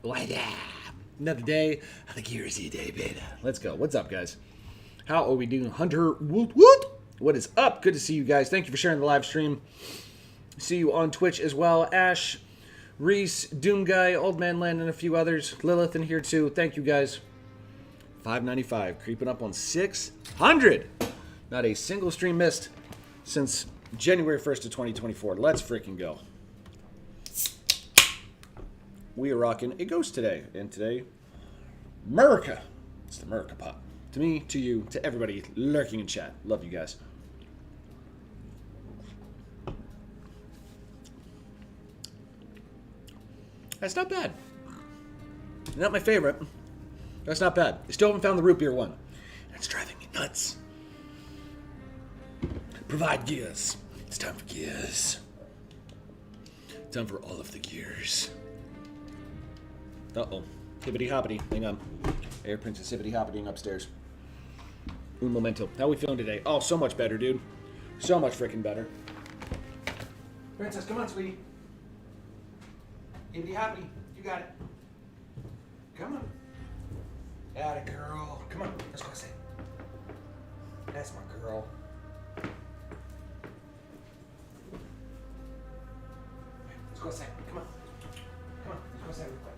What up? Another day of the Gearsy Day Beta. Let's go. What's up, guys? How are we doing? Hunter, woot woot. What is up? Good to see you guys. Thank you for sharing the live stream. See you on Twitch as well. Ash, Reese, Doom Guy, Old Man Land, and a few others. Lilith in here too. Thank you guys. 595, creeping up on 600. Not a single stream missed since January 1st of 2024. Let's freaking go. We are rocking a ghost today. And today, America. It's the America Pop. To me, to you, to everybody lurking in chat. Love you guys. That's not bad. Not my favorite. That's not bad. I still haven't found the root beer one. It's driving me nuts. Provide gears. It's time for gears. Time for all of the gears. Uh-oh. Hippity hoppity. Hang on. Air Princess hippity hoppitying upstairs. Un momento. How are we feeling today? Oh, so much better, dude. So much freaking better. Princess, come on, sweetie. Hippity hoppity. You got it. Come on. Atta girl. Come on. Let's go sit. That's my girl. Let's go sit. Come on. Come on. Let's go sit real quick.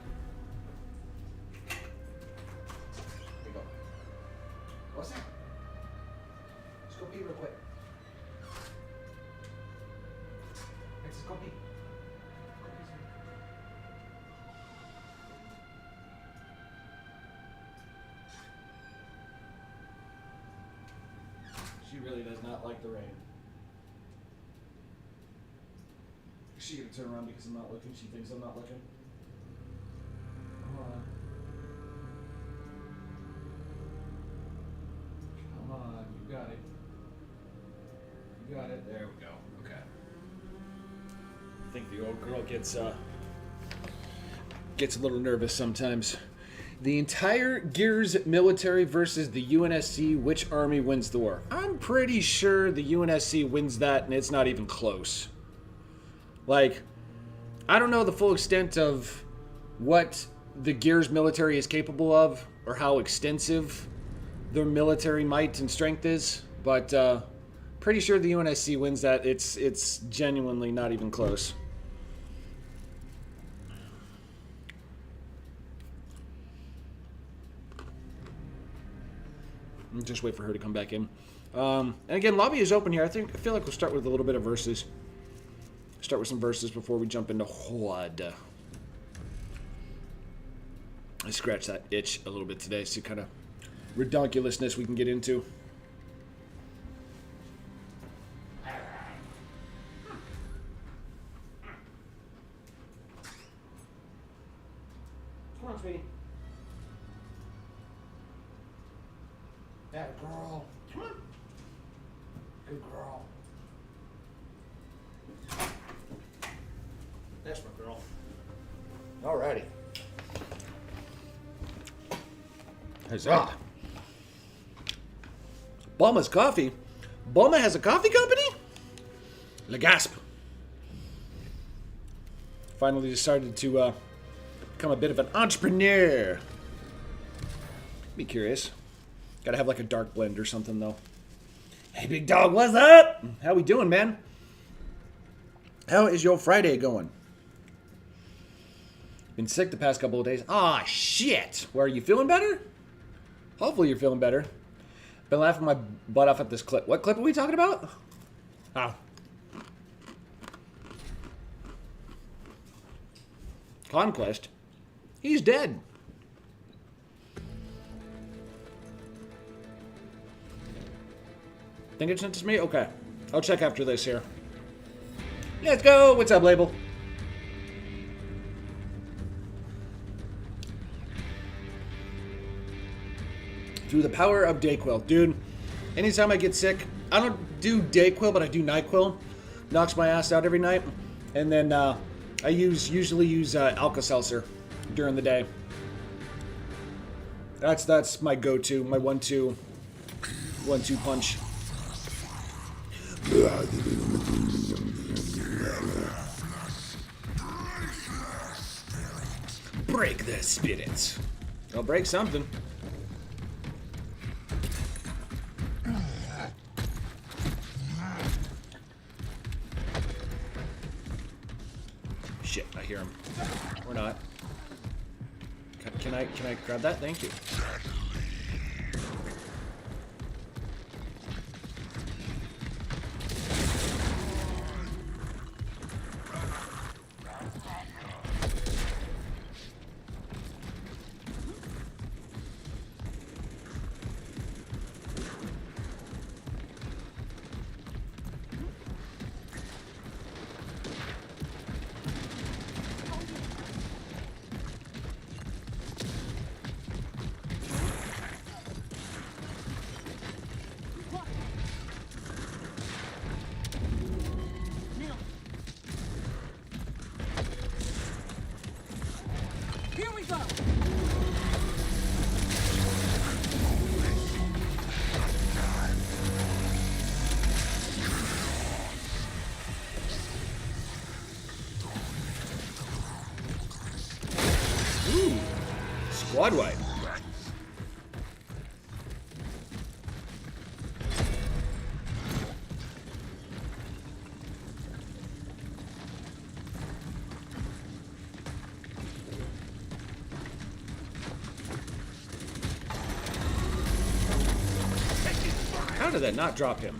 Here we go. Go sit. Let's go pee real quick. Let's go pee. She really does not like the rain. Is she gonna turn around because I'm not looking? She thinks I'm not looking. Come on. Come on, you got it. You got it. There we go. Okay. I think the old girl gets a little nervous sometimes. The entire Gears military versus the UNSC, which army wins the war? I'm pretty sure the UNSC wins that, and it's not even close. Like, I don't know the full extent of what the Gears military is capable of, or how extensive their military might and strength is, but pretty sure the UNSC wins that. It's genuinely not even close. Just wait for her to come back in. And again, lobby is open here. I feel like we'll start with a little bit of verses. Start with some verses before we jump into Horde. I scratched that itch a little bit today. See kind of redonkulousness we can get into. Come on, sweetie. That girl. Come on. Good girl. That's my girl. Alrighty. Huzzah. Bulma's Coffee. Bulma has a coffee company? Le gasp. Finally decided to become a bit of an entrepreneur. Be curious. Gotta have like a dark blend or something, though. Hey, big dog, what's up? How we doing, man? How is your Friday going? Been sick the past couple of days. Ah, shit. Well, are you feeling better? Hopefully you're feeling better. Been laughing my butt off at this clip. What clip are we talking about? Oh. Conquest? He's dead. Think it's sent to me? Okay. I'll check after this here. Let's go! What's up, Label? Through the power of Dayquil. Dude, anytime I get sick, I don't do Dayquil, but I do NyQuil. Knocks my ass out every night. And then I usually use Alka-Seltzer during the day. That's my go-to, my 1-2 punch. Break the spirits. I'll break something. Shit, I hear him. Or not. Can I grab that? Thank you. Ooh, squad wipe. How did that not drop him?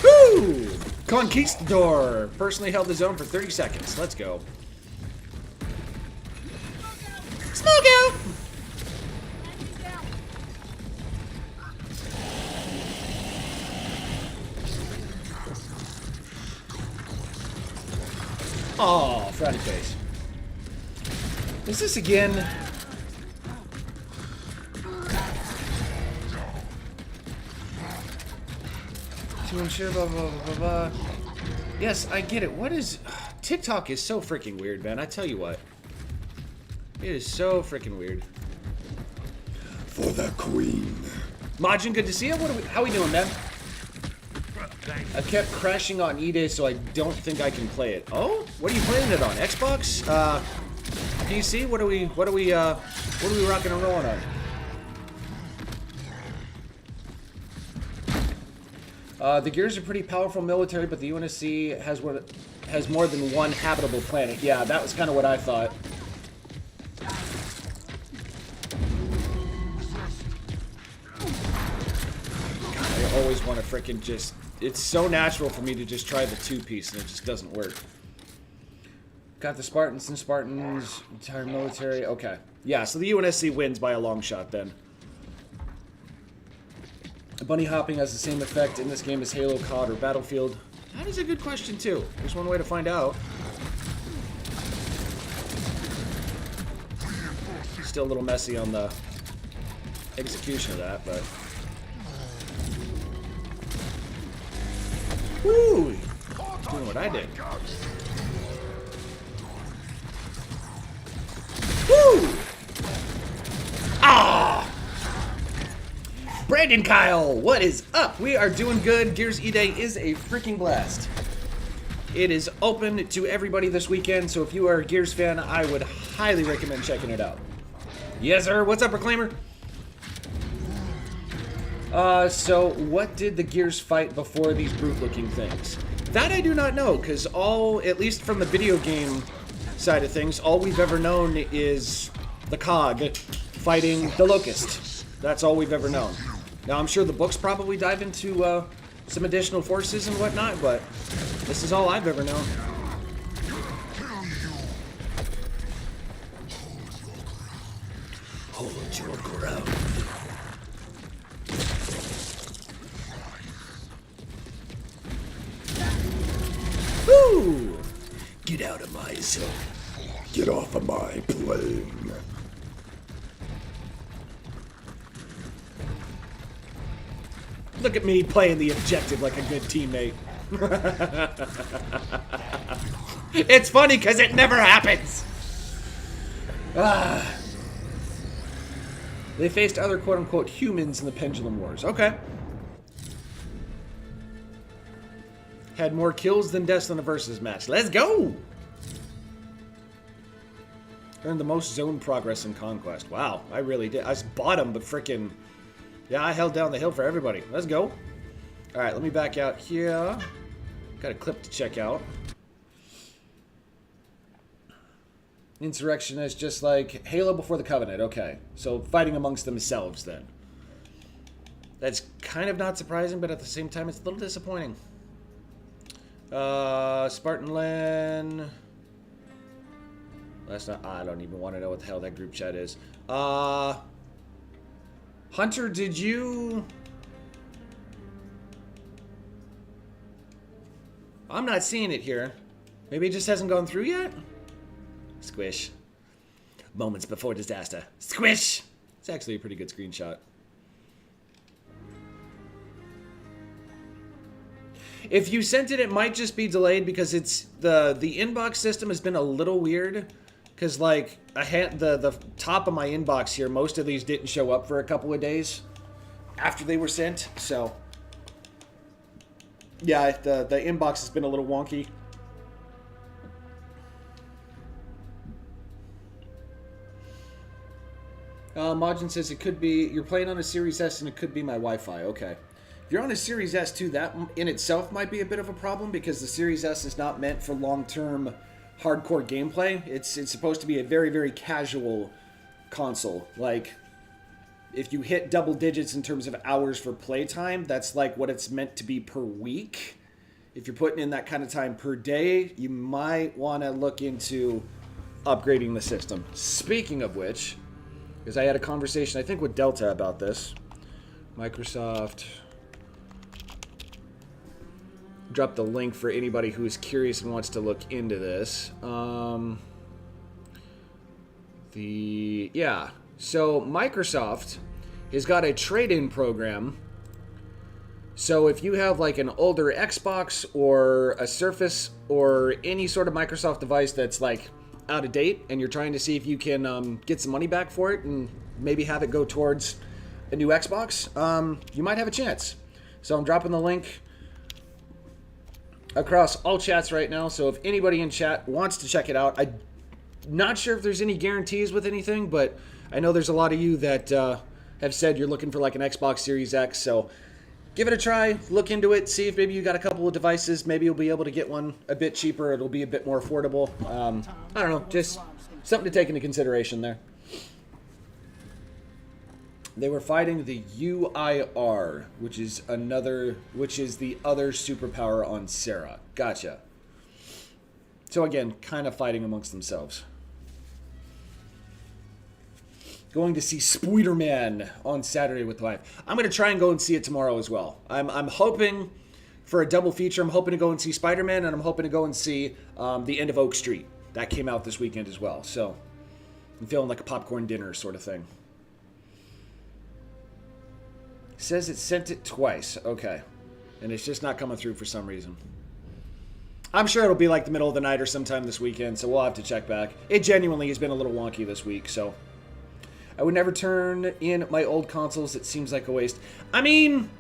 Woo! Conquistador! Personally held the zone for 30 seconds. Let's go. Smoke out! Oh, frowny face. Is this again? To ensure blah blah blah blah blah. Yes, I get it. What is TikTok is so freaking weird, man. I tell you what. It is so freaking weird. For the queen. Majin, good to see you. How we doing, man? I kept crashing on eDay, so I don't think I can play it. Oh, what are you playing it on? Xbox? PC? What are we rocking and rolling on? The Gears are pretty powerful military, but the UNSC has more than one habitable planet. Yeah, that was kind of what I thought. God, I always want to freaking just... It's so natural for me to just try the two-piece, and it just doesn't work. Got the Spartans, entire military. Okay. Yeah, so the UNSC wins by a long shot, then. Bunny hopping has the same effect in this game as Halo, COD, or Battlefield. That is a good question, too. There's one way to find out. Still a little messy on the execution of that, but... Woo! Doing what I did. Woo! Ah! Brandon Kyle, what is up? We are doing good. Gears E-Day is a freaking blast. It is open to everybody this weekend, so if you are a Gears fan, I would highly recommend checking it out. Yes, sir. What's up, Reclaimer? So what did the Gears fight before these brute-looking things? That I do not know, because at least from the video game side of things, all we've ever known is the COG fighting the Locust. That's all we've ever known. Now, I'm sure the books probably dive into some additional forces and whatnot, but this is all I've ever known. Hold your ground. Woo! Get out of my zone. Get off of my plane. Look at me playing the objective like a good teammate. It's funny because it never happens. Ah. They faced other quote-unquote humans in the Pendulum Wars. Okay. Had more kills than deaths in a versus match. Let's go! Earned the most zone progress in Conquest. Wow, I really did. I was bottom, but frickin'... Yeah, I held down the hill for everybody. Let's go. Alright, let me back out here. Got a clip to check out. Insurrection is just like Halo before the Covenant. Okay, so fighting amongst themselves then. That's kind of not surprising, but at the same time, it's a little disappointing. Spartan Land. That's not. I don't even want to know what the hell that group chat is. Hunter, did you? I'm not seeing it here. Maybe it just hasn't gone through yet? Squish. Moments before disaster. Squish! It's actually a pretty good screenshot. If you sent it, it might just be delayed because it's the inbox system has been a little weird. Because like I had the top of my inbox here, most of these didn't show up for a couple of days after they were sent. So yeah, the inbox has been a little wonky. Majin says it could be you're playing on a Series S and it could be my Wi-Fi. Okay. If you're on a Series S too, that in itself might be a bit of a problem because the Series S is not meant for long-term hardcore gameplay. It's supposed to be a very, very casual console. Like, if you hit double digits in terms of hours for playtime, that's like what it's meant to be per week. If you're putting in that kind of time per day, you might want to look into upgrading the system. Speaking of which, because I had a conversation, I think, with Delta about this. Microsoft dropped the link for anybody who's curious and wants to look into this. So Microsoft has got a trade-in program. So if you have like an older Xbox or a Surface or any sort of Microsoft device that's like out of date and you're trying to see if you can get some money back for it and maybe have it go towards a new Xbox, you might have a chance. So I'm dropping the link across all chats right now, so if anybody in chat wants to check it out, I'm not sure if there's any guarantees with anything, but I know there's a lot of you that have said you're looking for like an Xbox Series X, so give it a try, look into it, see if maybe you got a couple of devices, maybe you'll be able to get one a bit cheaper, it'll be a bit more affordable. I don't know, just something to take into consideration there. They were fighting the UIR, which is the other superpower on Sarah. Gotcha. So again, kind of fighting amongst themselves. Going to see Spider-Man on Saturday with the wife. I'm going to try and go and see it tomorrow as well. I'm hoping for a double feature. I'm hoping to go and see Spider-Man, and I'm hoping to go and see The End of Oak Street. That came out this weekend as well. So I'm feeling like a popcorn dinner sort of thing. Says it sent it twice. Okay. And it's just not coming through for some reason. I'm sure it'll be like the middle of the night or sometime this weekend, so we'll have to check back. It genuinely has been a little wonky this week, so I would never turn in my old consoles. It seems like a waste. I mean,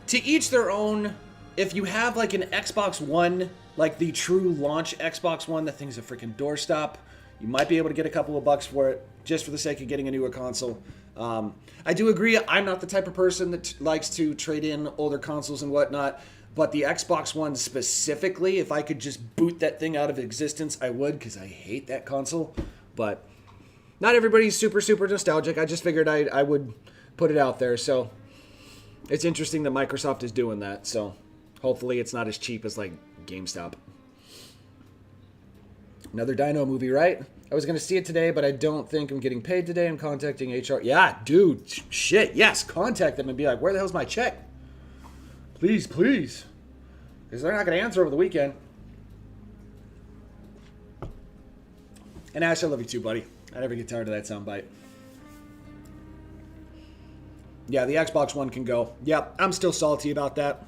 to each their own. If you have like an Xbox One, like the true launch Xbox One, that thing's a freaking doorstop. You might be able to get a couple of bucks for it, just for the sake of getting a newer console. I do agree, I'm not the type of person that likes to trade in older consoles and whatnot, but the Xbox One specifically, if I could just boot that thing out of existence, I would, because I hate that console. But not everybody's super, super nostalgic. I just figured I would put it out there. So it's interesting that Microsoft is doing that. So hopefully it's not as cheap as like GameStop. Another Dino movie, right? I was going to see it today, but I don't think I'm getting paid today. I'm contacting HR. Yeah, dude. Shit. Yes. Contact them and be like, where the hell's my check? Please, please. Because they're not going to answer over the weekend. And Ash, I love you too, buddy. I never get tired of that soundbite. Yeah, the Xbox One can go. Yep, I'm still salty about that.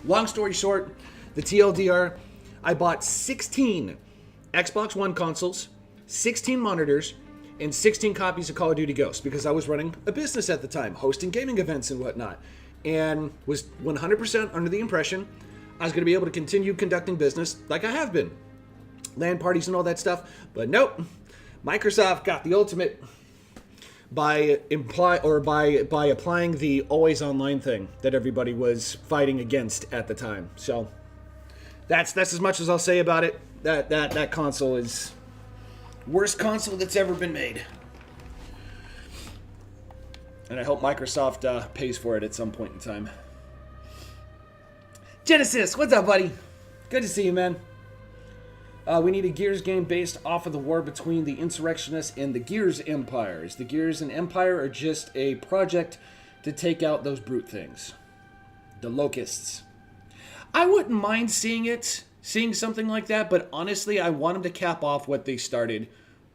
Long story short, the TLDR, I bought 16 Xbox One consoles, 16 monitors, and 16 copies of Call of Duty Ghosts because I was running a business at the time, hosting gaming events and whatnot, and was 100% under the impression I was going to be able to continue conducting business like I have been. LAN parties and all that stuff, but nope. Microsoft got the ultimate by applying the always online thing that everybody was fighting against at the time. So that's as much as I'll say about it. That console is worst console that's ever been made. And I hope Microsoft pays for it at some point in time. Genesis, what's up, buddy? Good to see you, man. We need a Gears game based off of the war between the Insurrectionists and the Gears Empires. The Gears and Empire are just a project to take out those brute things. The Locusts. I wouldn't mind seeing something like that, but honestly, I want them to cap off what they started,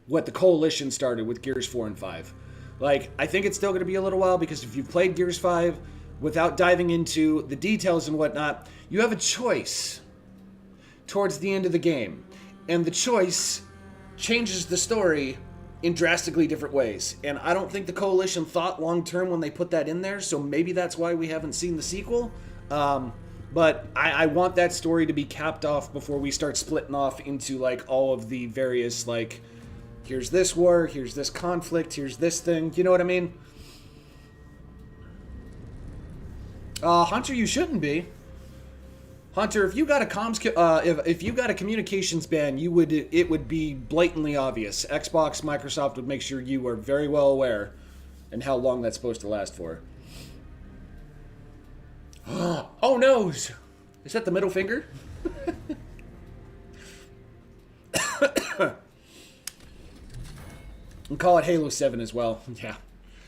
what the Coalition started with Gears 4 and 5. Like, I think it's still going to be a little while, because if you've played Gears 5 without diving into the details and whatnot, you have a choice towards the end of the game. And the choice changes the story in drastically different ways. And I don't think the Coalition thought long term when they put that in there, so maybe that's why we haven't seen the sequel. But I want that story to be capped off before we start splitting off into like all of the various, like, here's this war, here's this conflict, here's this thing. You know what I mean? Hunter, you shouldn't be. Hunter, if you got a if you got a communications ban, it would be blatantly obvious. Xbox, Microsoft would make sure you are very well aware and how long that's supposed to last for. Oh no! Is that the middle finger? We'll call it Halo 7 as well. Yeah.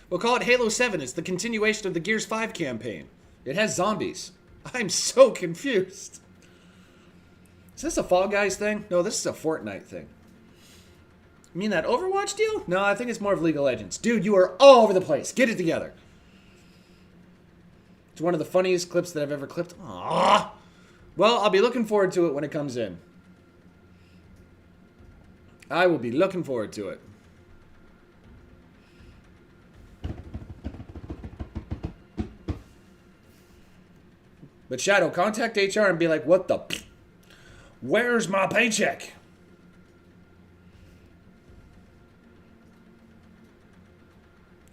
We'll call it Halo 7. It's the continuation of the Gears 5 campaign. It has zombies. I'm so confused. Is this a Fall Guys thing? No, this is a Fortnite thing. You mean that Overwatch deal? No, I think it's more of League of Legends. Dude, you are all over the place. Get it together. It's one of the funniest clips that I've ever clipped. Aww. Well, I'll be looking forward to it when it comes in. I will be looking forward to it. But Shadow, contact HR and be like, what the... Where's my paycheck?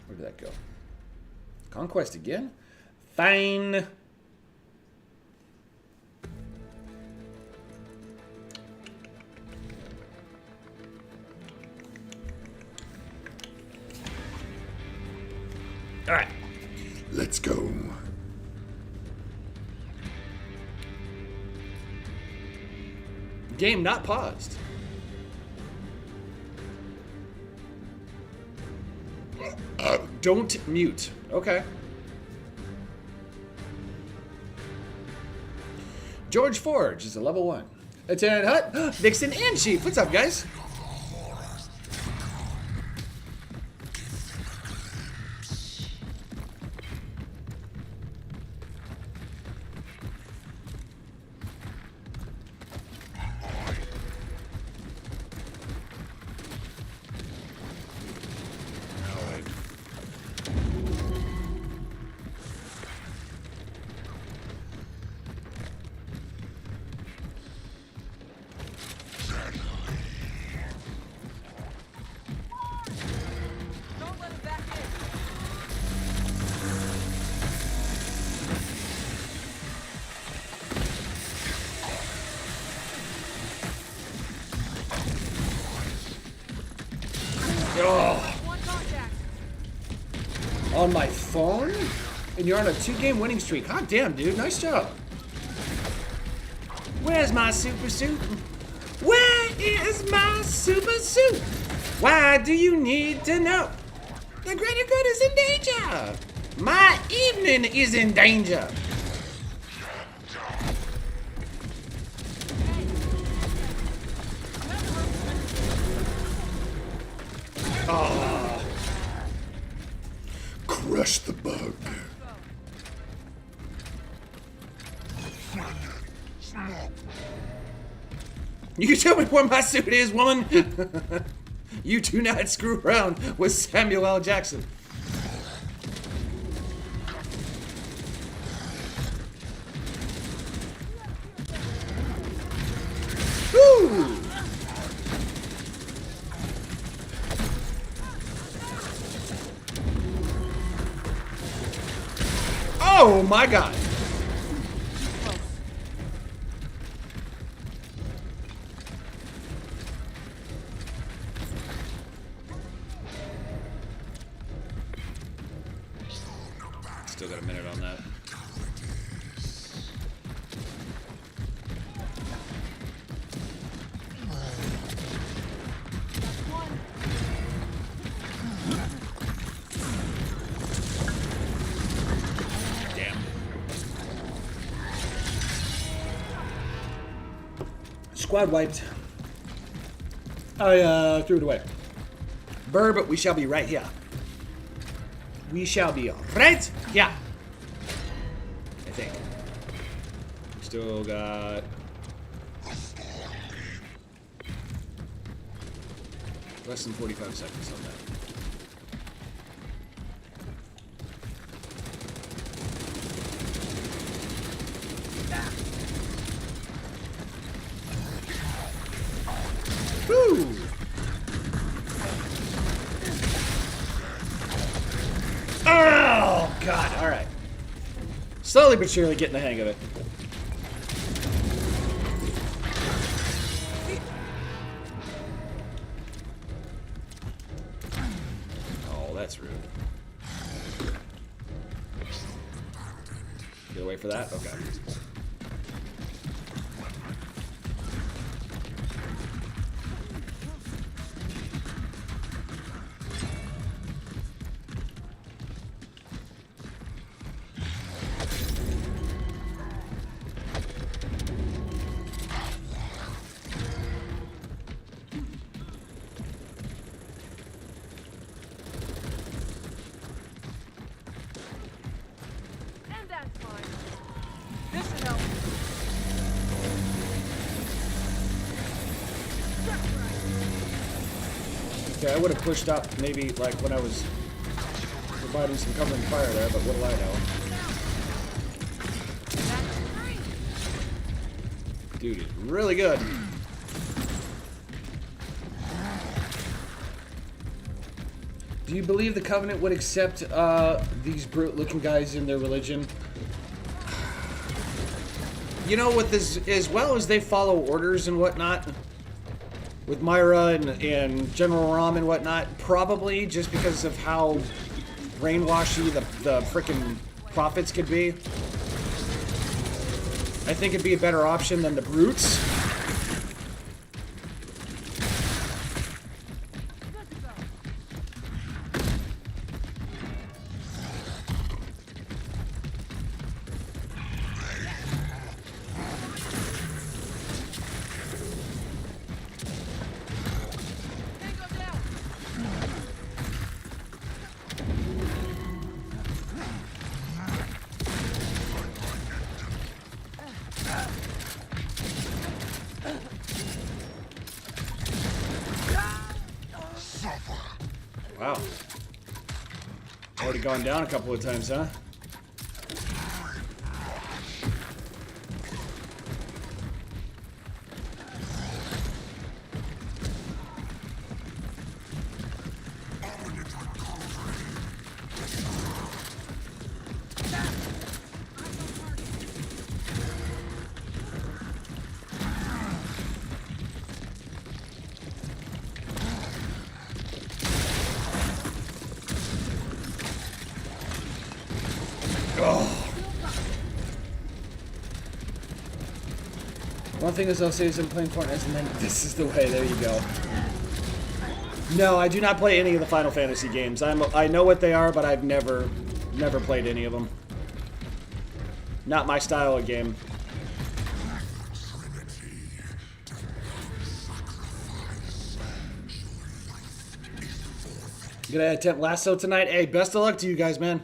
Where did that go? Conquest again? Fine. All right. Let's go. Game not paused. Don't mute. Okay. George Forge is a level 1. Lieutenant Hut, Vixen, and Chief. What's up, guys? On my phone? And you're on a 2-game winning streak. Hot damn, dude. Nice job. Where's my super suit? Where is my super suit? Why do you need to know? The greater good is in danger. My evening is in danger. Oh. Crush the bug. You can tell me where my suit is, woman. You do not screw around with Samuel L. Jackson. Woo! Oh my God. Still got a minute on that. Damn. Squad wiped. I threw it away. But we shall be right here. We shall be right here. I think. Still got... less than 45 seconds on that. Woo! Oh, God. All right. Slowly but surely getting the hang of it. Oh, that's rude. Get away for that? Okay. Okay, I would have pushed up maybe like when I was providing some covering fire there, but what do I know? Dude, it's really good. Do you believe the Covenant would accept these brute-looking guys in their religion? You know, with this, as well as they follow orders and whatnot, with Myra and General Rom and whatnot, probably just because of how brainwashy the frickin' prophets could be. I think it'd be a better option than the brutes. Wow. Already gone down a couple of times, huh? One thing is I'll say is I'm playing Fortnite and then this is the way. There you go. No, I do not play any of the Final Fantasy games. I know what they are, but I've never played any of them. Not my style of game. Gonna attempt Lasso tonight. Hey, best of luck to you guys, man.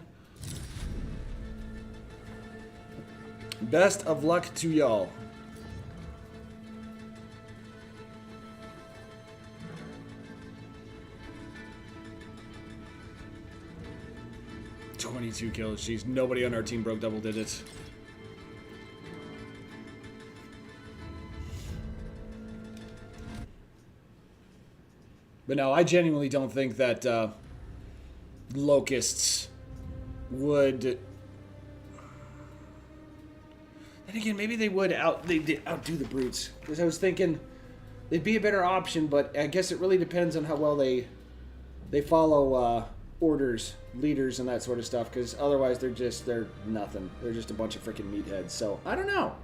Best of luck to y'all. 22 kills. Jeez, nobody on our team broke double digits. But no, I genuinely don't think that Locusts would... And again, maybe they would outdo the Brutes. Because I was thinking they'd be a better option, but I guess it really depends on how well they follow orders, leaders, and that sort of stuff. Because otherwise, they're nothing. They're just a bunch of freaking meatheads. So I don't know.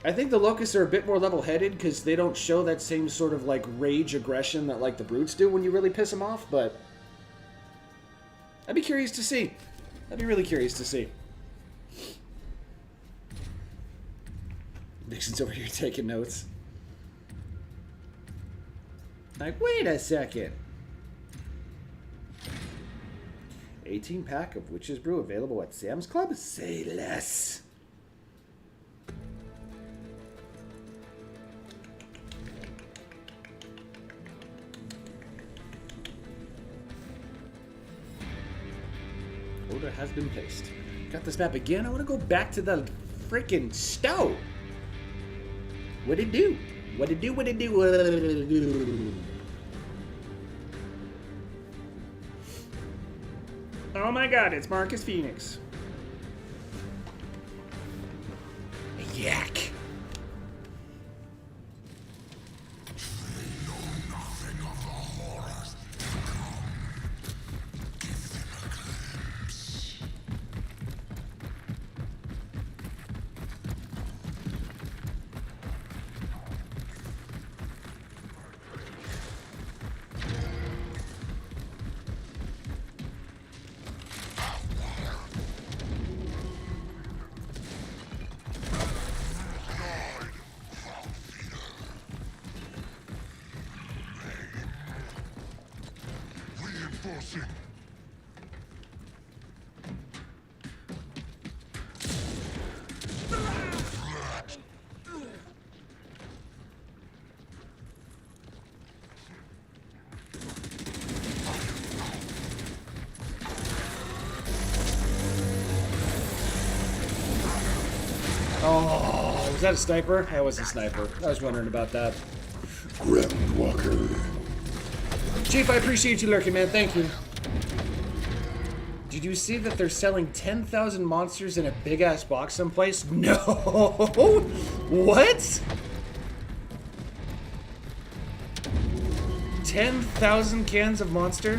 I think the Locusts are a bit more level-headed because they don't show that same sort of like rage aggression that like the Brutes do when you really piss them off. But I'd be curious to see. I'd be really curious to see. Nixon's over here taking notes. Like, wait a second. 18-pack of Witch's Brew available at Sam's Club? Say less. Order has been placed. Got this map again? I want to go back to the freaking stove. What'd it do? What'd it do? What'd it do? Oh my god, it's Marcus Phoenix. Yak. Oh, was that a sniper? That was a sniper. I was wondering about that. Groundwalker. Chief, I appreciate you lurking, man. Thank you. Did you see that they're selling 10,000 monsters in a big-ass box someplace? No! What? 10,000 cans of monster?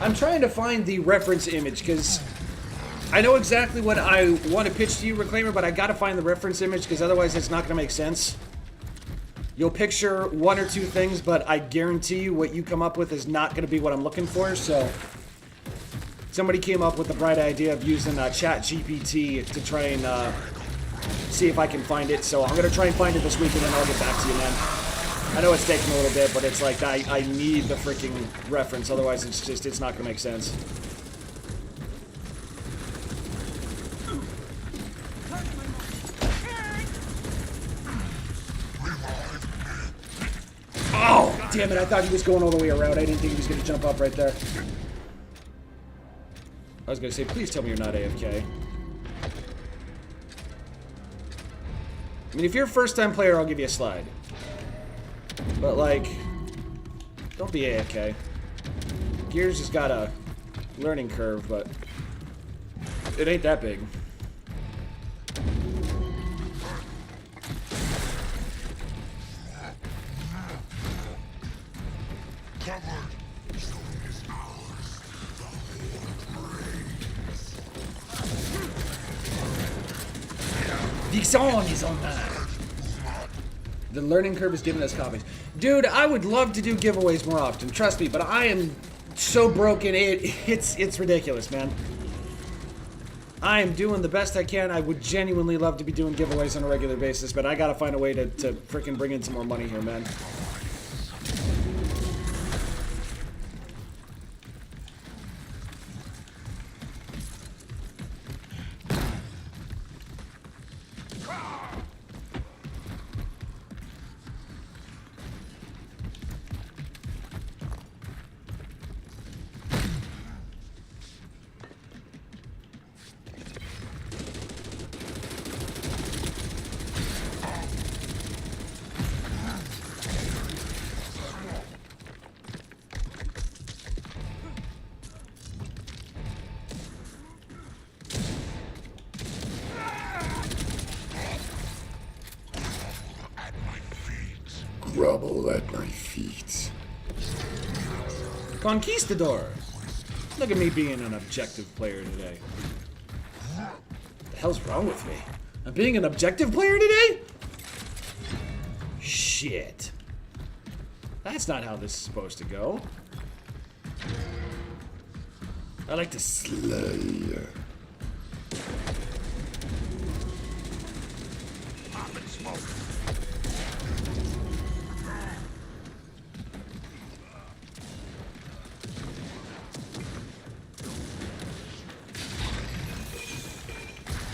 I'm trying to find the reference image because I know exactly what I want to pitch to you, Reclaimer, but I gotta find the reference image because otherwise it's not gonna make sense. You'll picture one or two things, but I guarantee you what you come up with is not gonna be what I'm looking for, so... Somebody came up with the bright idea of using ChatGPT to try and see if I can find it, so I'm gonna try and find it this week and then I'll get back to you, man. I know it's taking a little bit, but it's like I need the freaking reference, otherwise it's not gonna make sense. Oh, damn it, I thought he was going all the way around. I didn't think he was gonna jump up right there. I was gonna say, please tell me you're not AFK. I mean, if you're a first-time player, I'll give you a slide. But, like, don't be AFK. Gears has got a learning curve, but it ain't that big. The song is on that. The learning curve is giving us copies. Dude, I would love to do giveaways more often, trust me, but I am so broken, it's ridiculous, man. I am doing the best I can. I would genuinely love to be doing giveaways on a regular basis, but I gotta find a way to freaking bring in some more money here, man. grovel at my feet. Conquistador! Look at me being an objective player today. What the hell's wrong with me? I'm being an objective player today? Shit. That's not how this is supposed to go. I like to Slay.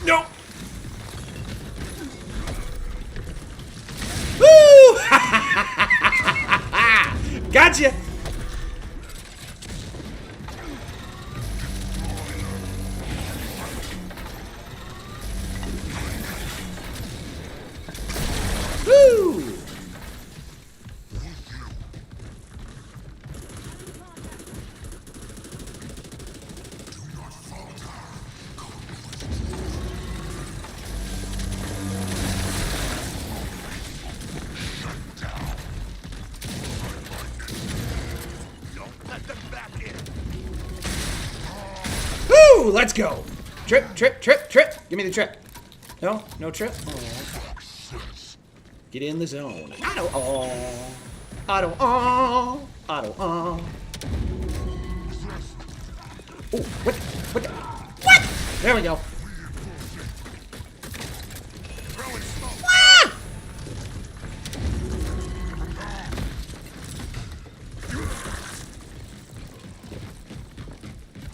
No! Woo! Gotcha! Woo! Woo! Let's go! Trip, trip, trip, trip! Give me the trip. No? No trip? Oh. Get in the zone. Auto on. Auto on. Auto on. Oh, what? What? What? There we go. Ah!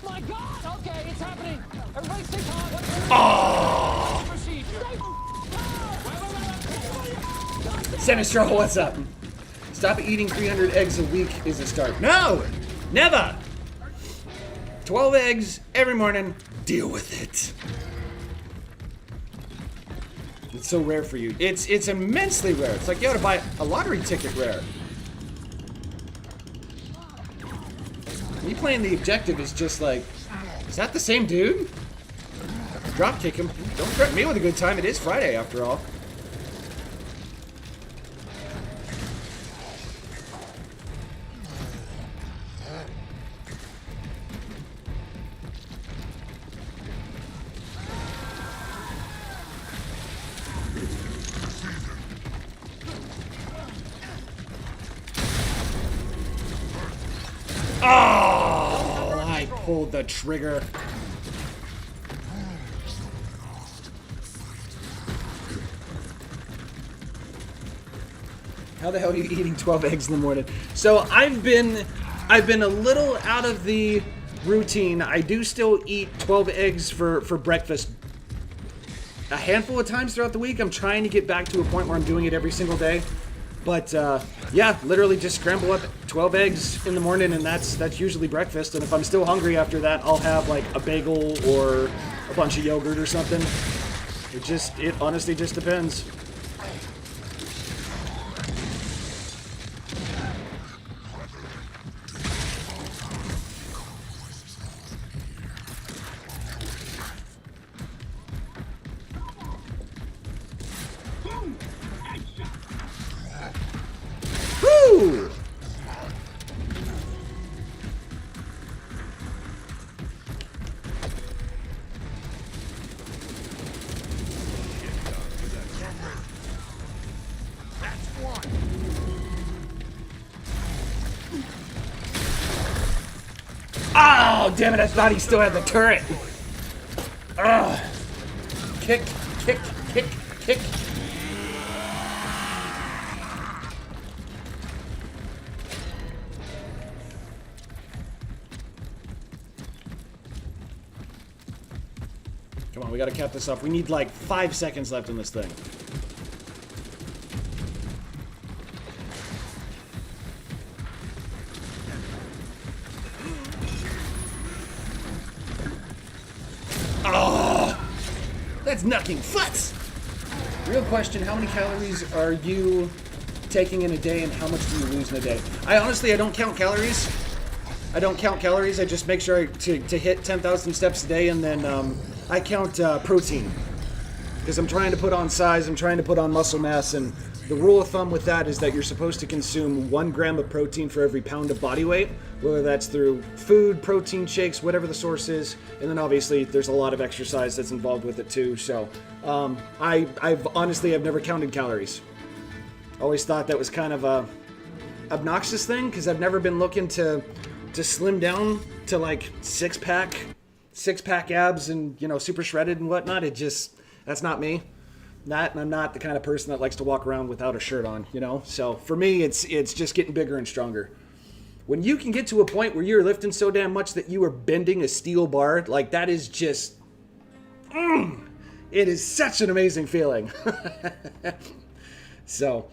My God! Okay, it's happening. Everybody stay calm. Oh! Procedure. Sinistro, what's up? Stop eating 300 eggs a week is a start. No! Never! 12 eggs every morning. Deal with it. It's so rare for you. It's immensely rare. It's like you ought to buy a lottery ticket rare. Me playing the objective is just like, is that the same dude? Drop kick him. Don't threaten me with a good time. It is Friday after all. Oh, I pulled the trigger. How the hell are you eating 12 eggs in the morning? So I've been a little out of the routine. I do still eat 12 eggs for breakfast a handful of times throughout the week. I'm trying to get back to a point where I'm doing it every single day. But yeah, literally just scramble up 12 eggs in the morning, and that's usually breakfast. And if I'm still hungry after that, I'll have like a bagel or a bunch of yogurt or something. It honestly just depends. Woo! Oh, damn it, I thought he still had the turret. Ugh. Kick, kick, kick, kick. Come on, we gotta cap this off. We need like 5 seconds left in this thing. Oh, that's knocking futz. Real question, how many calories are you taking in a day and how much do you lose in a day? I don't count calories. I don't count calories. I just make sure to hit 10,000 steps a day, and then I count protein. Because I'm trying to put on size, I'm trying to put on muscle mass, and the rule of thumb with that is that you're supposed to consume 1 gram of protein for every pound of body weight, whether that's through food, protein shakes, whatever the source is. And then obviously there's a lot of exercise that's involved with it too. So I've never counted calories. Always thought that was kind of a obnoxious thing because I've never been looking to slim down to like six pack abs and, you know, super shredded and whatnot. That's not me. And I'm not the kind of person that likes to walk around without a shirt on, you know? So for me, it's just getting bigger and stronger. When you can get to a point where you're lifting so damn much that you are bending a steel bar, like that is just, it is such an amazing feeling. So,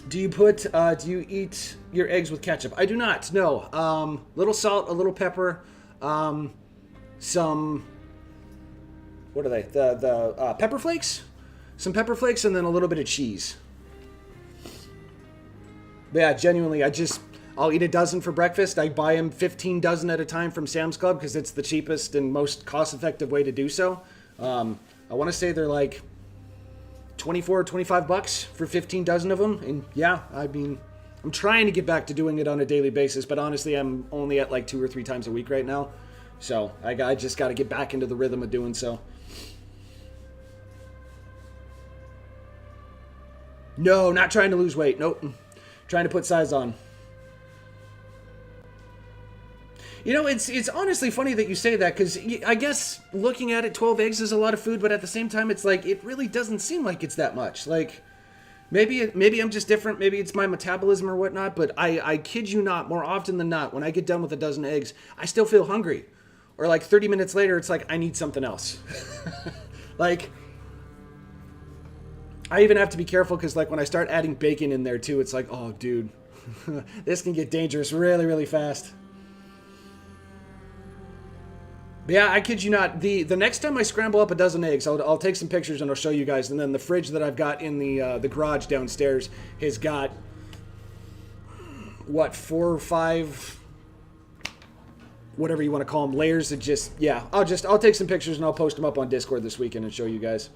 do you eat your eggs with ketchup? I do not, no. Little salt, a little pepper, some, what are they? The pepper flakes? Some pepper flakes and then a little bit of cheese. But yeah, genuinely, I'll eat a dozen for breakfast. I buy them 15 dozen at a time from Sam's Club because it's the cheapest and most cost-effective way to do so. I want to say they're like 24 or 25 bucks for 15 dozen of them. And yeah, I mean, I'm trying to get back to doing it on a daily basis, but honestly, I'm only at like 2 or 3 times a week right now. So I just got to get back into the rhythm of doing so. No, not trying to lose weight. Nope. Trying to put size on. You know, it's honestly funny that you say that because I guess looking at it, 12 eggs is a lot of food, but at the same time, it's like, it really doesn't seem like it's that much. Like, maybe I'm just different. Maybe it's my metabolism or whatnot, but I kid you not, more often than not, when I get done with a dozen eggs, I still feel hungry. Or like 30 minutes later, it's like, I need something else. Like, I even have to be careful because like when I start adding bacon in there too, it's like, oh dude, this can get dangerous really, really fast. But yeah, I kid you not. The next time I scramble up a dozen eggs, I'll take some pictures and I'll show you guys. And then the fridge that I've got in the garage downstairs has got what, 4 or 5, whatever you want to call them, layers of just, yeah. I'll take some pictures and I'll post them up on Discord this weekend and show you guys.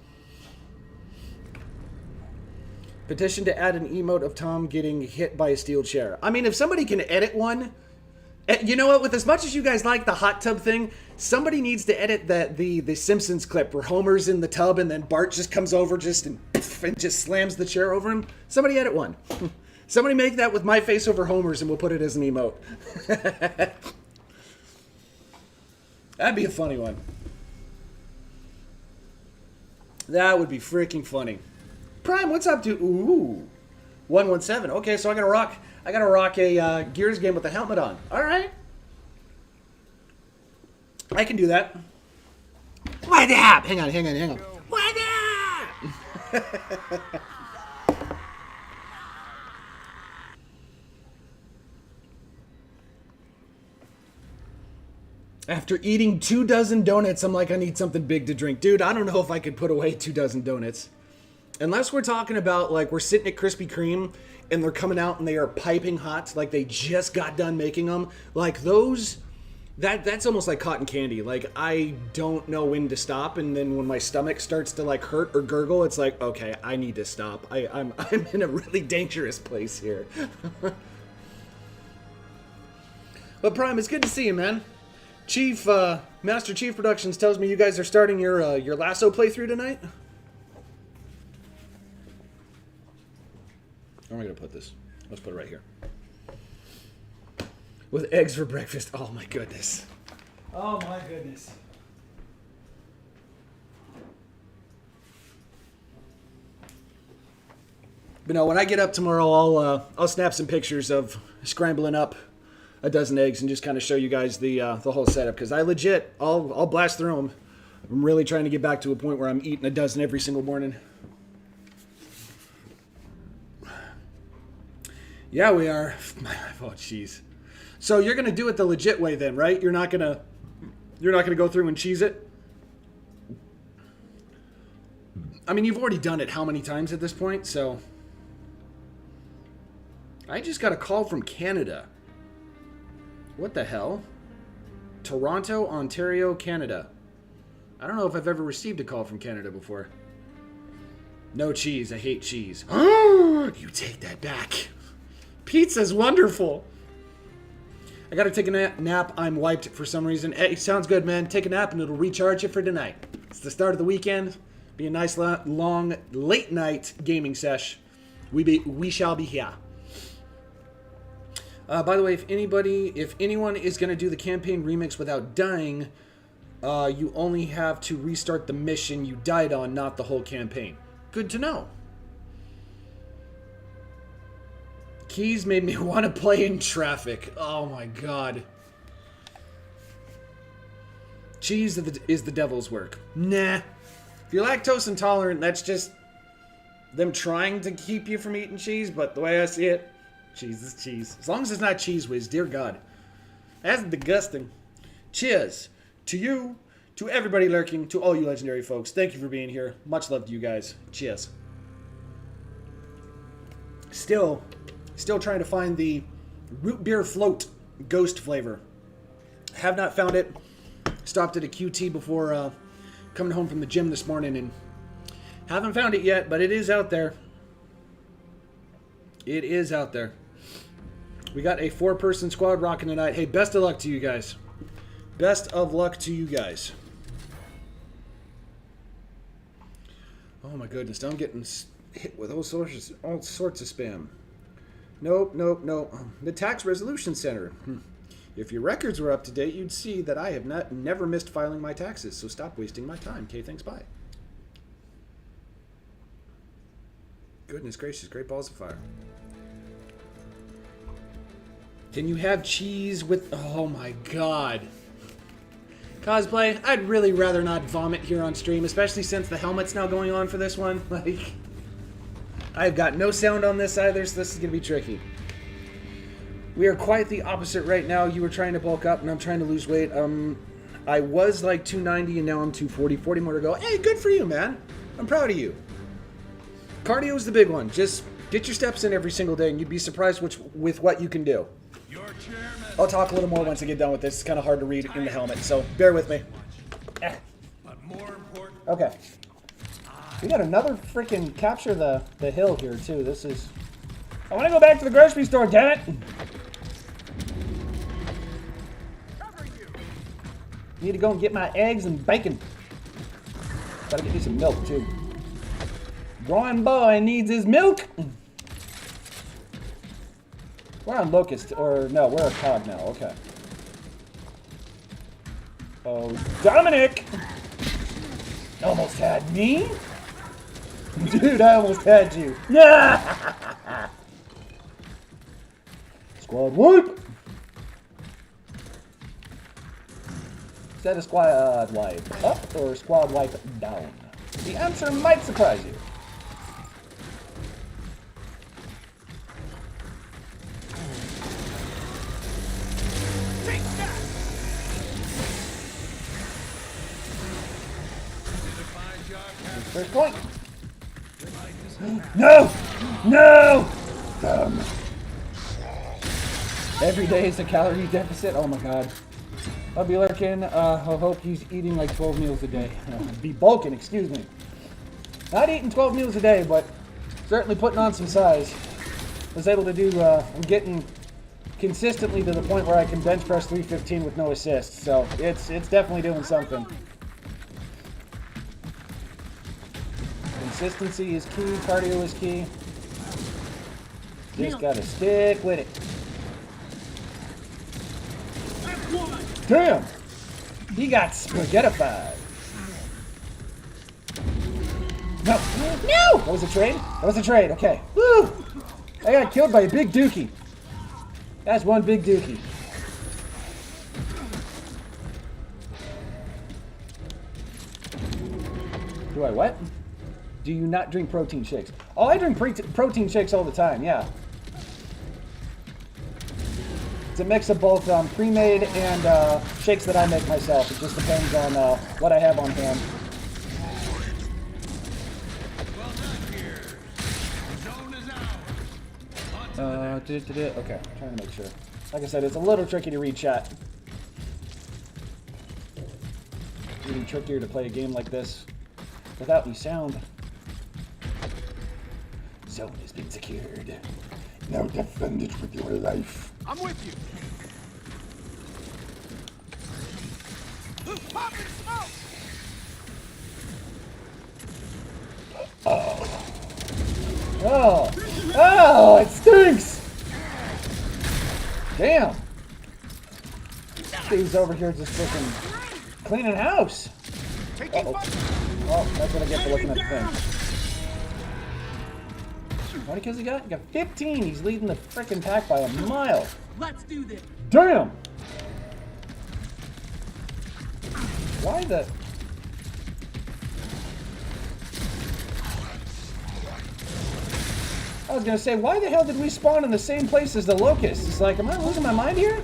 Petition to add an emote of Tom getting hit by a steel chair. I mean, if somebody can edit one, you know what? With as much as you guys like the hot tub thing, somebody needs to edit the Simpsons clip where Homer's in the tub and then Bart just comes over and just slams the chair over him. Somebody edit one. Somebody make that with my face over Homer's and we'll put it as an emote. That'd be a funny one. That would be freaking funny. Prime, what's up, dude? Ooh, 117. Okay, so I gotta rock a Gears game with the helmet on. All right, I can do that. Why that? Hang on. Why that? After eating 2 dozen donuts, I'm like, I need something big to drink, dude. I don't know if I could put away 2 dozen donuts. Unless we're talking about, like, we're sitting at Krispy Kreme and they're coming out and they are piping hot, like they just got done making them. Like those, that's almost like cotton candy. Like, I don't know when to stop, and then when my stomach starts to, like, hurt or gurgle, it's like, okay, I need to stop. I'm in a really dangerous place here. But Prime, it's good to see you, man. Chief, Master Chief Productions tells me you guys are starting your Lasso playthrough tonight. Where am I going to put this? Let's put it right here. With eggs for breakfast. Oh my goodness. Oh my goodness. But no, when I get up tomorrow, I'll snap some pictures of scrambling up a dozen eggs and just kind of show you guys the whole setup, because I'll blast through them. I'm really trying to get back to a point where I'm eating a dozen every single morning. Yeah, we are. Oh, jeez. So you're gonna do it the legit way then, right? You're not gonna go through and cheese it. I mean, you've already done it how many times at this point? So I just got a call from Canada. What the hell? Toronto, Ontario, Canada. I don't know if I've ever received a call from Canada before. No cheese. I hate cheese. You take that back. Pizza's wonderful. I gotta take a nap. I'm wiped for some reason. Hey, sounds good, man. Take a nap and it'll recharge you for tonight. It's the start of the weekend. Be a nice, long, late night gaming sesh. We shall be here. By the way, if anyone is gonna do the campaign remix without dying, you only have to restart the mission you died on, not the whole campaign. Good to know. Keys made me want to play in traffic. Oh my god. Cheese is the devil's work. Nah. If you're lactose intolerant, that's just them trying to keep you from eating cheese, but the way I see it, cheese is cheese. As long as it's not Cheese Whiz, dear God. That's disgusting. Cheers to you, to everybody lurking, to all you legendary folks. Thank you for being here. Much love to you guys. Cheers. Still trying to find the root beer float ghost flavor. Have not found it. Stopped at a QT before coming home from the gym this morning and haven't found it yet, but it is out there. It is out there. We got a 4-person squad rocking tonight. Hey, best of luck to you guys. Best of luck to you guys. Oh my goodness, I'm getting hit with all sorts of spam. Nope. The Tax Resolution Center. If your records were up to date, you'd see that I have never missed filing my taxes, so stop wasting my time. Okay, thanks, bye. Goodness gracious, great balls of fire. Can you have cheese with... Oh my god. Cosplay, I'd really rather not vomit here on stream, especially since the helmet's now going on for this one. Like... I've got no sound on this either, so this is going to be tricky. We are quite the opposite right now. You were trying to bulk up, and I'm trying to lose weight. I was like 290, and now I'm 240. 40 more to go. Hey, good for you, man. I'm proud of you. Cardio is the big one. Just get your steps in every single day, and you'd be surprised with what you can do. I'll talk a little more once I get done with this. It's kind of hard to read in the helmet, so bear with me. Okay. We got another freaking capture the hill here, too. This is... I want to go back to the grocery store, damn it! Need to go and get my eggs and bacon. Gotta get me some milk, too. Growing boy needs his milk! We're on Locust, or no, we're a COG now, okay. Oh, Dominic! Almost had me? Dude, I almost had you. Squad wipe! Is that a squad wipe up or squad wipe down? The answer might surprise you. Take that! First point. No! No! Every day is a calorie deficit. Oh my god. I'll be lurking. I hope he's eating like 12 meals a day. Be bulking, excuse me. Not eating 12 meals a day, but certainly putting on some size. Was able to do, I'm getting consistently to the point where I can bench press 315 with no assists. So it's definitely doing something. Consistency is key, cardio is key. Just gotta stick with it. Damn! He got spaghettified. No! No! That was a trade? That was a trade, okay. Woo! I got killed by a big dookie. That's one big dookie. Do I what? Do you not drink protein shakes? Oh, I drink protein shakes all the time, yeah. It's a mix of both pre-made and shakes that I make myself. It just depends on what I have on hand. Okay, trying to make sure. Like I said, it's a little tricky to read chat. It's even trickier to play a game like this without any sound. zone has been secured. Now defend it with your life. I'm with you. Popping smoke! Oh, it stinks! Damn! Steve's over here just freaking cleaning house. Taking fire! Oh, that's what I get for looking at the thing. How many kills he got? He got 15. He's leading the freaking pack by a mile. Let's do this. Damn! Why the... I was gonna say, why the hell did we spawn in the same place as the locusts? It's like, am I losing my mind here?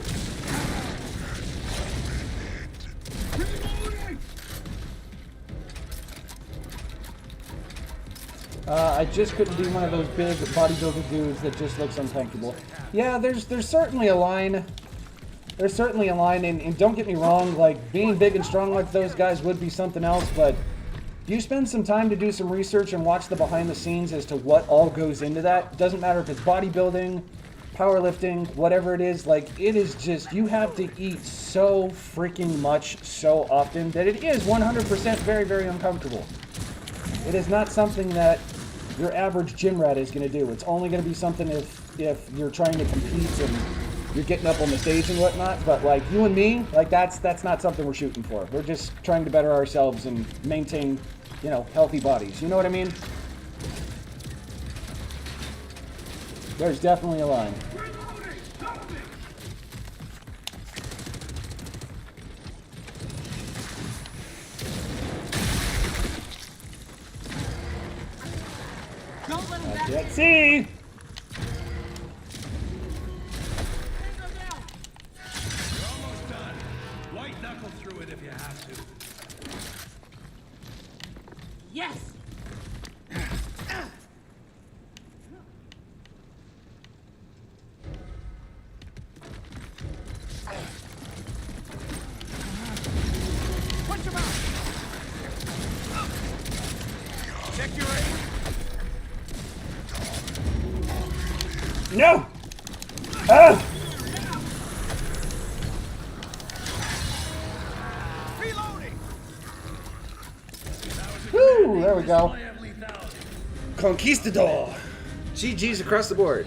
I just couldn't be one of those big bodybuilder dudes that just looks uncomfortable. Yeah, there's certainly a line. There's certainly a line, and don't get me wrong, like, being big and strong like those guys would be something else, but you spend some time to do some research and watch the behind the scenes as to what all goes into that. It doesn't matter if it's bodybuilding, powerlifting, whatever it is, like, it is just, you have to eat so freaking much so often that it is 100% very, very uncomfortable. It is not something that your average gym rat is going to do. It's only going to be something if you're trying to compete and you're getting up on the stage and whatnot. But like you and me, like that's not something we're shooting for. We're just trying to better ourselves and maintain, you know, healthy bodies. You know what I mean? There's definitely a line. Don't let him back. Let's see. You're almost done. White knuckle through it if you have to. Yes. Punch him out! Check your aim. No. Ah. Reloading! Woo, there we go. I have lethality. Conquistador. GG's across the board.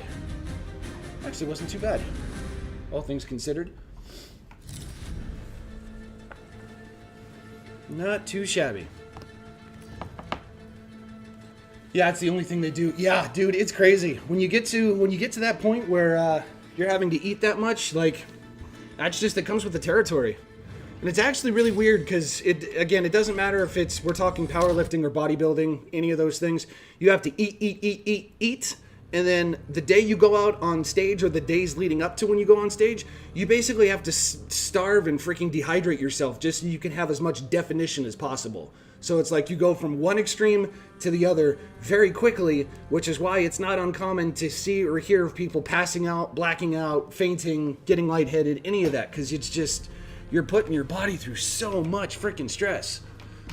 Actually wasn't too bad. All things considered. Not too shabby. Yeah, it's the only thing they do. Yeah, dude, it's crazy. When you get to that point where you're having to eat that much, like that's just it comes with the territory. And it's actually really weird because it doesn't matter if we're talking powerlifting or bodybuilding, any of those things. You have to eat, and then the day you go out on stage or the days leading up to when you go on stage, you basically have to starve and freaking dehydrate yourself just so you can have as much definition as possible. So it's like you go from one extreme to the other very quickly, which is why it's not uncommon to see or hear of people passing out, blacking out, fainting, getting lightheaded, any of that, because it's just, you're putting your body through so much freaking stress.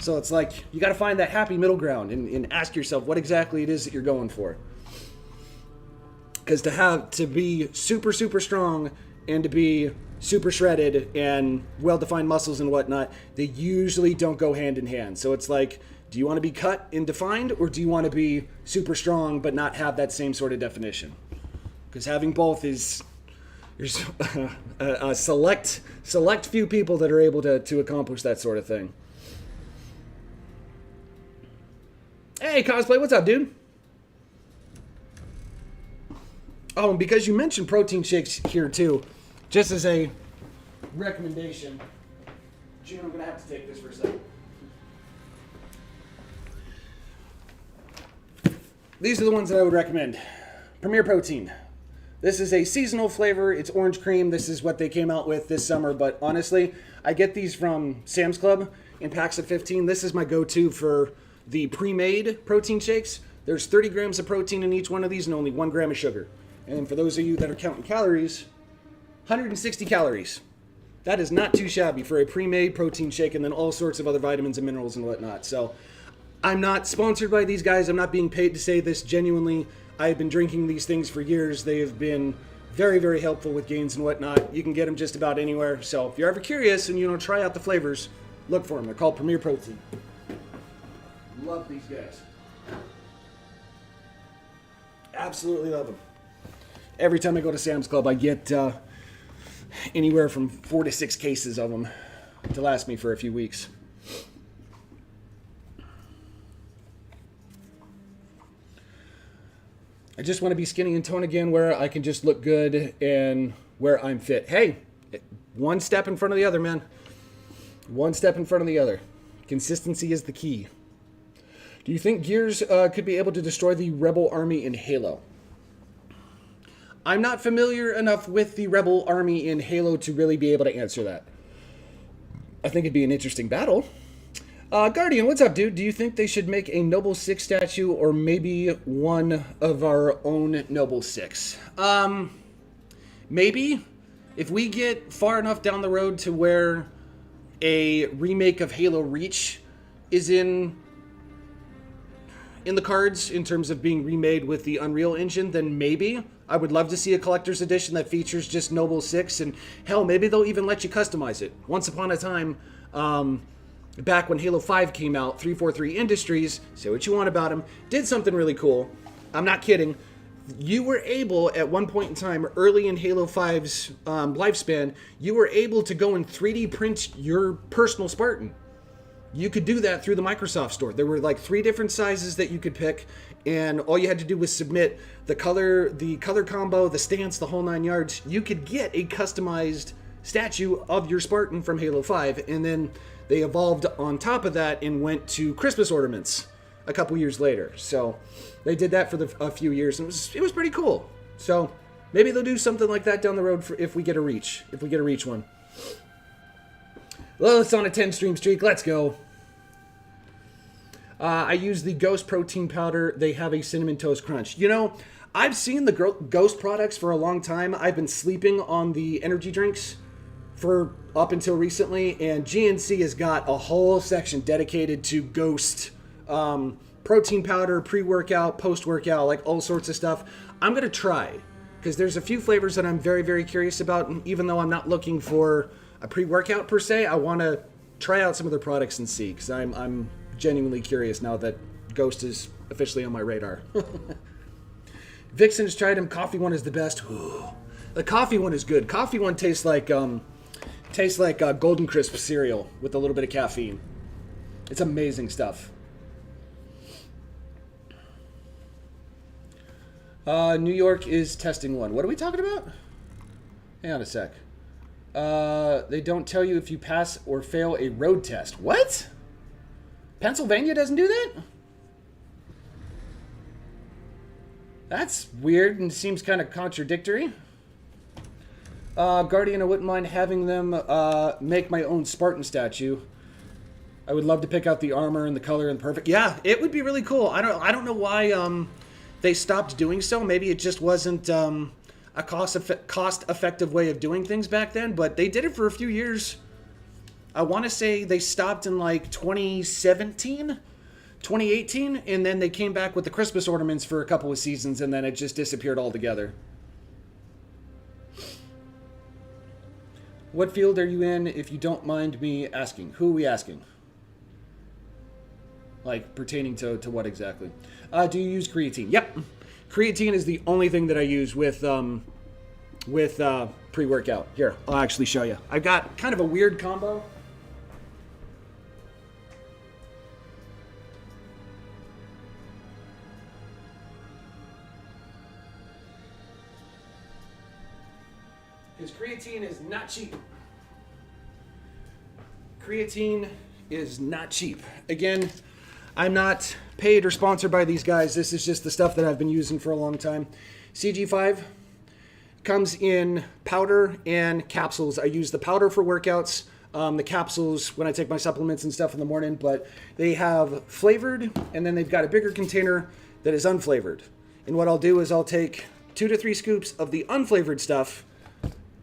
So it's like, you got to find that happy middle ground and ask yourself what exactly it is that you're going for. Because to be super, super strong and to be super shredded and well-defined muscles and whatnot, they usually don't go hand in hand. So it's like, do you want to be cut and defined, or do you want to be super strong but not have that same sort of definition? Because having both is, there's a select few people that are able to accomplish that sort of thing. Hey, Cosplay, what's up, dude? Oh, and because you mentioned protein shakes here too, just as a recommendation, June, I'm going to have to take this for a second. These are the ones that I would recommend. Premier Protein. This is a seasonal flavor. It's orange cream. This is what they came out with this summer, but honestly, I get these from Sam's Club in packs of 15. This is my go-to for the pre-made protein shakes. There's 30 grams of protein in each one of these and only 1 gram of sugar. And for those of you that are counting calories, 160 calories. That is not too shabby for a pre-made protein shake, and then all sorts of other vitamins and minerals and whatnot. So I'm not sponsored by these guys. I'm not being paid to say this. Genuinely, I've been drinking these things for years. They have been very, very helpful with gains and whatnot. You can get them just about anywhere. So if you're ever curious and you want to try out the flavors, look for them. They're called Premier Protein. Love these guys. Absolutely love them. Every time I go to Sam's Club, I get anywhere from 4 to 6 cases of them to last me for a few weeks. I just want to be skinny and tone again where I can just look good and where I'm fit. Hey, one step in front of the other, man. One step in front of the other. Consistency is the key. Do you think Gears could be able to destroy the Rebel Army in Halo? I'm not familiar enough with the Rebel Army in Halo to really be able to answer that. I think it'd be an interesting battle. Guardian, what's up, dude? Do you think they should make a Noble 6 statue or maybe one of our own Noble 6? Maybe. If we get far enough down the road to where a remake of Halo Reach is in the cards in terms of being remade with the Unreal Engine, then maybe. I would love to see a collector's edition that features just Noble 6, and hell, maybe they'll even let you customize it. Once upon a time, back when Halo 5 came out, 343 Industries, say what you want about them, did something really cool. I'm not kidding. You were able, at one point in time, early in Halo 5's lifespan, you were able to go and 3D print your personal Spartan. You could do that through the Microsoft Store. There were like 3 different sizes that you could pick, and all you had to do was submit the color combo, the stance, the whole 9 yards. You could get a customized statue of your Spartan from Halo 5, and then they evolved on top of that and went to Christmas ornaments a couple years later. So they did that for a few years, and it was pretty cool. So maybe they'll do something like that down the road if we get a Reach one. Well, it's on a 10 stream streak. Let's go. I use the Ghost protein powder. They have a Cinnamon Toast Crunch. You know, I've seen the Ghost products for a long time. I've been sleeping on the energy drinks for up until recently, and GNC has got a whole section dedicated to Ghost protein powder, pre-workout, post-workout, like all sorts of stuff. I'm going to try, because there's a few flavors that I'm very, very curious about, and even though I'm not looking for a pre-workout per se, I want to try out some of their products and see, because I'm genuinely curious now that Ghost is officially on my radar. Vixen has tried him. Coffee one is the best. Ooh. The coffee one is good. Coffee one tastes like Golden Crisp cereal with a little bit of caffeine. It's amazing stuff. New York is testing one. What are we talking about? Hang on a sec. They don't tell you if you pass or fail a road test. What? Pennsylvania doesn't do that? That's weird and seems kind of contradictory. Guardian, I wouldn't mind having them make my own Spartan statue. I would love to pick out the armor and the color and perfect. Yeah, it would be really cool. I don't know why they stopped doing so. Maybe it just wasn't a cost-effective way of doing things back then, but they did it for a few years. I want to say they stopped in like 2017, 2018, and then they came back with the Christmas ornaments for a couple of seasons, and then it just disappeared altogether. What field are you in, if you don't mind me asking? Who are we asking? Like, pertaining to what exactly? Do you use creatine? Yep. Creatine is the only thing that I use with pre-workout. Here, I'll actually show you. I've got kind of a weird combo. Because creatine is not cheap. Creatine is not cheap. Again, I'm not paid or sponsored by these guys. This is just the stuff that I've been using for a long time. CG5 comes in powder and capsules. I use the powder for workouts, the capsules when I take my supplements and stuff in the morning, but they have flavored, and then they've got a bigger container that is unflavored. And what I'll do is I'll take 2 to 3 scoops of the unflavored stuff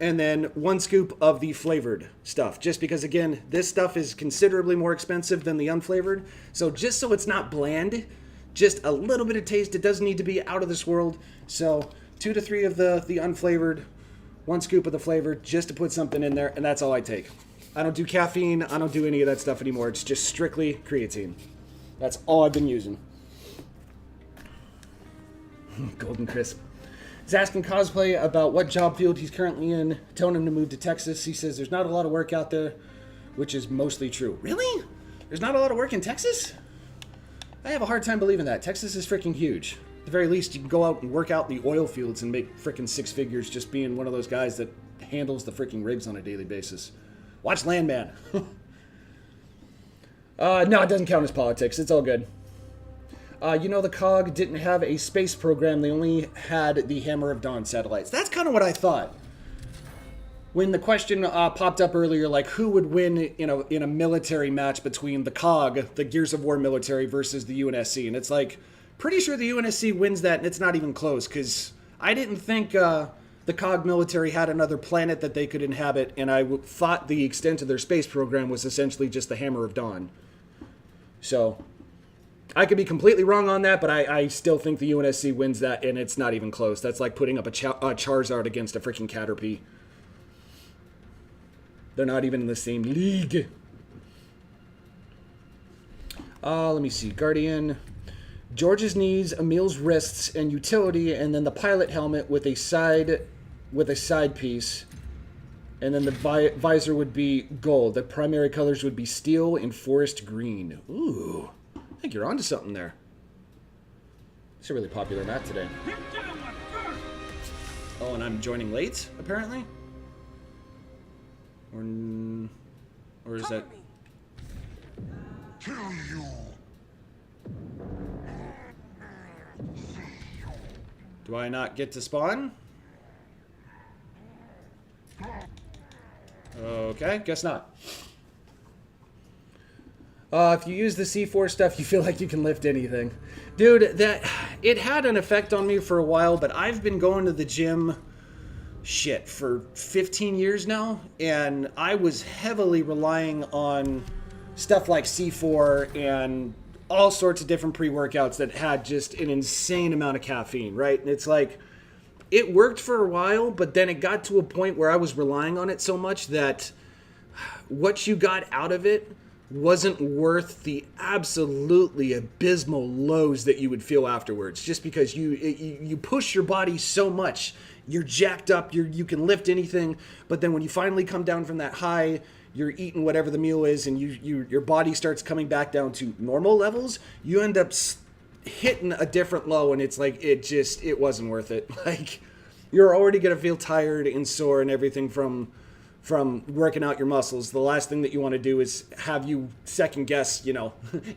and then 1 scoop of the flavored stuff. Just because, again, this stuff is considerably more expensive than the unflavored. So just so it's not bland, just a little bit of taste. It doesn't need to be out of this world. So 2 to 3 of the unflavored, 1 scoop of the flavor, just to put something in there, and that's all I take. I don't do caffeine. I don't do any of that stuff anymore. It's just strictly creatine. That's all I've been using. Golden Crisp. He's asking Cosplay about what job field he's currently in, telling him to move to Texas. He says there's not a lot of work out there, which is mostly true. Really? There's not a lot of work in Texas? I have a hard time believing that. Texas is freaking huge. At the very least, you can go out and work out in the oil fields and make freaking 6 figures just being one of those guys that handles the freaking rigs on a daily basis. Watch Landman. No, it doesn't count as politics. It's all good. You know, the COG didn't have a space program. They only had the Hammer of Dawn satellites. That's kind of what I thought. When the question popped up earlier, like who would win in a military match between the COG, the Gears of War military, versus the UNSC. And it's like, pretty sure the UNSC wins that, and it's not even close, because I didn't think the COG military had another planet that they could inhabit, and I thought the extent of their space program was essentially just the Hammer of Dawn. So I could be completely wrong on that, but I still think the UNSC wins that, and it's not even close. That's like putting up a Charizard against a freaking Caterpie. They're not even in the same league. Let me see. Guardian. George's knees, Emil's wrists, and utility, and then the pilot helmet with a side piece. And then the visor would be gold. The primary colors would be steel and forest green. Ooh. I think you're onto something there. It's a really popular map today. Oh, and I'm joining late, apparently? Or is that... Kill you. Do I not get to spawn? Okay, guess not. If you use the C4 stuff, you feel like you can lift anything. Dude, it had an effect on me for a while, but I've been going to the gym, for 15 years now, and I was heavily relying on stuff like C4 and all sorts of different pre-workouts that had just an insane amount of caffeine, right? And it's like, it worked for a while, but then it got to a point where I was relying on it so much that what you got out of it wasn't worth the absolutely abysmal lows that you would feel afterwards, just because you push your body so much. You're jacked up, you can lift anything, but then when you finally come down from that high, you're eating whatever the meal is, and your body starts coming back down to normal levels, you end up hitting a different low, and it's like, it wasn't worth it. Like, you're already going to feel tired and sore and everything from working out your muscles. The last thing that you want to do is have you second guess,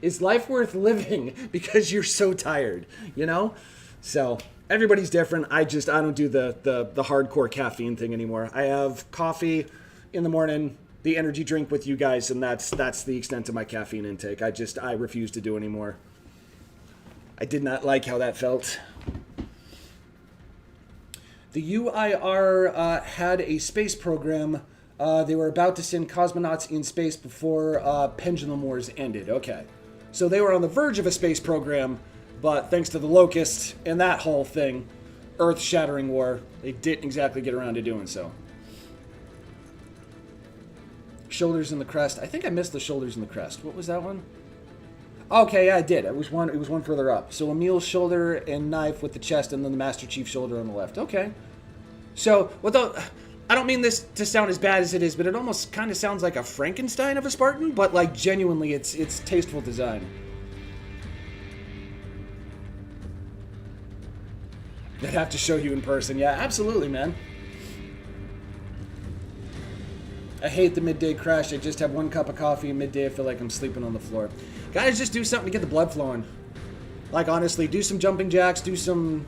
is life worth living because you're so tired, So everybody's different. I don't do the hardcore caffeine thing anymore. I have coffee in the morning, the energy drink with you guys, and that's the extent of my caffeine intake. I refuse to do anymore. I did not like how that felt. The UIR had a space program. They were about to send cosmonauts in space before Pendulum Wars ended. Okay. So they were on the verge of a space program, but thanks to the Locust and that whole thing, earth-shattering war, they didn't exactly get around to doing so. Shoulders in the crest. I think I missed the shoulders in the crest. What was that one? Okay, yeah, I did. It was one further up. So Emil's shoulder and knife with the chest, and then the Master Chief's shoulder on the left. Okay. So, I don't mean this to sound as bad as it is, but it almost kind of sounds like a Frankenstein of a Spartan, but like genuinely, it's tasteful design. I'd have to show you in person. Yeah, absolutely, man. I hate the midday crash. I just have 1 cup of coffee, and midday I feel like I'm sleeping on the floor. Guys, just do something to get the blood flowing. Like, honestly, do some jumping jacks, do some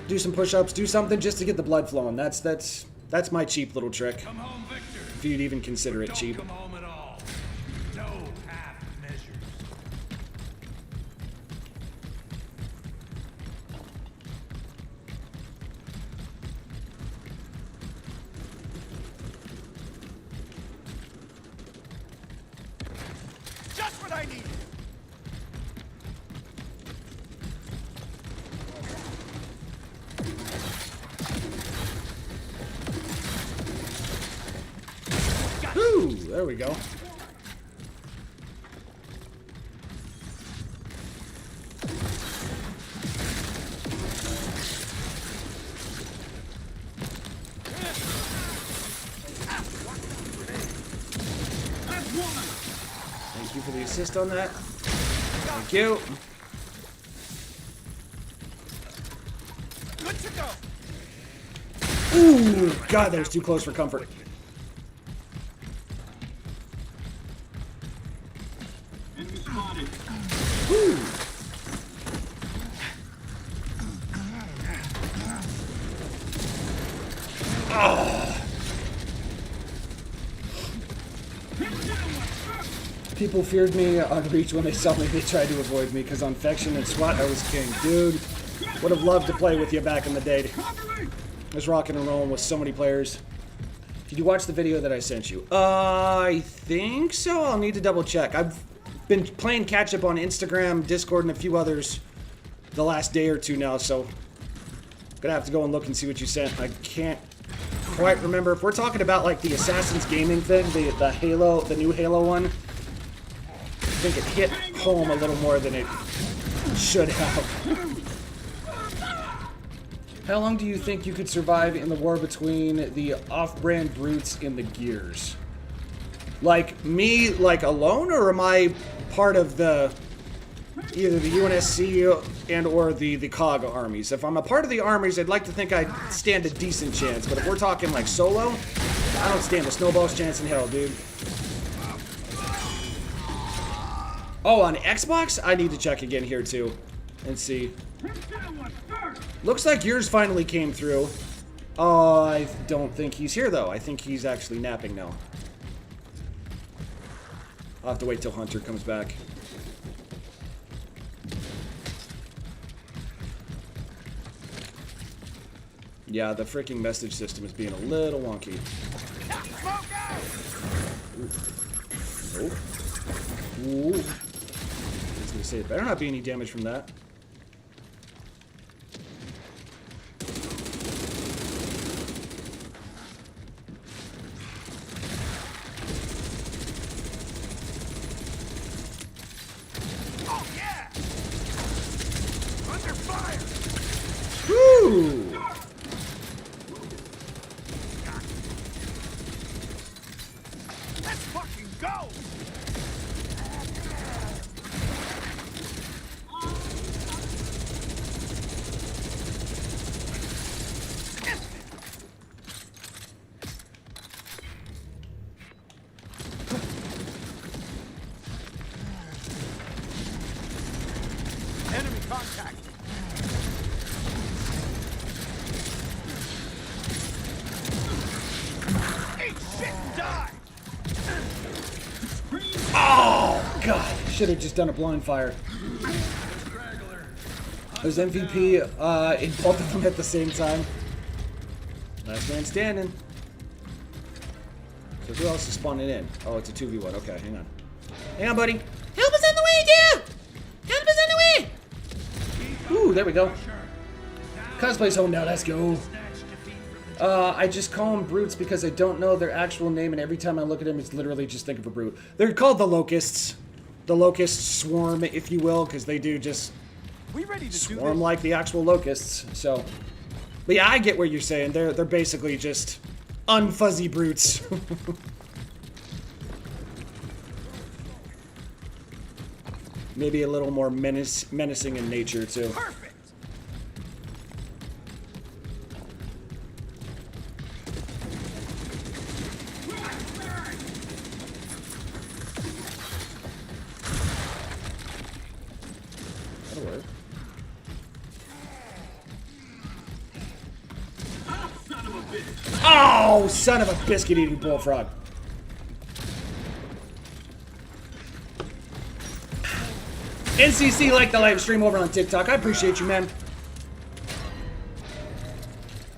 push-ups, do something just to get the blood flowing. That's my cheap little trick. Come home, Victor. If you'd even consider it Don't cheap. come home at all. No half measures. Just what I needed. Woo! There we go. Thank you for the assist on that. Thank you. Good to go. Ooh, God, that was too close for comfort. Ooh. Oh. People feared me on Reach when they saw me. They tried to avoid me because on Fection and SWAT I was king. Dude, would have loved to play with you back in the day. I was rocking and rolling with so many players. Did you watch the video that I sent you? I think so. I'll need to double check. I've been playing catch up on Instagram, Discord, and a few others the last day or two now, so gonna have to go and look and see what you sent. I can't quite remember. If we're talking about like the Assassin's Gaming thing, the Halo, the new Halo one, I think it hit home a little more than it should have. How long do you think you could survive in the war between the off-brand brutes and the Gears? Like, me, like, alone, or am I part of the either the UNSC and or the COG armies? If I'm a part of the armies, I'd like to think I'd stand a decent chance, but if we're talking, like, solo, I don't stand a snowball's chance in hell, dude. Oh, on Xbox? I need to check again here, too, and see. Looks like yours finally came through. I don't think he's here, though. I think he's actually napping now. I'll have to wait till Hunter comes back. Yeah, the freaking message system is being a little wonky. Ooh. Ooh. I was gonna say, it better not be any damage from that. Woo! Let's fucking go. Enemy contact. Oh, God. Should have just done a blind fire. There's MVP in both of them at the same time. Last man standing. So who else is spawning in? Oh, it's a 2v1. Okay, hang on. Hang on, buddy. Help us on the way, yeah! Help us on the way! Ooh, there we go. Cosplay's home now. Let's go. I just call them brutes because I don't know their actual name, and every time I look at them, it's literally just think of a brute. They're called the Locusts. The Locust Swarm, if you will, because they do just swarm like the actual locusts. So, but yeah, I get what you're saying. They're basically just unfuzzy brutes. Maybe a little more menacing in nature too. Perfect. That'll work. Oh, son of a biscuit-eating bullfrog. NCC like the live stream over on TikTok. I appreciate you, man.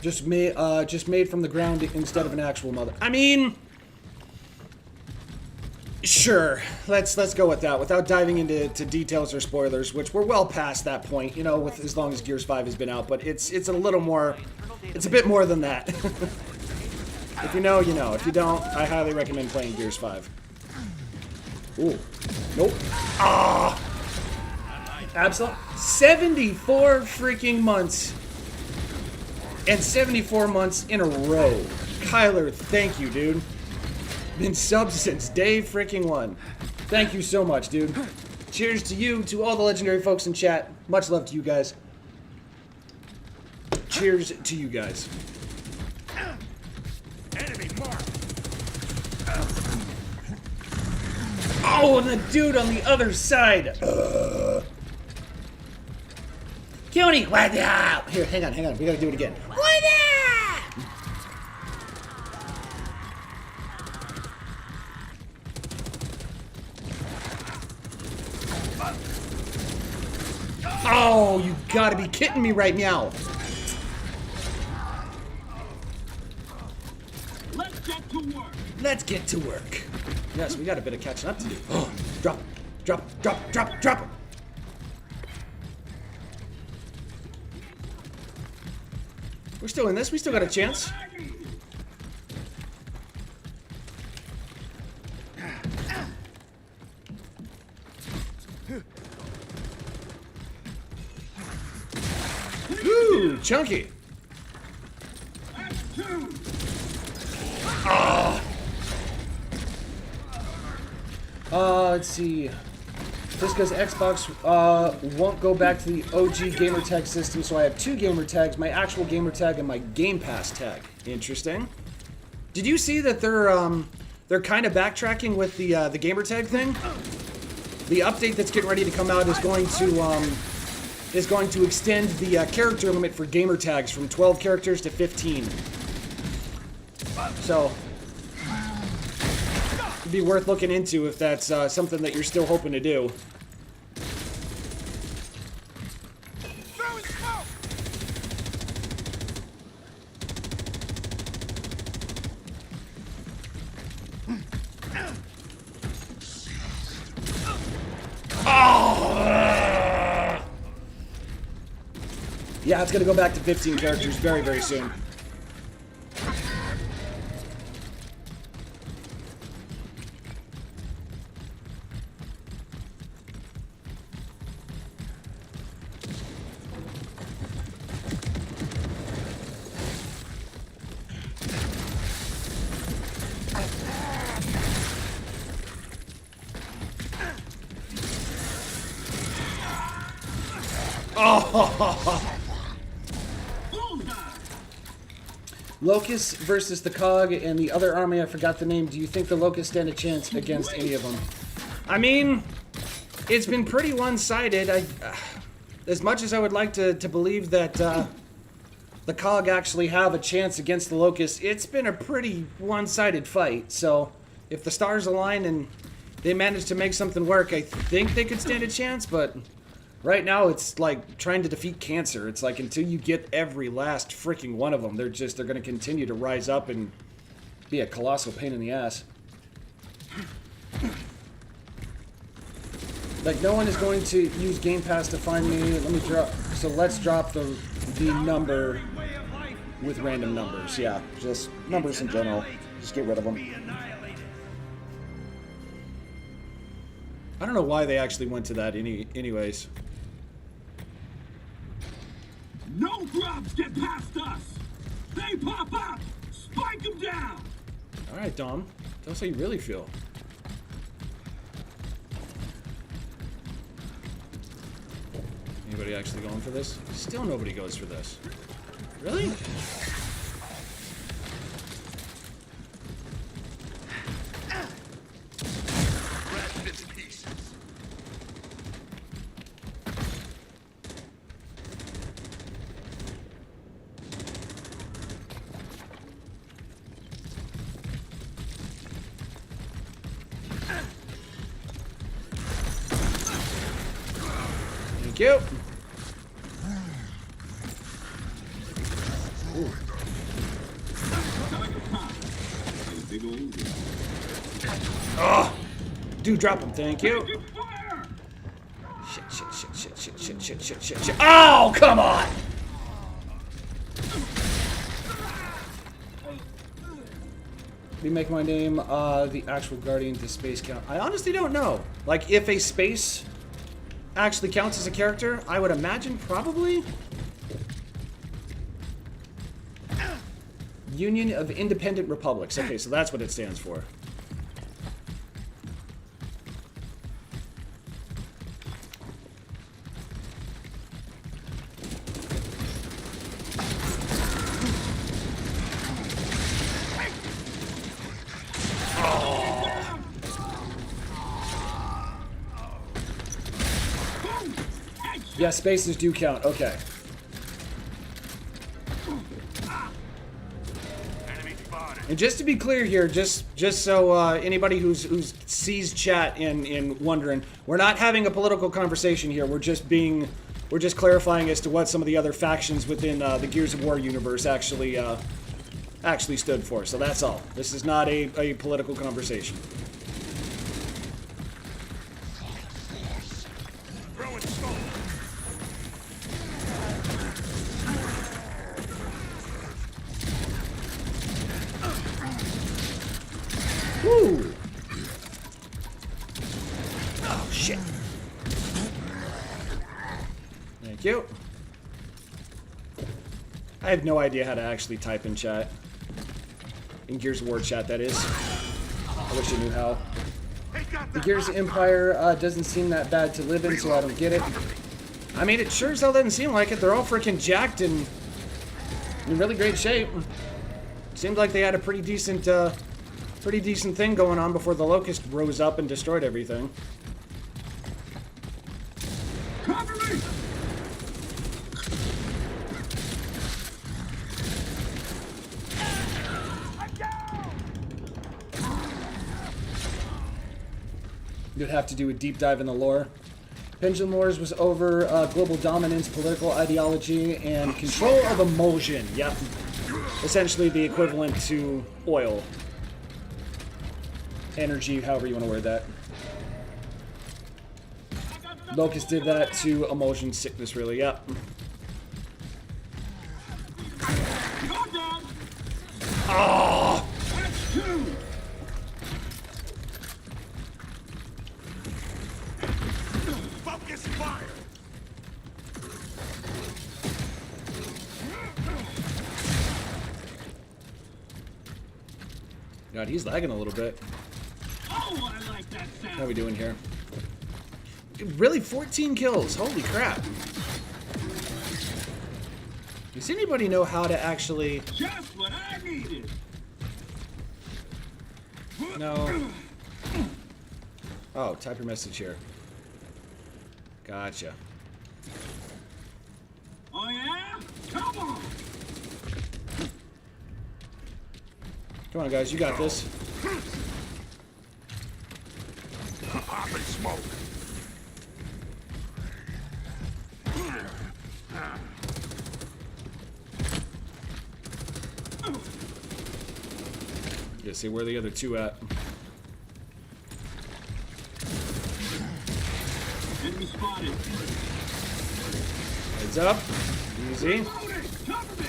Just made from the ground instead of an actual mother. I mean, sure. Let's go with that without diving into details or spoilers, which we're well past that point, you know, with as long as Gears 5 has been out. But it's a little more. It's a bit more than that. If you know, you know. If you don't, I highly recommend playing Gears 5. Ooh. Nope. Ah! Absolutely. 74 freaking months. And 74 months in a row. Kyler, thank you, dude. Been subs since day freaking one. Thank you so much, dude. Cheers to you, to all the legendary folks in chat. Much love to you guys. Cheers to you guys. Enemy marked. Oh, and the dude on the other side. Cuny, what up? Here, hang on. We gotta do it again. What up? Oh, you gotta be kidding me right now. Let's get to work. Let's get to work. Yes, we got a bit of catching up to do. Oh, drop. We're still in this. We still got a chance. Ooh, chunky. Let's see. Just because Xbox won't go back to the OG gamertag system, so I have two gamer tags, my actual gamer tag and my Game Pass tag. Interesting. Did you see that they're kind of backtracking with the gamer tag thing? The update that's getting ready to come out is going to extend the character limit for gamer tags from 12 characters to 15. So it'd be worth looking into if that's something that you're still hoping to do. Yeah, it's gonna go back to 15 characters very, very soon. Locust versus the Cog and the other army, I forgot the name. Do you think the Locust stand a chance against any of them? I mean, it's been pretty one-sided. As much as I would like to believe that the Cog actually have a chance against the Locust, it's been a pretty one-sided fight. So if the stars align and they manage to make something work, I think they could stand a chance, but right now, it's like trying to defeat cancer. It's like until you get every last freaking one of them, they're going to continue to rise up and be a colossal pain in the ass. Like, no one is going to use Game Pass to find me. Let's drop the number with random numbers. Yeah, just numbers in general. Just get rid of them. I don't know why they actually went to that anyways. No drops get past us! They pop up! Spike them down! Alright, Dom. Tell us how you really feel. Anybody actually going for this? Still nobody goes for this. Really? Thank you. Oh, do drop him. Thank you. Shit. Oh, come on. You make my name the actual Guardian to space count. I honestly don't know. Like, if a space actually counts as a character, I would imagine probably. Union of Independent Republics. Okay, so that's what it stands for. Yeah, spaces do count. Okay. And just to be clear here, just so anybody who's sees chat and wondering, we're not having a political conversation here. We're just clarifying as to what some of the other factions within the Gears of War universe actually stood for. So that's all. This is not a political conversation. Woo! Oh, shit. Thank you. I have no idea how to actually type in chat. In Gears of War chat, that is. I wish I knew how. The Gears Empire doesn't seem that bad to live in, so I don't get it. I mean, it sure as hell doesn't seem like it. They're all freaking jacked and in really great shape. Seemed like they had a pretty decent thing going on before the Locust rose up and destroyed everything. Cover me! You'd have to do a deep dive in the lore. Pendulum Wars was over global dominance, political ideology, and control of emulsion. Yep. Essentially the equivalent to oil. Energy, however you want to word that. Locust did that to emulsion sickness, really. Yep. Oh! That's two! Focus fire! God, he's lagging a little bit. Oh, I like that sound! How are we doing here? Really, 14 kills. Holy crap. Does anybody know how to actually... Just what I needed! No. Oh, type your message here. Gotcha. Oh yeah? Come on! Come on, guys. You got this. Pop and smoke. Yeah, see where the other two at. Enemy spotted. Heads up. Easy. Loaded! Cover me!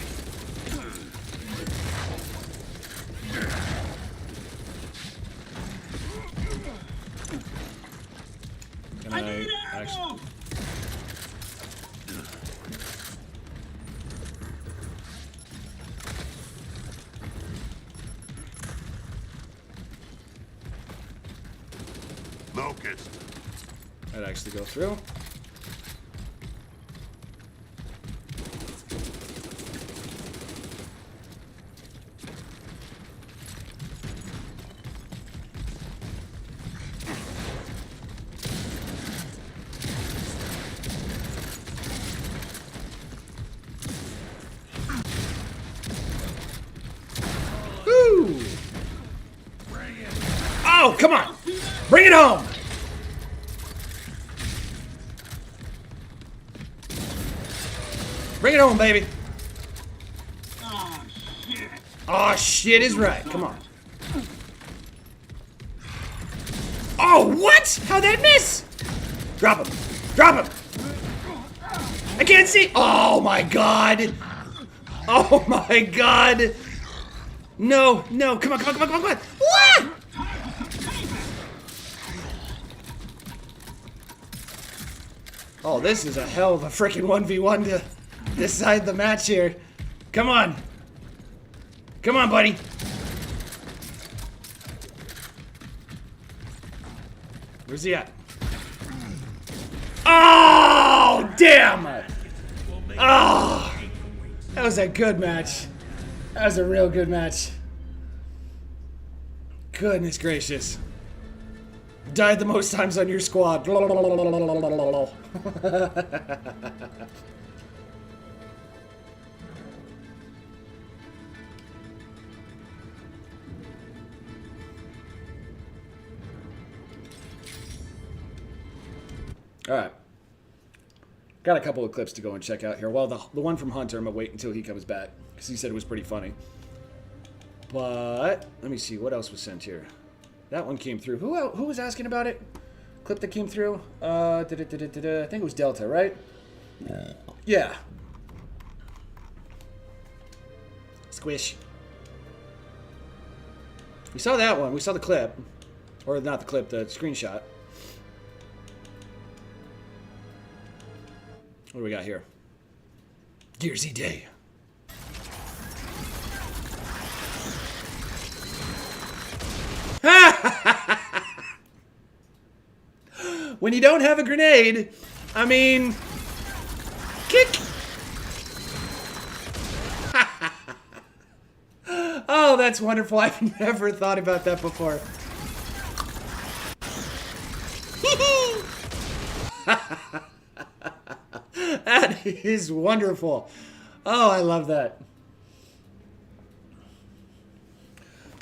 Can I I need actually... ammo! Locust. I'd actually go through. Woo! Oh, come on! Bring it home! Bring it home, baby! Oh, shit! Oh, shit is right. Come on. Oh, what? How'd that miss? Drop him. Drop him. I can't see. Oh, my God. Oh, my God. No, no, come on, come on, come on, come on, come on. What? Oh, this is a hell of a freaking 1v1 to decide the match here. Come on. Come on, buddy. Where's he at? Oh, damn! Oh, that was a good match. That was a real good match. Goodness gracious. Died the most times on your squad. All right. Got a couple of clips to go and check out here. Well, the one from Hunter, I'm going to wait until he comes back because he said it was pretty funny. But let me see. What else was sent here? That one came through. Who was asking about it? Clip that came through? I think it was Delta, right? Yeah. Squish. We saw that one. We saw the clip. Or not the clip, the screenshot. What do we got here? Gearsy Day. When you don't have a grenade, I mean, kick. Oh, that's wonderful. I've never thought about that before. That is wonderful. Oh, I love that.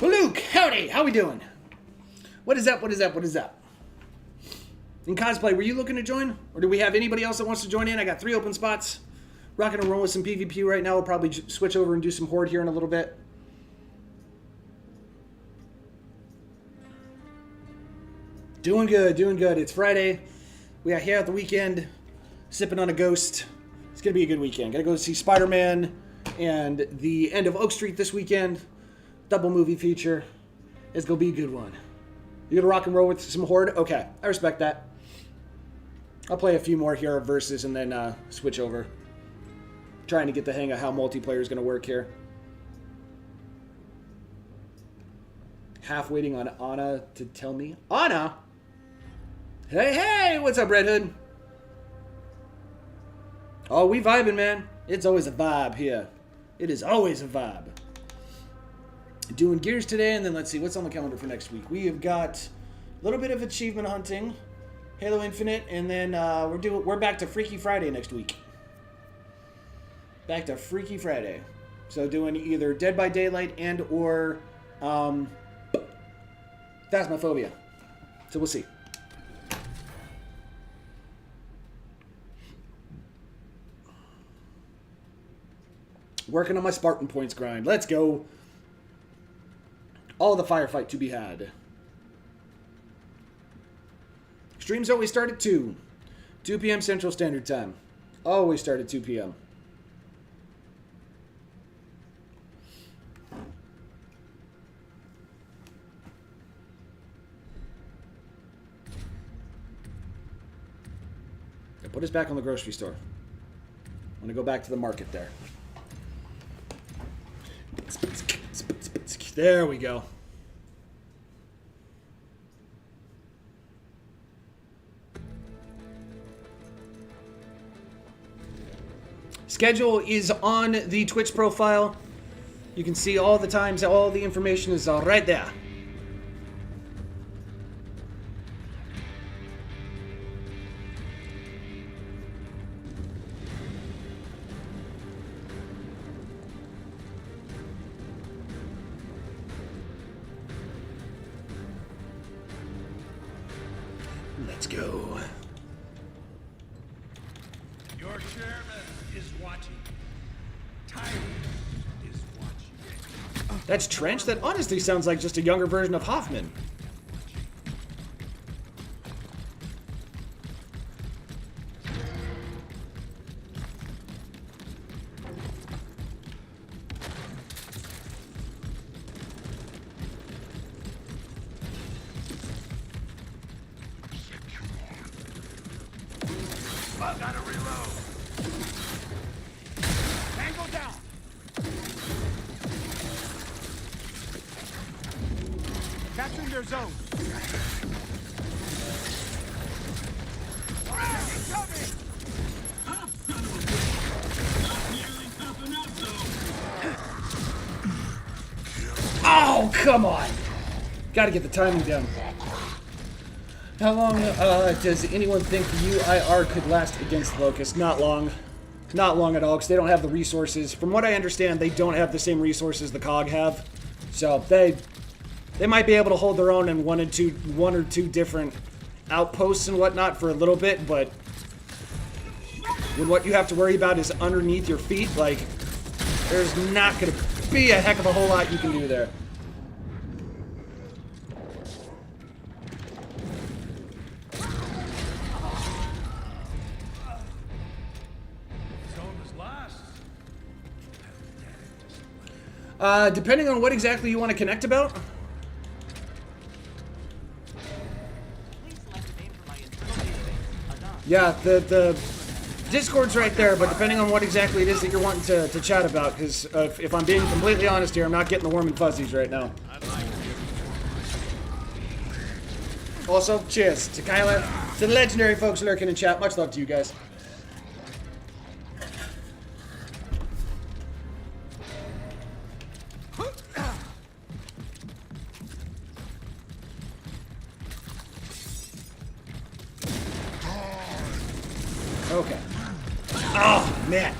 Well, Luke, howdy. How we doing? What is up? What is up? What is up? In cosplay, were you looking to join? Or do we have anybody else that wants to join in? I got 3 open spots. Rocking and rolling with some PvP right now. We'll probably switch over and do some Horde here in a little bit. Doing good, doing good. It's Friday. We are here at the weekend, sipping on a ghost. It's going to be a good weekend. Got to go see Spider-Man and the end of Oak Street this weekend. Double movie feature. It's going to be a good one. You going to rock and roll with some Horde? Okay, I respect that. I'll play a few more here versus and then switch over. Trying to get the hang of how multiplayer is going to work here. Half waiting on Anna to tell me. Anna? Hey, hey! What's up, Red Hood? Oh, we vibing, man. It's always a vibe here. It is always a vibe. Doing gears today, and then let's see what's on the calendar for next week. We have got a little bit of achievement hunting, Halo Infinite, and then we're back to Freaky Friday next week. Back to Freaky Friday. So doing either Dead by Daylight and or Phasmophobia. So we'll see. Working on my Spartan points grind. Let's go. All the firefight to be had. Streams always start at 2. 2 p.m. Central Standard Time. Always start at 2 p.m. Put us back on the grocery store. I'm gonna go back to the market there. There we go. Schedule is on the Twitch profile. You can see all the times, all the information is all right there. Let's go. Your chairman is watching. Tyrant is watching. That's Trench? That honestly sounds like just a younger version of Hoffman. Gotta reload. Tango down. Capturing their zone. Incoming! Up, son of a bitch! Not nearly tough enough, though! Oh, come on! Gotta get the timing down. How long does anyone think the UIR could last against Locust? Not long. Not long at all, because they don't have the resources. From what I understand, they don't have the same resources the COG have. So they might be able to hold their own in one or two different outposts and whatnot for a little bit, but when what you have to worry about is underneath your feet, like, there's not going to be a heck of a whole lot you can do there. Zone was lost. Depending on what exactly you want to connect about. Yeah, the Discord's right there, but depending on what exactly it is that you're wanting to chat about, because if I'm being completely honest here, I'm not getting the warm and fuzzies right now. Also, cheers to Kyla, to the legendary folks lurking in chat. Much love to you guys. Okay. Oh, man.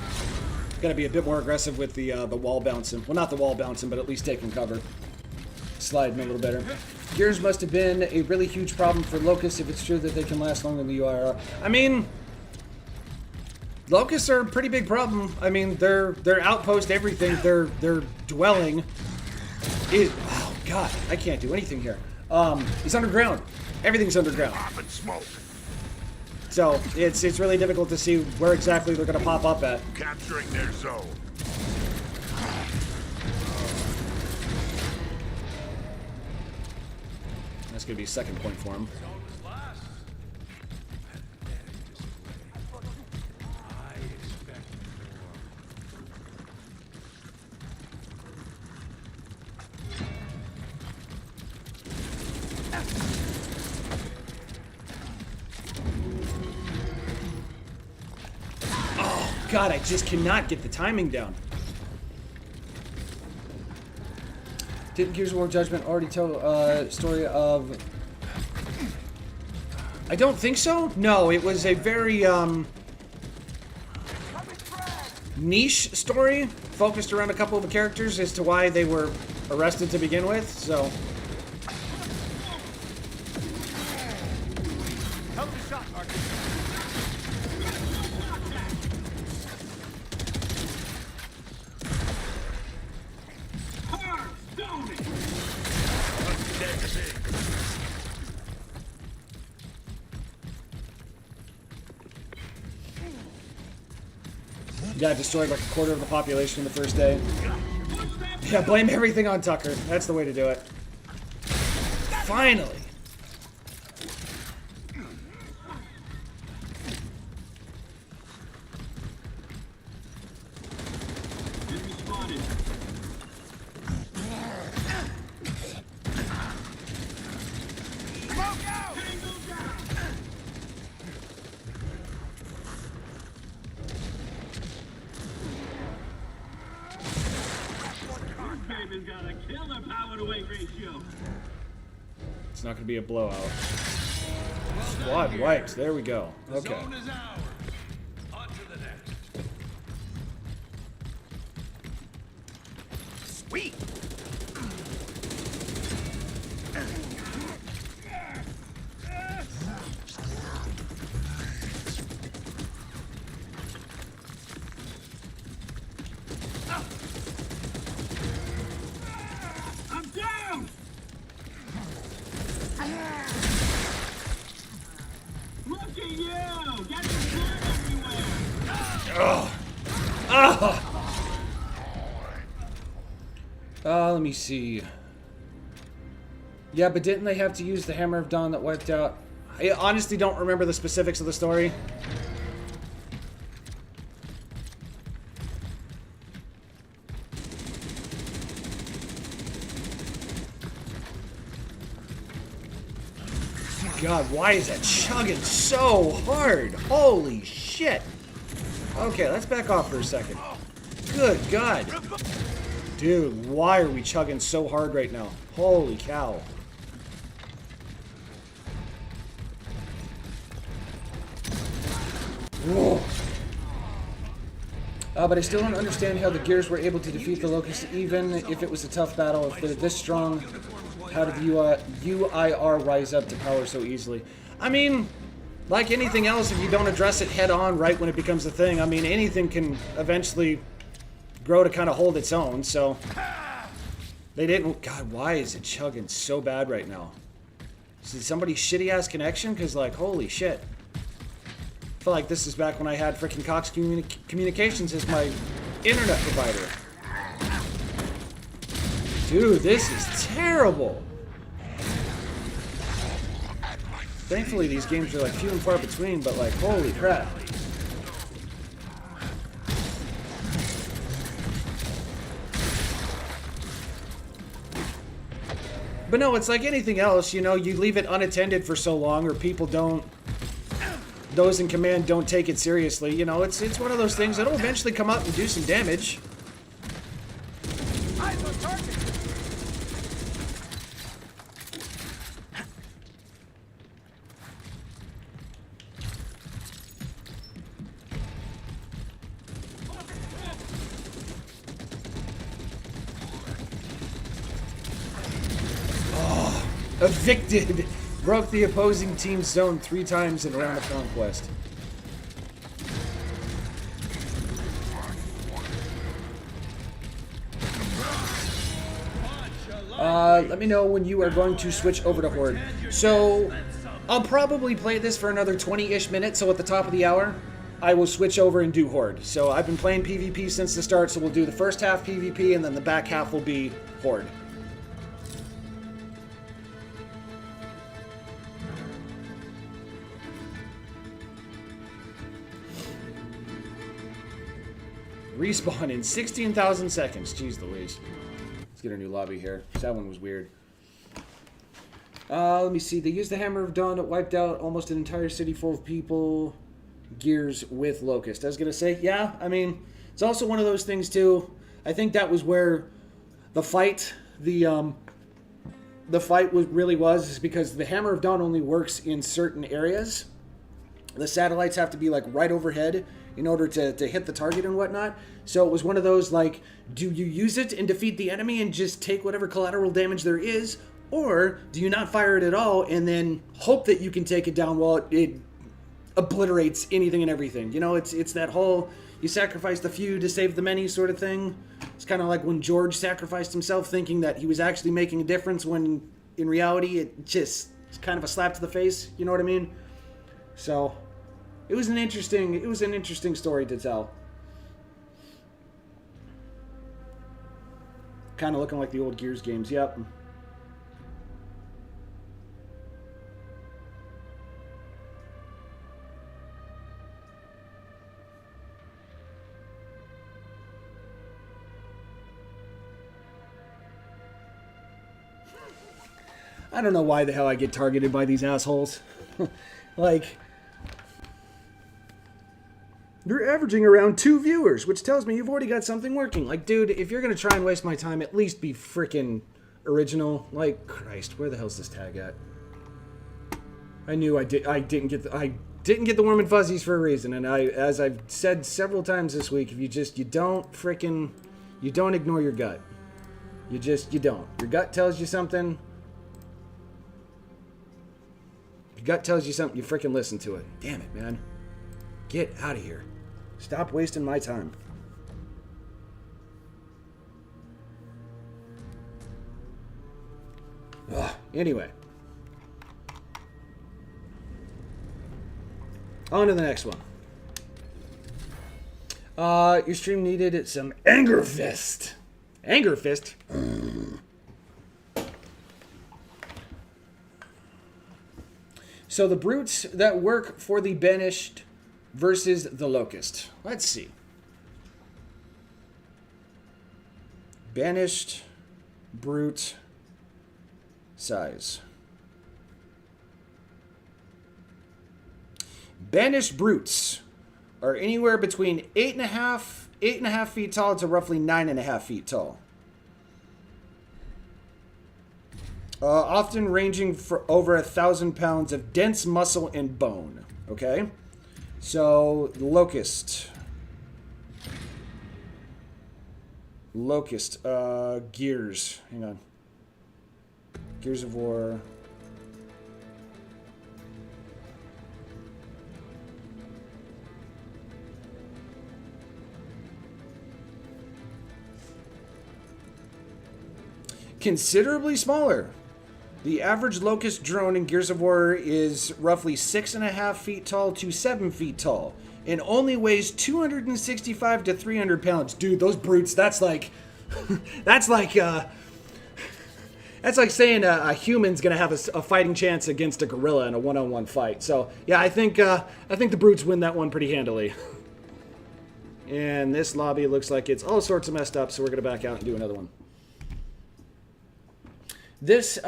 Gotta be a bit more aggressive with the wall bouncing. Well, not the wall bouncing, but at least taking cover. Sliding a little better. Gears must have been a really huge problem for Locusts if it's true that they can last longer than the UIR. I mean, Locusts are a pretty big problem. I mean, their outpost, everything, their dwelling is... Oh, God. I can't do anything here. It's underground. Everything's underground. Pop and smoke. So, it's really difficult to see where exactly they're going to pop up at. Capturing their zone. That's going to be a second point for him. Zone was lost. I expect more. God, I just cannot get the timing down. Didn't Gears of War Judgment already tell a story of... I don't think so. No, it was a very, niche story, focused around a couple of the characters as to why they were arrested to begin with, so... Hell of a shot, Archie. Hard, stone it! Yeah, destroyed like a quarter of the population in the first day. Yeah, blame everything on Tucker. That's the way to do it. Finally! Enemy spotted. Smoke out! Tango down! This baby's got a killer power to weight ratio. It's not going to be a blowout. Squad wiped. There we go. The Okay. zone is ours. On to the next. Sweet! I'm down! Look at you! Get the blood everywhere! Let me see. Yeah, but didn't they have to use the Hammer of Dawn that wiped out? I honestly don't remember the specifics of the story. God, why is that chugging so hard? Holy shit. Okay, let's back off for a second. Good God. Dude, why are we chugging so hard right now? Holy cow. Whoa. But I still don't understand how the Gears were able to defeat the Locust, even if it was a tough battle. If they're this strong, how did the UIR rise up to power so easily? I mean, like anything else, if you don't address it head on right when it becomes a thing, I mean, anything can eventually grow to kind of hold its own, so... They didn't... God, why is it chugging so bad right now? Is it somebody's shitty-ass connection? Because, like, holy shit. I feel like this is back when I had freaking Cox Communications as my internet provider. Dude, this is terrible. Thankfully, these games are like few and far between, but like, holy crap. But no, it's like anything else, you know, you leave it unattended for so long, or people don't, those in command don't take it seriously. You know, it's one of those things that'll eventually come up and do some damage. Eyes on target. Evicted! Broke the opposing team's zone 3 times in a round of conquest. Let me know when you are going to switch over to Horde. So, I'll probably play this for another 20-ish minutes, so at the top of the hour, I will switch over and do Horde. So I've been playing PvP since the start, so we'll do the first half PvP, and then the back half will be Horde. Respawn in 16,000 seconds. Jeez Louise. Let's get a new lobby here. That one was weird. Let me see. They used the Hammer of Dawn. It wiped out almost an entire city full of people. Gears with Locust. I was going to say, yeah, I mean, it's also one of those things, too. I think that was where the fight, the fight really was, is because the Hammer of Dawn only works in certain areas. The satellites have to be, like, right overhead in order to hit the target and whatnot. So it was one of those, like, do you use it and defeat the enemy and just take whatever collateral damage there is? Or do you not fire it at all and then hope that you can take it down while it obliterates anything and everything? You know, it's that whole, you sacrifice the few to save the many sort of thing. It's kind of like when George sacrificed himself thinking that he was actually making a difference when in reality it's kind of a slap to the face. You know what I mean? So... It was an interesting story to tell. Kind of looking like the old Gears games, yep. I don't know why the hell I get targeted by these assholes. Like... You're averaging around 2 viewers, which tells me you've already got something working. Like, dude, if you're going to try and waste my time, at least be freaking original. Like, Christ, where the hell's this tag at? I knew I didn't get the warm and fuzzies for a reason. And as I've said several times this week, if you don't ignore your gut. You don't. Your gut tells you something. Your gut tells you something, you freaking listen to it. Damn it, man. Get out of here. Stop wasting my time. Ugh. Anyway. On to the next one. Your stream needed some Anger Fist. Anger Fist? So the brutes that work for the Banished versus the Locust. Let's see. Banished, brute, size. Banished brutes are anywhere between 8.5 feet tall to roughly 9.5 feet tall. Often ranging for over 1,000 pounds of dense muscle and bone. Okay? So, Locust. Gears. Hang on. Gears of War. Considerably smaller. The average Locust drone in Gears of War is roughly 6.5 feet tall to 7 feet tall, and only weighs 265 to 300 pounds. Dude, those brutes, that's like saying a human's gonna have a fighting chance against a gorilla in a one-on-one fight. So yeah, I think the brutes win that one pretty handily. And this lobby looks like it's all sorts of messed up, so we're gonna back out and do another one. This,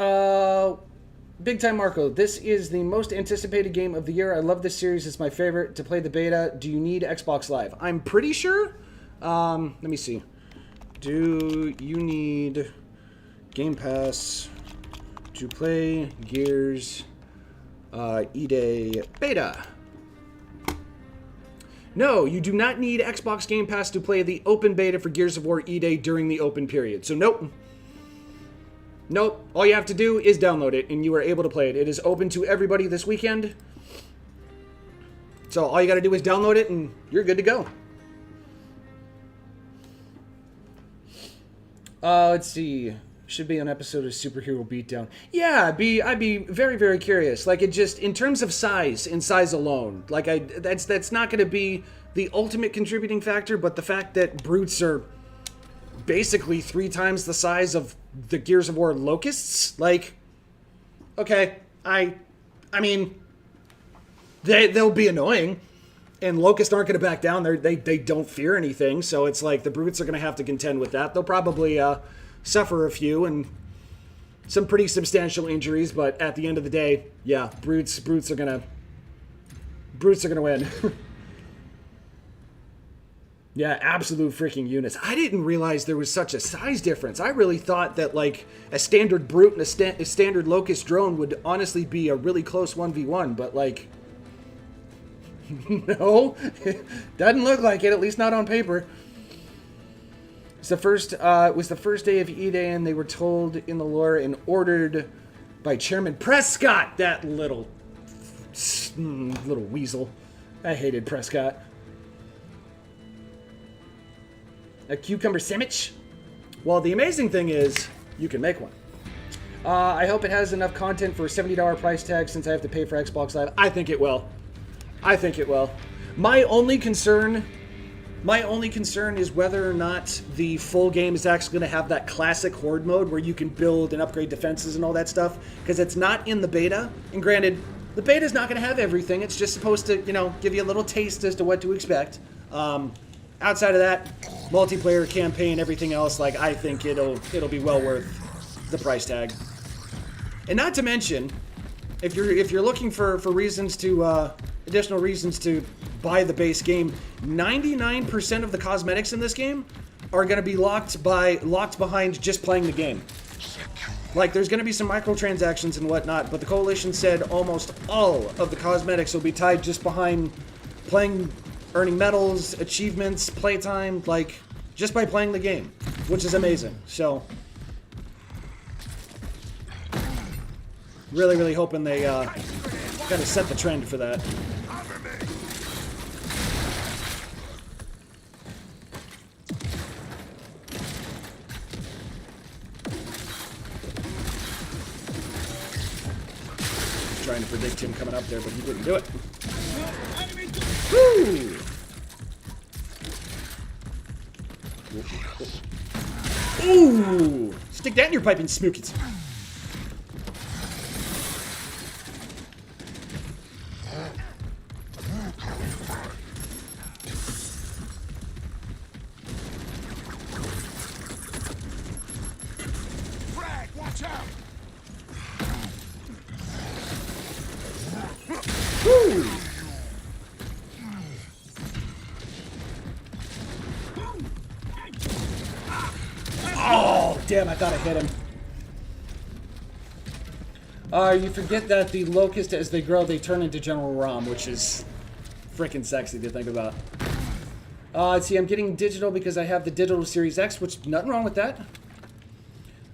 Big Time Marco, this is the most anticipated game of the year. I love this series. It's my favorite. To play the beta, do you need Xbox Live? I'm pretty sure. Let me see. Do you need Game Pass to play Gears E-Day Beta? No, you do not need Xbox Game Pass to play the open beta for Gears of War E-Day during the open period. So nope. Nope. All you have to do is download it, and you are able to play it. It is open to everybody this weekend. So all you got to do is download it, and you're good to go. Let's see. Should be an episode of Superhero Beatdown. Yeah, I'd be very, very curious. Like, it just, in terms of size, in size alone, like, that's not going to be the ultimate contributing factor, but the fact that brutes are basically 3 times the size of the Gears of War Locusts, like, okay, I mean, they'll be annoying, and Locusts aren't going to back down. They don't fear anything, so it's like the brutes are going to have to contend with that. They'll probably suffer a few and some pretty substantial injuries, but at the end of the day, yeah, brutes are gonna win. Yeah, absolute freaking units. I didn't realize there was such a size difference. I really thought that, like, a standard brute and a standard Locust drone would honestly be a really close 1v1, but, like, no, doesn't look like it, at least not on paper. It was the first day of E-Day, and they were told in the lore and ordered by Chairman Prescott, that little weasel. I hated Prescott. A cucumber sandwich? Well, the amazing thing is, you can make one. I hope it has enough content for a $70 price tag since I have to pay for Xbox Live. I think it will. I think it will. My only concern is whether or not the full game is actually going to have that classic horde mode where you can build and upgrade defenses and all that stuff, because it's not in the beta. And granted, the beta is not going to have everything. It's just supposed to, give you a little taste as to what to expect. Outside of that, multiplayer, campaign, everything else, like, I think it'll be well worth the price tag. And not to mention, if you're looking for reasons to additional reasons to buy the base game, 99% of the cosmetics in this game are going to be locked behind just playing the game. Like, there's going to be some microtransactions and whatnot, but the Coalition said almost all of the cosmetics will be tied just behind playing, earning medals, achievements, playtime, like, just by playing the game, which is amazing. So, really, really hoping they kind of set the trend for that. Trying to predict him coming up there, but he didn't do it. Woo! Ooh! Stick that in your piping smookies. Frag, watch out! Woo! I thought I hit him. You forget that the Locust, as they grow, they turn into General Rom, which is freaking sexy to think about. Let's see, I'm getting digital because I have the digital Series X, which nothing wrong with that.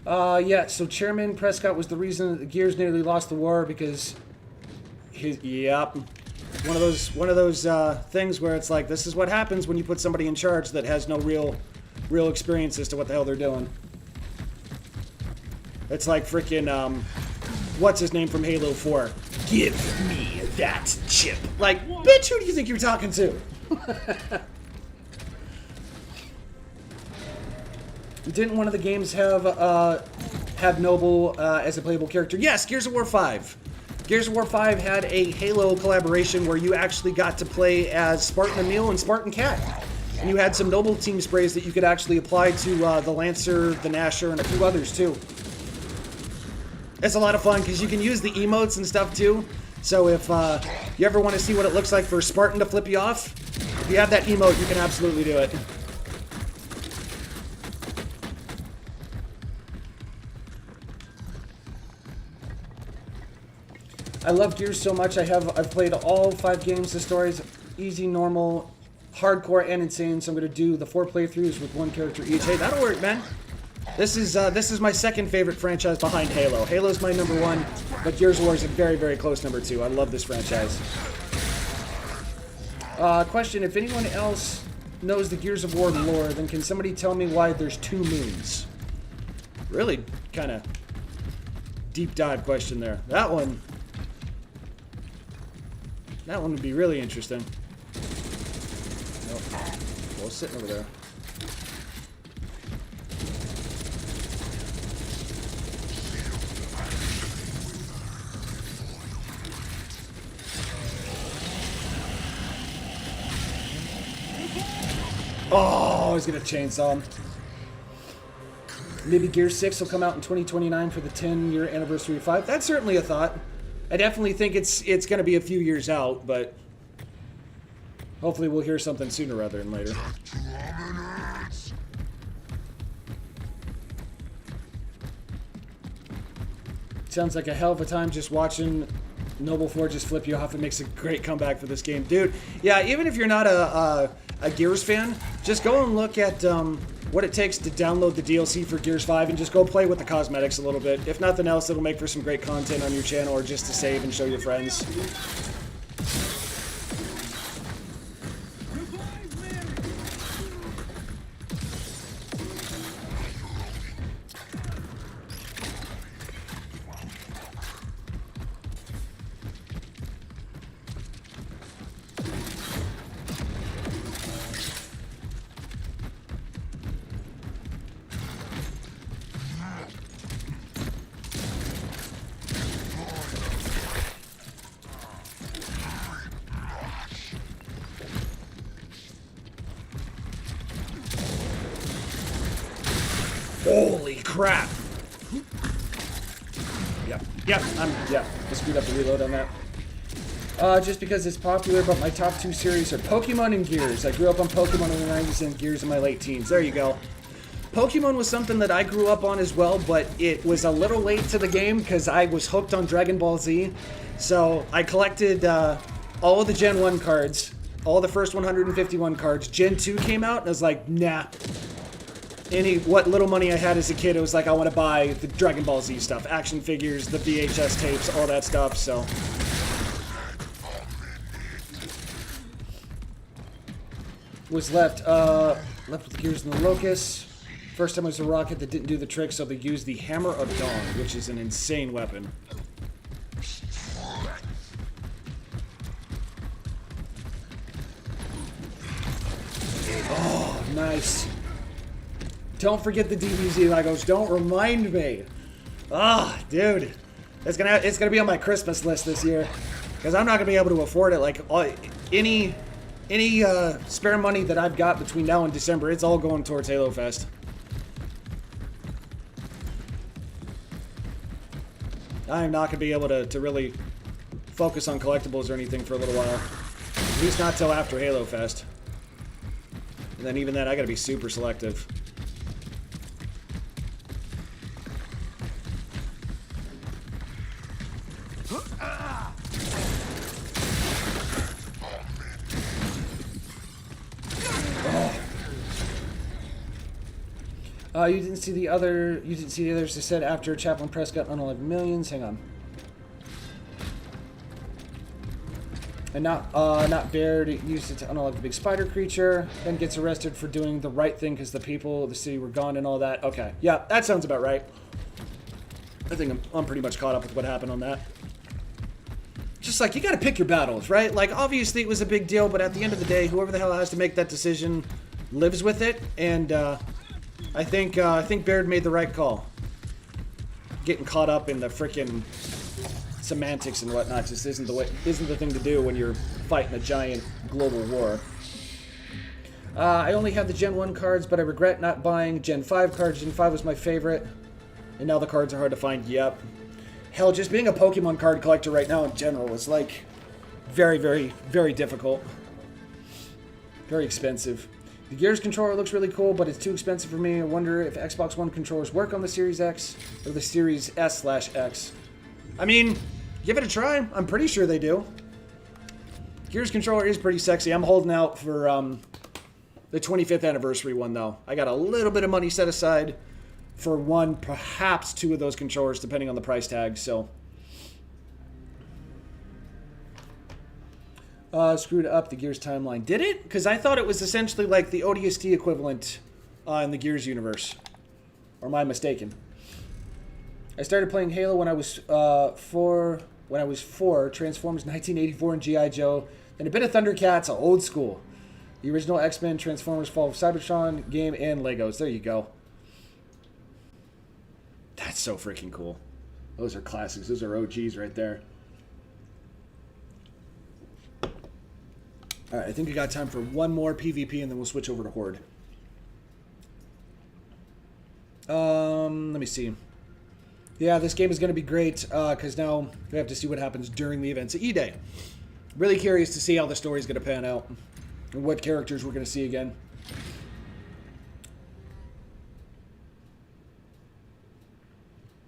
Yeah, so Chairman Prescott was the reason that the Gears nearly lost the war because yep. One of those things where it's like, this is what happens when you put somebody in charge that has no real experience as to what the hell they're doing. It's like freaking, what's his name from Halo 4? Give me that chip. Like, bitch, who do you think you're talking to? Didn't one of the games have Noble as a playable character? Yes, Gears of War 5. Gears of War 5 had a Halo collaboration where you actually got to play as Spartan Emil and Spartan Cat. And you had some Noble team sprays that you could actually apply to the Lancer, the Gnasher, and a few others too. It's a lot of fun because you can use the emotes and stuff too. So if you ever want to see what it looks like for Spartan to flip you off, if you have that emote, you can absolutely do it. I love Gears so much. I've played all 5 games. The stories easy, normal, hardcore, and insane. So I'm going to do the 4 playthroughs with 1 character each. Hey, that'll work, man. This is my second favorite franchise behind Halo. Halo's my number 1, but Gears of War is a very, very close number 2. I love this franchise. Question: if anyone else knows the Gears of War lore, then can somebody tell me why there's 2 moons? Really, kind of deep dive question there. That one would be really interesting. Nope. Well, sitting over there. Oh, he's gonna chainsaw him. Maybe Gear 6 will come out in 2029 for the 10-year anniversary of 5. That's certainly a thought. I definitely think it's going to be a few years out, but hopefully we'll hear something sooner rather than later. Sounds like a hell of a time just watching Noble 4 just flip you off. It makes a great comeback for this game. Dude, yeah, even if you're not a Gears fan, just go and look at what it takes to download the DLC for Gears 5 and just go play with the cosmetics a little bit. If nothing else, it'll make for some great content on your channel or just to save and show your friends. Holy crap! Yeah, I screwed up the reload on that. Just because it's popular, but my top 2 series are Pokemon and Gears. I grew up on Pokemon in the 90s and Gears in my late teens. There you go. Pokemon was something that I grew up on as well, but it was a little late to the game because I was hooked on Dragon Ball Z. So I collected all of the Gen 1 cards, all the first 151 cards. Gen 2 came out, and I was like, nah. What little money I had as a kid, it was like, I want to buy the Dragon Ball Z stuff. Action figures, the VHS tapes, all that stuff, so. Was left with the Gears and the Locust. First time it was a rocket that didn't do the trick, so they used the Hammer of Dawn, which is an insane weapon. Oh, nice. Don't forget the DBZ Legos. Don't remind me. Ah, oh, dude, it's gonna be on my Christmas list this year because I'm not gonna be able to afford it. Like any spare money that I've got between now and December, it's all going towards Halo Fest. I'm not gonna be able to really focus on collectibles or anything for a little while. At least not till after Halo Fest. And then even then, I gotta be super selective. You didn't see the others that said after Chaplain Prescott unalive millions. Hang on. And not Baird used it to unalive the big spider creature, then gets arrested for doing the right thing because the people of the city were gone and all that. Okay, yeah, that sounds about right. I think I'm pretty much caught up with what happened on that. Just like, you gotta pick your battles, right? Like, obviously it was a big deal, but at the end of the day, whoever the hell has to make that decision lives with it, and I think Baird made the right call. Getting caught up in the frickin' semantics and whatnot just isn't the thing to do when you're fighting a giant global war. I only have the Gen 1 cards, but I regret not buying Gen 5 cards. Gen 5 was my favorite, and now the cards are hard to find. Yep. Hell, just being a Pokemon card collector right now in general is like very, very, very difficult. Very expensive. The Gears controller looks really cool, but it's too expensive for me. I wonder if Xbox One controllers work on the Series X or the Series S/X. I mean, give it a try. I'm pretty sure they do. Gears controller is pretty sexy. I'm holding out for the 25th anniversary one, though. I got a little bit of money set aside for one, perhaps two of those controllers, depending on the price tag, so. Screwed up the Gears timeline. Did it? Because I thought it was essentially like the ODST equivalent in the Gears universe. Or am I mistaken? I started playing Halo when I was four. Transformers 1984 and G.I. Joe. Then a bit of Thundercats, old school. The original X-Men, Transformers, Fall of Cybertron game, and Legos. There you go. That's so freaking cool. Those are classics. Those are OGs right there. Alright, I think we got time for one more PvP and then we'll switch over to Horde. Let me see. Yeah, this game is going to be great because now we have to see what happens during the events of E-Day. Really curious to see how the story is going to pan out and what characters we're going to see again.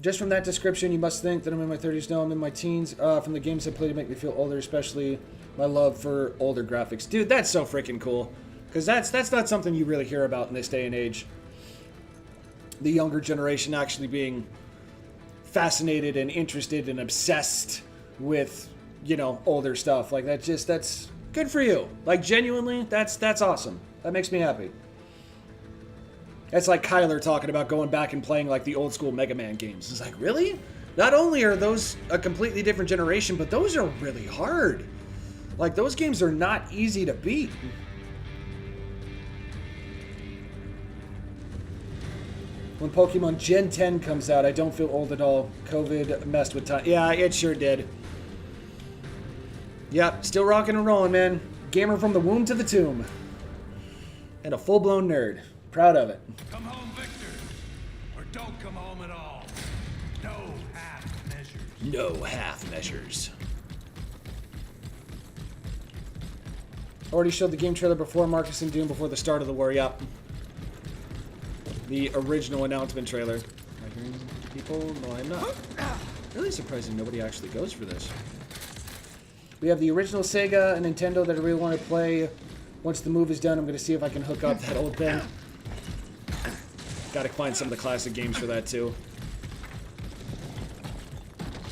Just from that description, you must think that I'm in my 30s now. I'm in my teens. From the games I play to make me feel older, especially my love for older graphics. Dude, that's so freaking cool. Because that's not something you really hear about in this day and age. The younger generation actually being fascinated and interested and obsessed with, you know, older stuff. Like, that's good for you. Like, genuinely, that's awesome. That makes me happy. That's like Kyler talking about going back and playing like the old school Mega Man games. It's like, really? Not only are those a completely different generation, but those are really hard. Like, those games are not easy to beat. When Pokemon Gen 10 comes out, I don't feel old at all. COVID messed with time. Yeah, it sure did. Yep, still rocking and rolling, man. Gamer from the womb to the tomb. And a full-blown nerd. Proud of it. Come home, Victor. Or don't come home at all. No half measures. No half measures. Already showed the game trailer before Marcus and Doom before the start of the war. Yep. The original announcement trailer. Am I hearing people? No, I'm not. Really surprising nobody actually goes for this. We have the original Sega and Nintendo that I really want to play. Once the move is done, I'm going to see if I can hook up that old thing. Gotta find some of the classic games for that, too.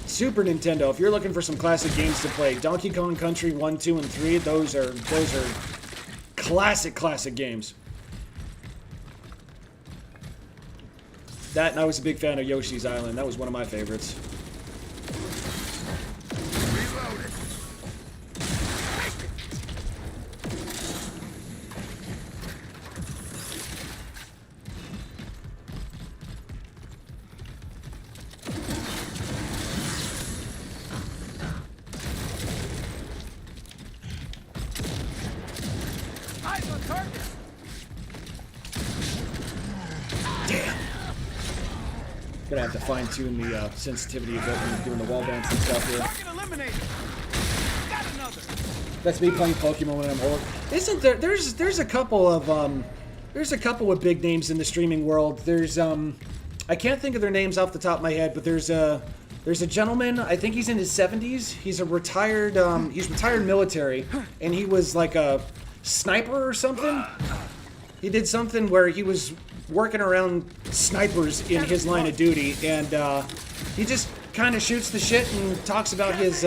Super Nintendo, if you're looking for some classic games to play, Donkey Kong Country 1, 2, and 3, those are classic games. That, and I was a big fan of Yoshi's Island. That was one of my favorites. Reloaded. Eyes on target. Damn. Gonna have to fine-tune the sensitivity of it when you're doing the wall dance and stuff here. Target eliminated. Got another. That's me playing Pokemon when I'm old. Isn't there? There's a couple of big names in the streaming world. There's I can't think of their names off the top of my head, but there's There's a gentleman, I think he's in his 70s. He's a retired, he's retired military, and he was like a sniper or something. He did something where he was working around snipers in his line of duty, and he just kind of shoots the shit and talks about his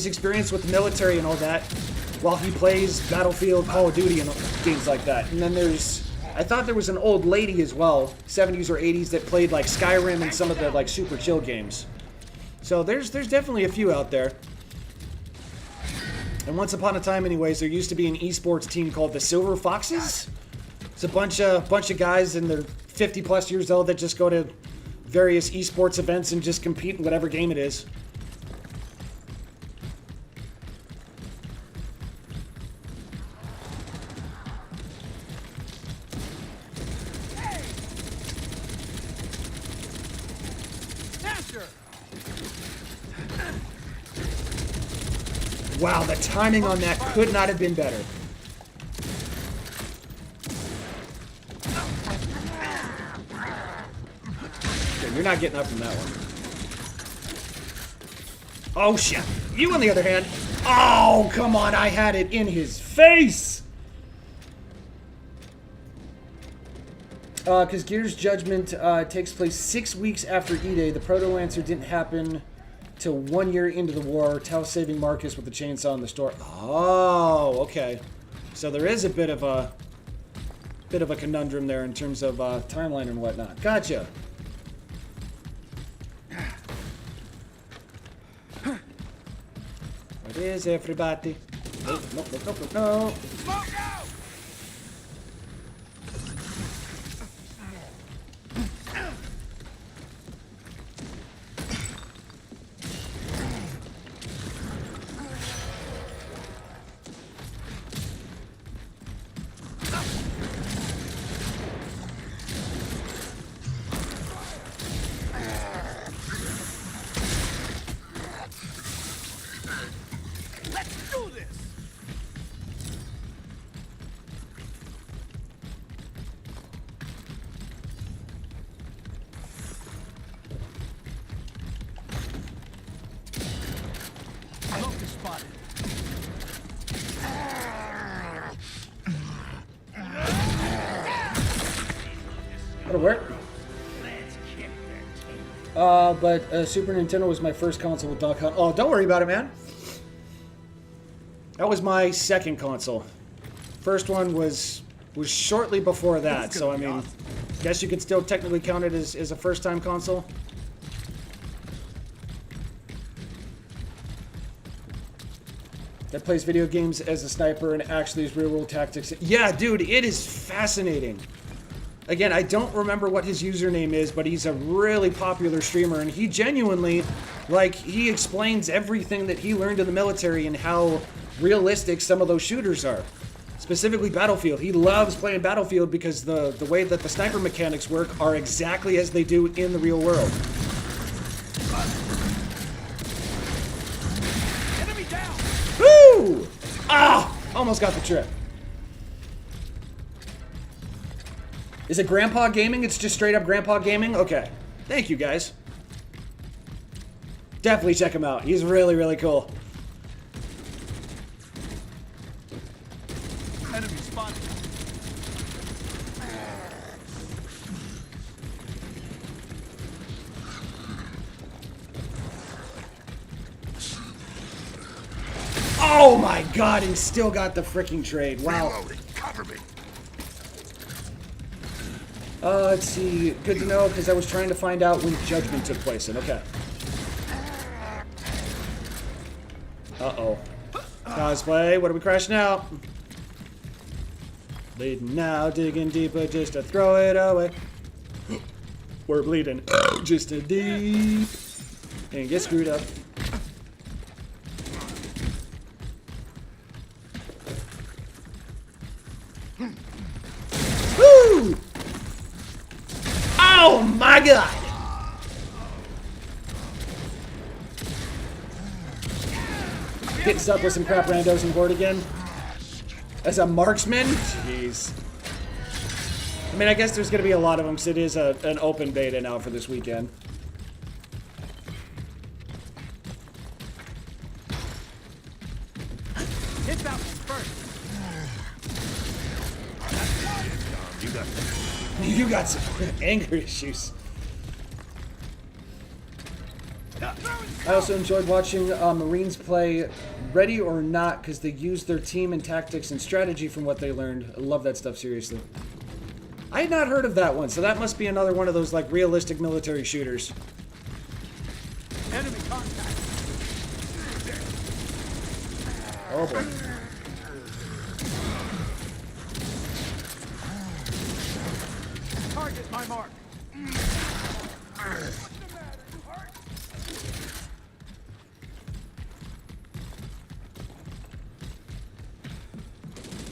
experience with the military and all that while he plays Battlefield, Call of Duty, and games like that. And then I thought there was an old lady as well, 70s or 80s, that played like Skyrim and some of the like super chill games. So there's definitely a few out there. And once upon a time, anyways, there used to be an esports team called the Silver Foxes. It's a bunch of guys, and they're 50 plus years old, that just go to various esports events and just compete in whatever game it is. Wow, the timing on that could not have been better. Okay, you're not getting up from that one. Oh, shit. You, on the other hand. Oh, come on. I had it in his face. Because Gears Judgment takes place 6 weeks after E-Day. The Proto-Lancer didn't happen till 1 year into the war. Tau saving Marcus with the chainsaw in the store. Oh, okay. So there is a bit of a conundrum there in terms of timeline and whatnot. Gotcha. What is everybody? No, no, no, no, no, no. Smoke out! Let's do this! Locust spotted. That'll work. But Super Nintendo was my first console with Duck Hunt. Oh, don't worry about it, man. That was my second console. First one was shortly before that, so I mean, guess you could still technically count it as a first-time console. That plays video games as a sniper and actually is real-world tactics. Yeah, dude, it is fascinating. Again, I don't remember what his username is, but he's a really popular streamer, and he genuinely, like, he explains everything that he learned in the military and how realistic some of those shooters are. Specifically Battlefield. He loves playing Battlefield because the way that the sniper mechanics work are exactly as they do in the real world. Enemy down! Woo! Ah! Almost got the trip. Is it Grandpa Gaming? It's just straight up Grandpa Gaming? Okay. Thank you, guys. Definitely check him out. He's really, really cool. Enemy spotted. Oh my god, and still got the freaking trade. Wow. Reloading. Cover me. Let's see. Good to know, because I was trying to find out when Judgment took place. And okay. Uh-oh. Cosplay, what are we crashing out? Bleeding now, digging deeper just to throw it away. We're bleeding just a deep and get screwed up. Woo! Oh my god! Getting stuck with some crap randos on board again. As a marksman? Jeez. I mean, I guess there's going to be a lot of them, because it is an open beta now for this weekend. Get that one first. You got this. You got some anger issues. I also enjoyed watching Marines play Ready or Not because they use their team and tactics and strategy from what they learned. I love that stuff, seriously. I had not heard of that one, so that must be another one of those like realistic military shooters. Enemy contact. Oh boy. Target my mark.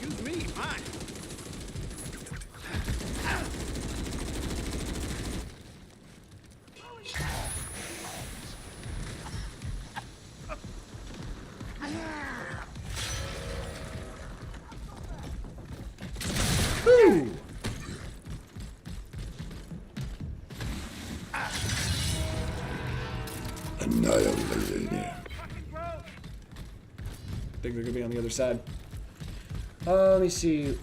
Use me, mine. Woo! Annihilated. I think they're gonna be on the other side. Let me see.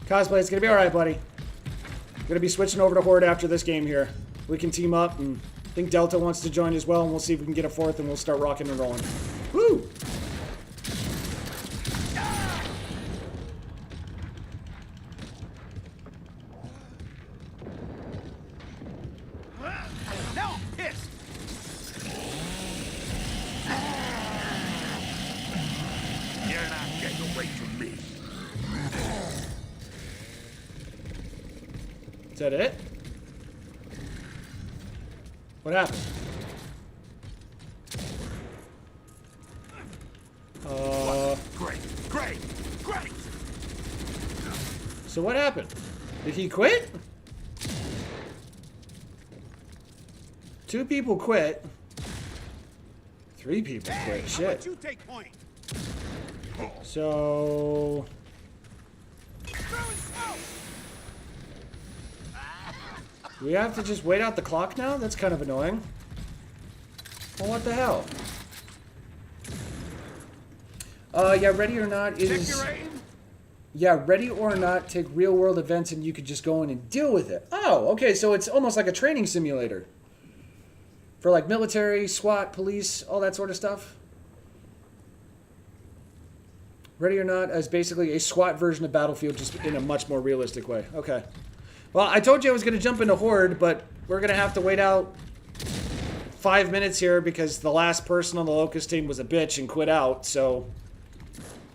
Cosplay, it's gonna be alright, buddy. Gonna be switching over to Horde after this game here. We can team up, and I think Delta wants to join as well, and we'll see if we can get a fourth, and we'll start rocking and rolling. Woo! Now I'm pissed. You're not getting away from me. Is that it? What happened? Great, great, great. So what happened? Did he quit? 2 people quit. 3 people Hey, quit. how Shit. about you take point? So Throwing smoke. we have to just wait out the clock now? That's kind of annoying. Well, what the hell? Yeah, Ready or Not Check is... your aim. Yeah, Ready or Not take real-world events and you could just go in and deal with it. Oh, okay, so it's almost like a training simulator. For like military, SWAT, police, all that sort of stuff. Ready or Not is basically a SWAT version of Battlefield, just in a much more realistic way. Okay. Well, I told you I was going to jump into Horde, but we're going to have to wait out 5 minutes here because the last person on the Locust team was a bitch and quit out, so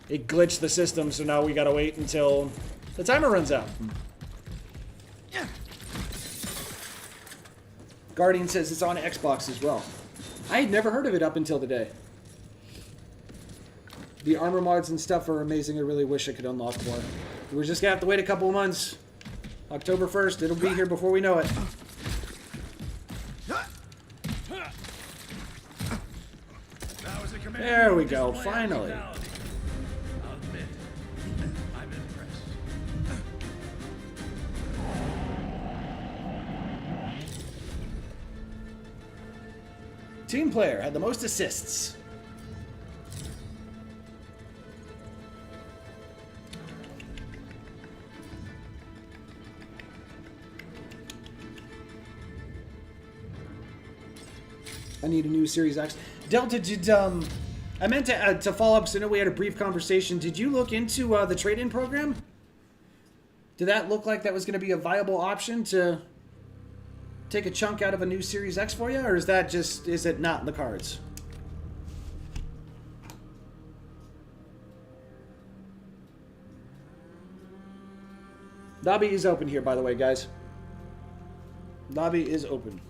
it glitched the system, so now we got to wait until the timer runs out. Guardian says it's on Xbox as well. I had never heard of it up until today. The armor mods and stuff are amazing. I really wish I could unlock more. We're just gonna have to wait a couple of months. October 1st, it'll be here before we know it. Now as a commander, There we you go, display finally. brutality. I'll admit, I'm impressed. Team player had the most assists. I need a new Series X. Delta, did I meant to follow up, so I know we had a brief conversation. Did you look into the trade-in program? Did that look like that was going to be a viable option to take a chunk out of a new Series X for you, or is it not in the cards? Lobby is open here, by the way, guys. Lobby is open.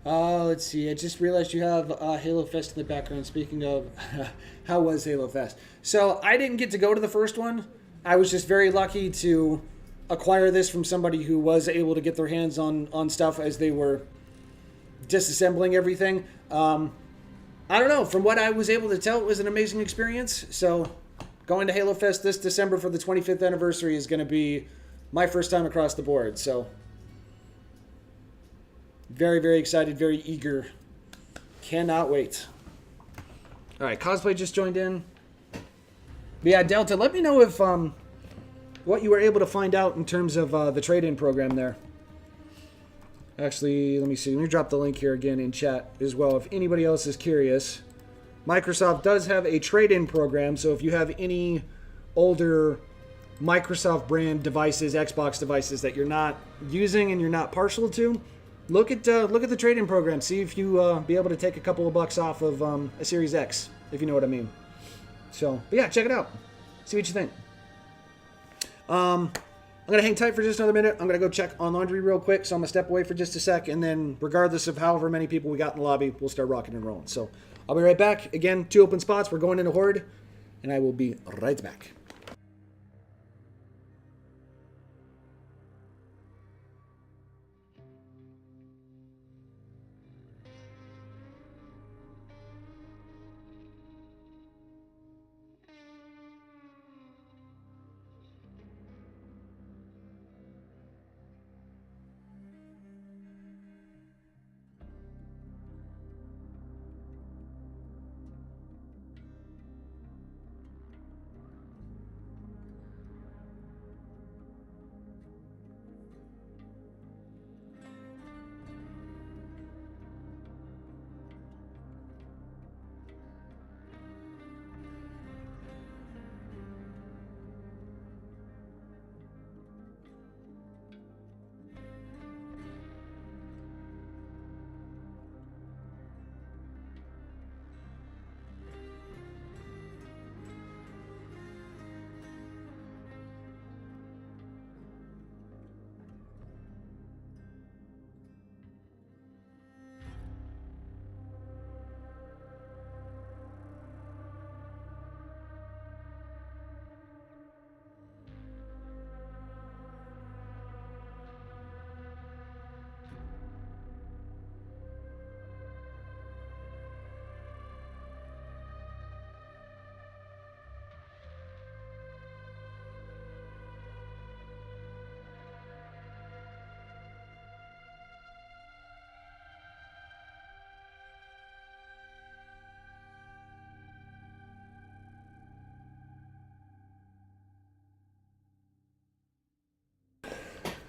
Let's see. I just realized you have Halo Fest in the background. Speaking of, how was Halo Fest? So I didn't get to go to the first one. I was just very lucky to acquire this from somebody who was able to get their hands on stuff as they were disassembling everything. I don't know. From what I was able to tell, it was an amazing experience. So going to Halo Fest this December for the 25th anniversary is going to be my first time across the board. So very, very excited, very eager. Cannot wait. All right, Cosplay just joined in. But yeah, Delta, let me know if what you were able to find out in terms of the trade-in program there. Actually, let me see. Let me drop the link here again in chat as well. If anybody else is curious, Microsoft does have a trade-in program. So if you have any older Microsoft brand devices, Xbox devices that you're not using and you're not partial to, look at the trade-in program. See if you be able to take a couple of bucks off of a Series X, if you know what I mean. So, but yeah, check it out. See what you think. I'm going to hang tight for just another minute. I'm going to go check on laundry real quick, so I'm going to step away for just a sec, and then regardless of however many people we got in the lobby, we'll start rocking and rolling. So I'll be right back. Again, 2 open spots. We're going into Horde, and I will be right back.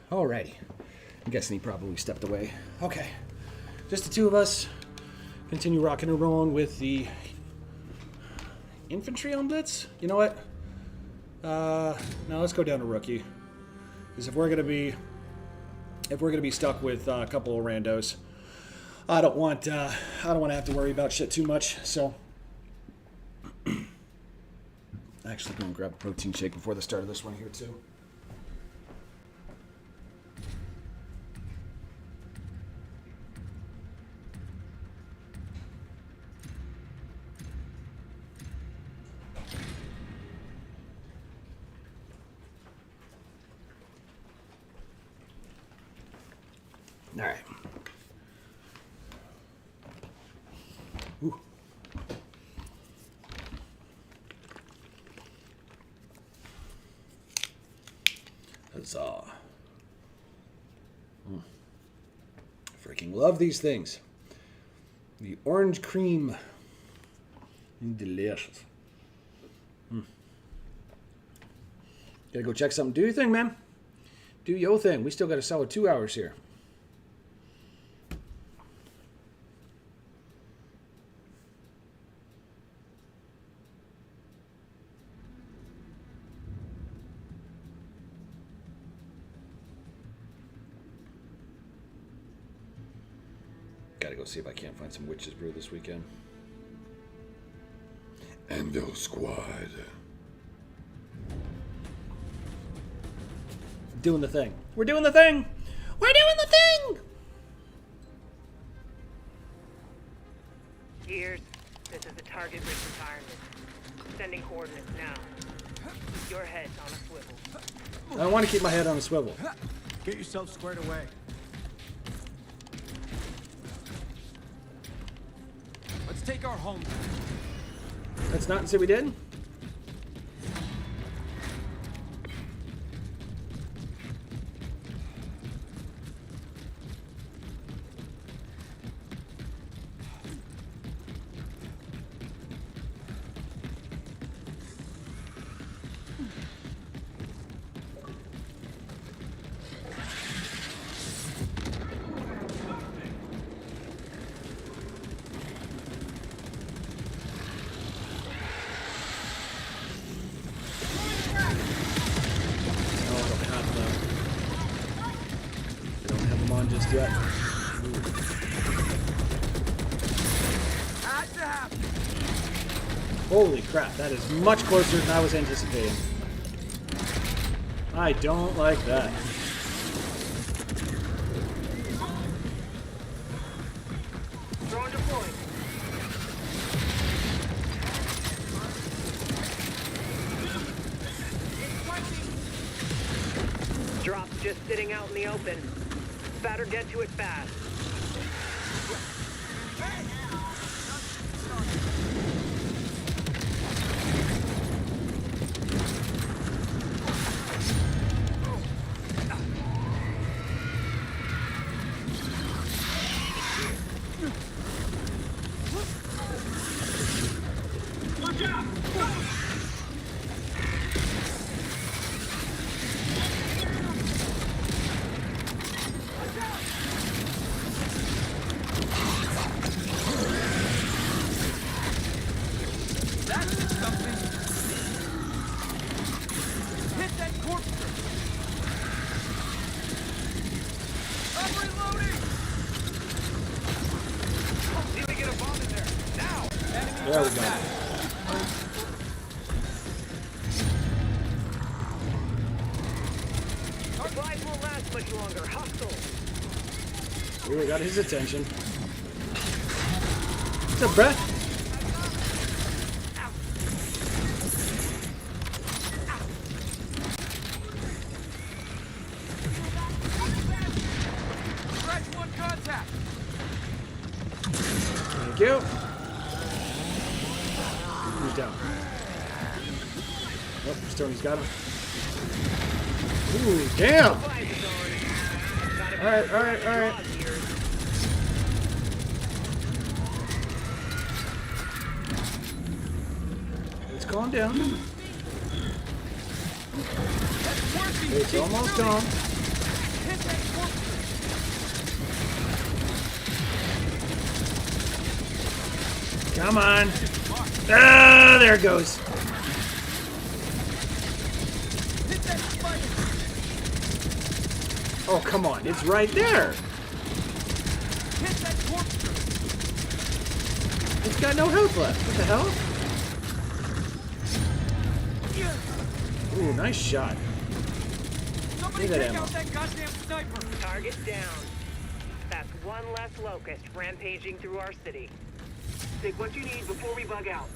Alrighty. I'm guessing he probably stepped away. Okay. Just the two of us. Continue rocking and rolling with the infantry on Blitz. You know what? No, let's go down to rookie. Because if we're gonna be stuck with a couple of randos, I don't want to have to worry about shit too much. So, actually, going to grab a protein shake before the start of this one here too. All right. Ooh. Huzzah. Freaking love these things. The orange cream. Delicious. Gotta go check something. Do your thing, man. Do your thing. We still got a solid 2 hours here. Gotta go see if I can't find some Witch's Brew this weekend. Anvil Squad. Doing the thing. We're doing the thing! We're doing the thing! Gears, this is a target-rich environment. Sending coordinates now. Keep your heads on a swivel. I want to keep my head on a swivel. Get yourself squared away. Let's take our home. That's not say we did. Just yet. Holy crap, that is much closer than I was anticipating. I don't like that. Drone deployed. Drop's just sitting out in the open. Better get to it fast. Watch out! There we go. Supplies won't last much longer. Hustle. Ooh, we got his attention. What's up, Brett? Scratch one contact. Thank you. Who's down? Oh, Stoney's got him. Ooh, damn! Alright, alright, alright. Let's calm down. It's almost done. Come on. Ah, there it goes. Oh, come on. It's right there. It's got no health left. What the hell? Ooh, nice shot. Somebody Look at take that out that goddamn sniper. Target down. That's one less locust rampaging through our city. Take what you need before we bug out.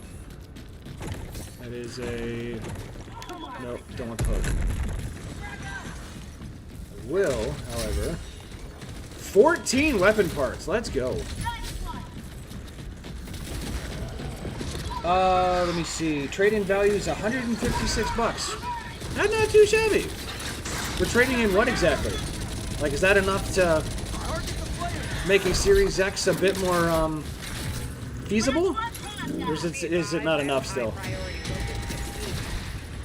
That is a... Nope, don't want the hook. I will, however... 14 weapon parts. Let's go. Let me see. Trade-in value is 156 bucks. That's not too shabby. We're trading in what exactly? Like, is that enough to make a Series X a bit more, feasible? Or is it not enough still?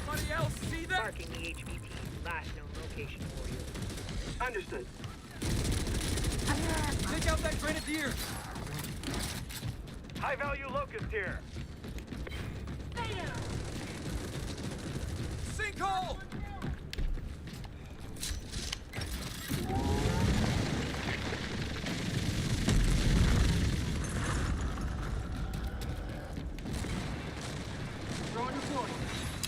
Anybody else see that? Marking the HVT. Last known location for you. Understood. Take out that grenadier. High value locust here. Sinkhole.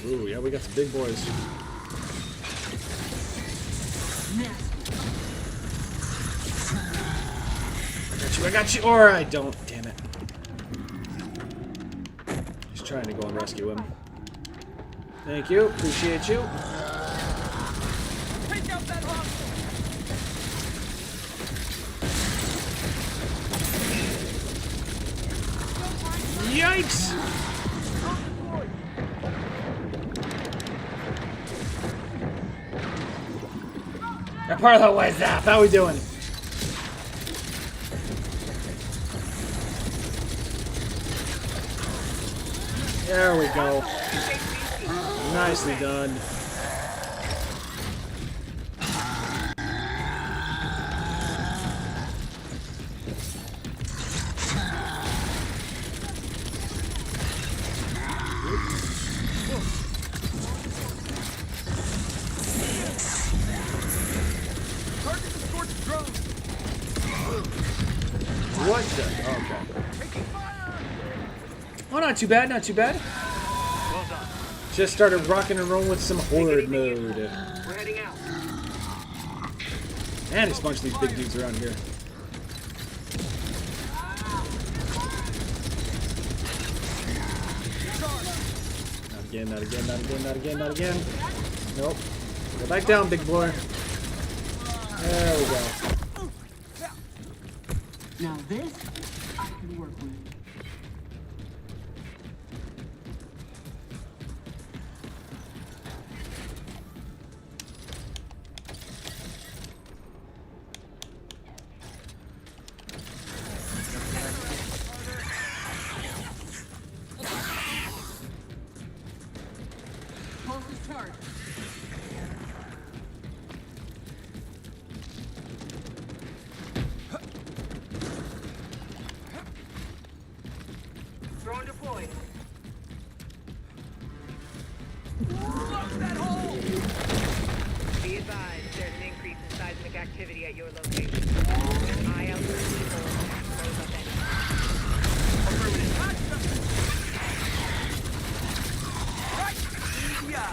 Ooh, yeah, we got some big boys. I got you, or I don't. Damn it. trying to go and rescue him. Thank you. Appreciate you. Take out that hostile! Yikes! That part of the way, Zap. How we doing? There we go. Nicely done. Target the scorched drone! What the? Okay. Oh, not too bad, not too bad. Well done. Just started rocking and rolling with some horde mode. We're heading out. Man, there's a bunch of these big dudes around here. Not again, not again, not again, not again, not again. Nope. Go back down, big boy. There we go. Now this, I can work with. Closest target. Drone deployed. Block that hole! Be advised, there's an increase in seismic activity at your location. Eye out for people. Close up any. Right! Yeah!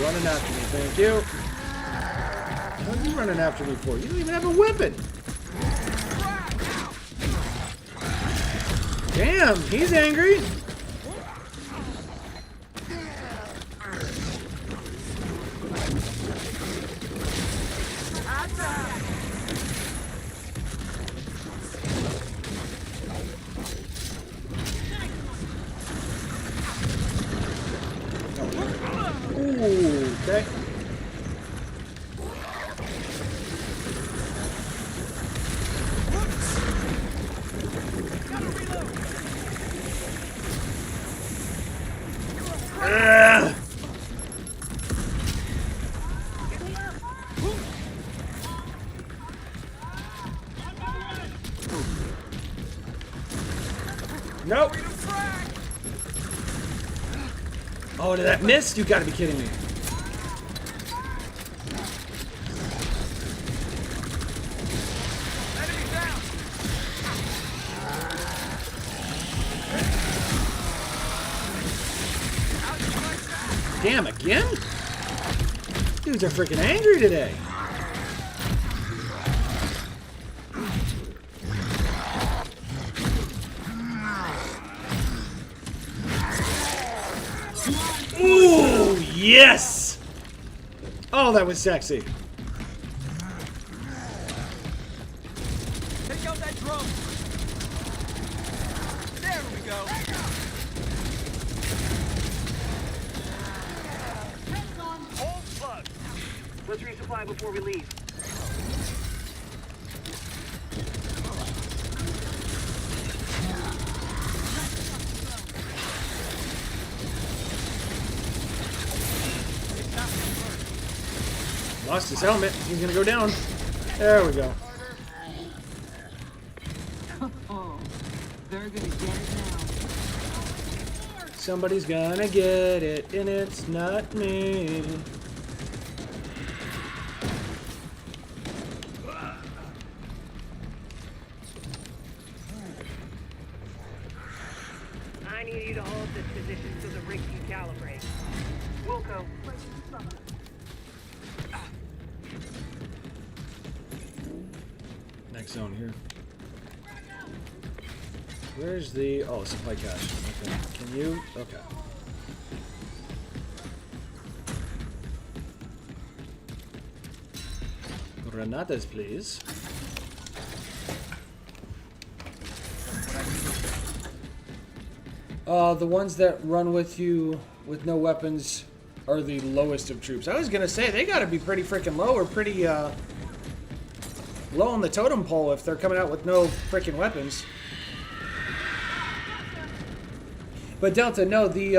Running after me, thank you. What are you running after me for? You don't even have a weapon. Damn, he's angry. Ooh, okay. Ugh. Nope. Oh, did that miss? You gotta be kidding me. Enemy down! Damn, again? Dudes are freaking angry today. Ooh, yes! Oh, that was sexy. Take out that drone! There we go! Hold plug. Let's resupply before we leave. Lost his helmet. He's gonna go down. There we go. Oh, they're gonna get it now. Somebody's gonna get it, and it's not me. I need you to hold this position so the rig can calibrate. Wilco. next zone here. Where's the... Oh, supply cache. Okay. Can you... Okay. Granadas, please. The ones that run with you with no weapons are the lowest of troops. I was gonna say, they gotta be pretty freaking low, or pretty, low on the totem pole if they're coming out with no freaking weapons. But Delta, no, the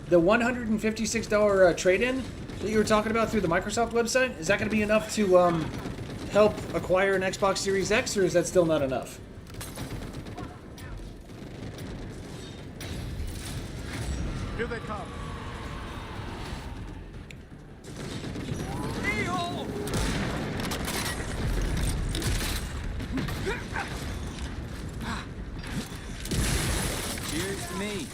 $156 trade-in that you were talking about through the Microsoft website, is that going to be enough to help acquire an Xbox Series X, or is that still not enough? Here they come. A-hole! Cheers to me.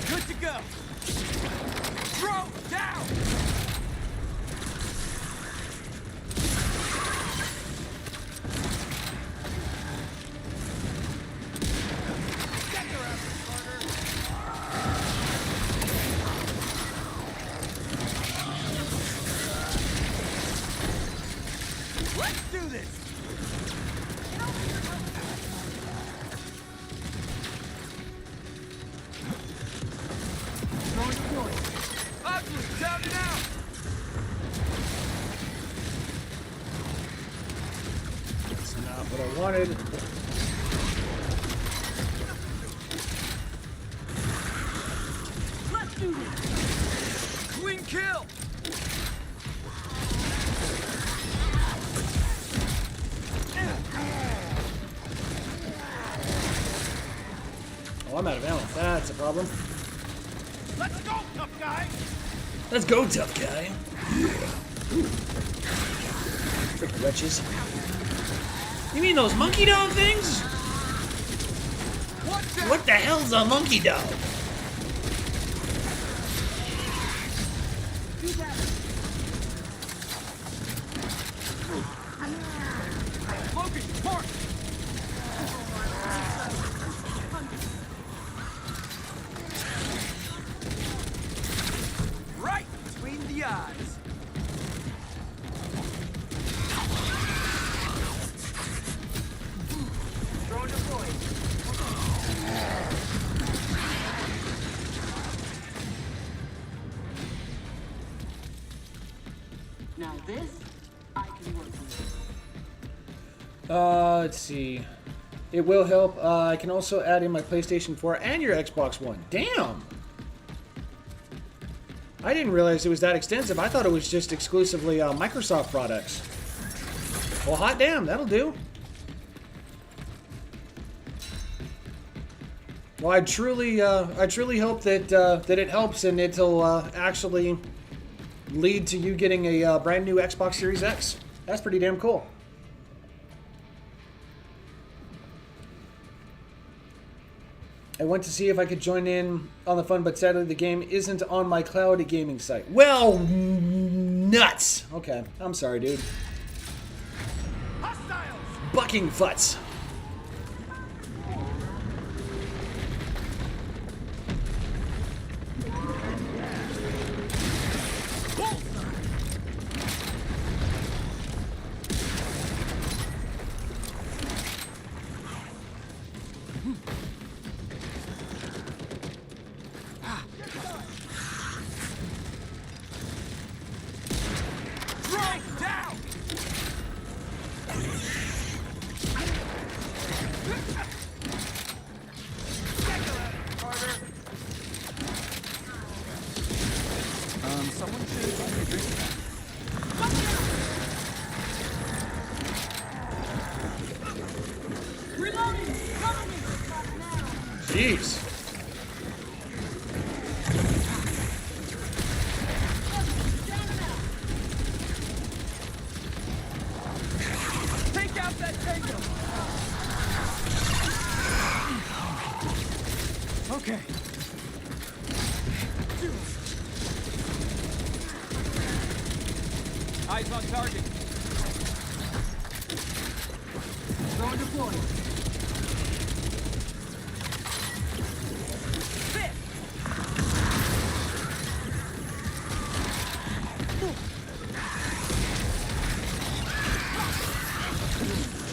Good to go. Throw down. Get your ass, Carter. Let's do this. Ugly, down and out. That's not what I wanted. Let's do this. Clean kill. Oh, I'm out of ammo. That's a problem. Let's go, tough guy. Let's go, tough guy. Freaking wretches. You mean those monkey dog things? What the hell's a monkey dog? Logan, mark. Right between the eyes. Drone deployed. Now this, I can work with. Let's see. It will help. I can also add in my PlayStation 4 and your Xbox One. Damn! I didn't realize it was that extensive. I thought it was just exclusively Microsoft products. Well, hot damn, that'll do. Well, I truly hope that that it helps and it'll actually lead to you getting a brand new Xbox Series X. That's pretty damn cool. I went to see if I could join in on the fun, but sadly the game isn't on my cloud gaming site. Well, nuts! Okay, I'm sorry, dude. Hostiles. Bucking futz. Throw down. Someone should buy me a drink. Reloading! Cover me! Jeez. Take out that tango. Okay. Eyes on target. Drone deployed.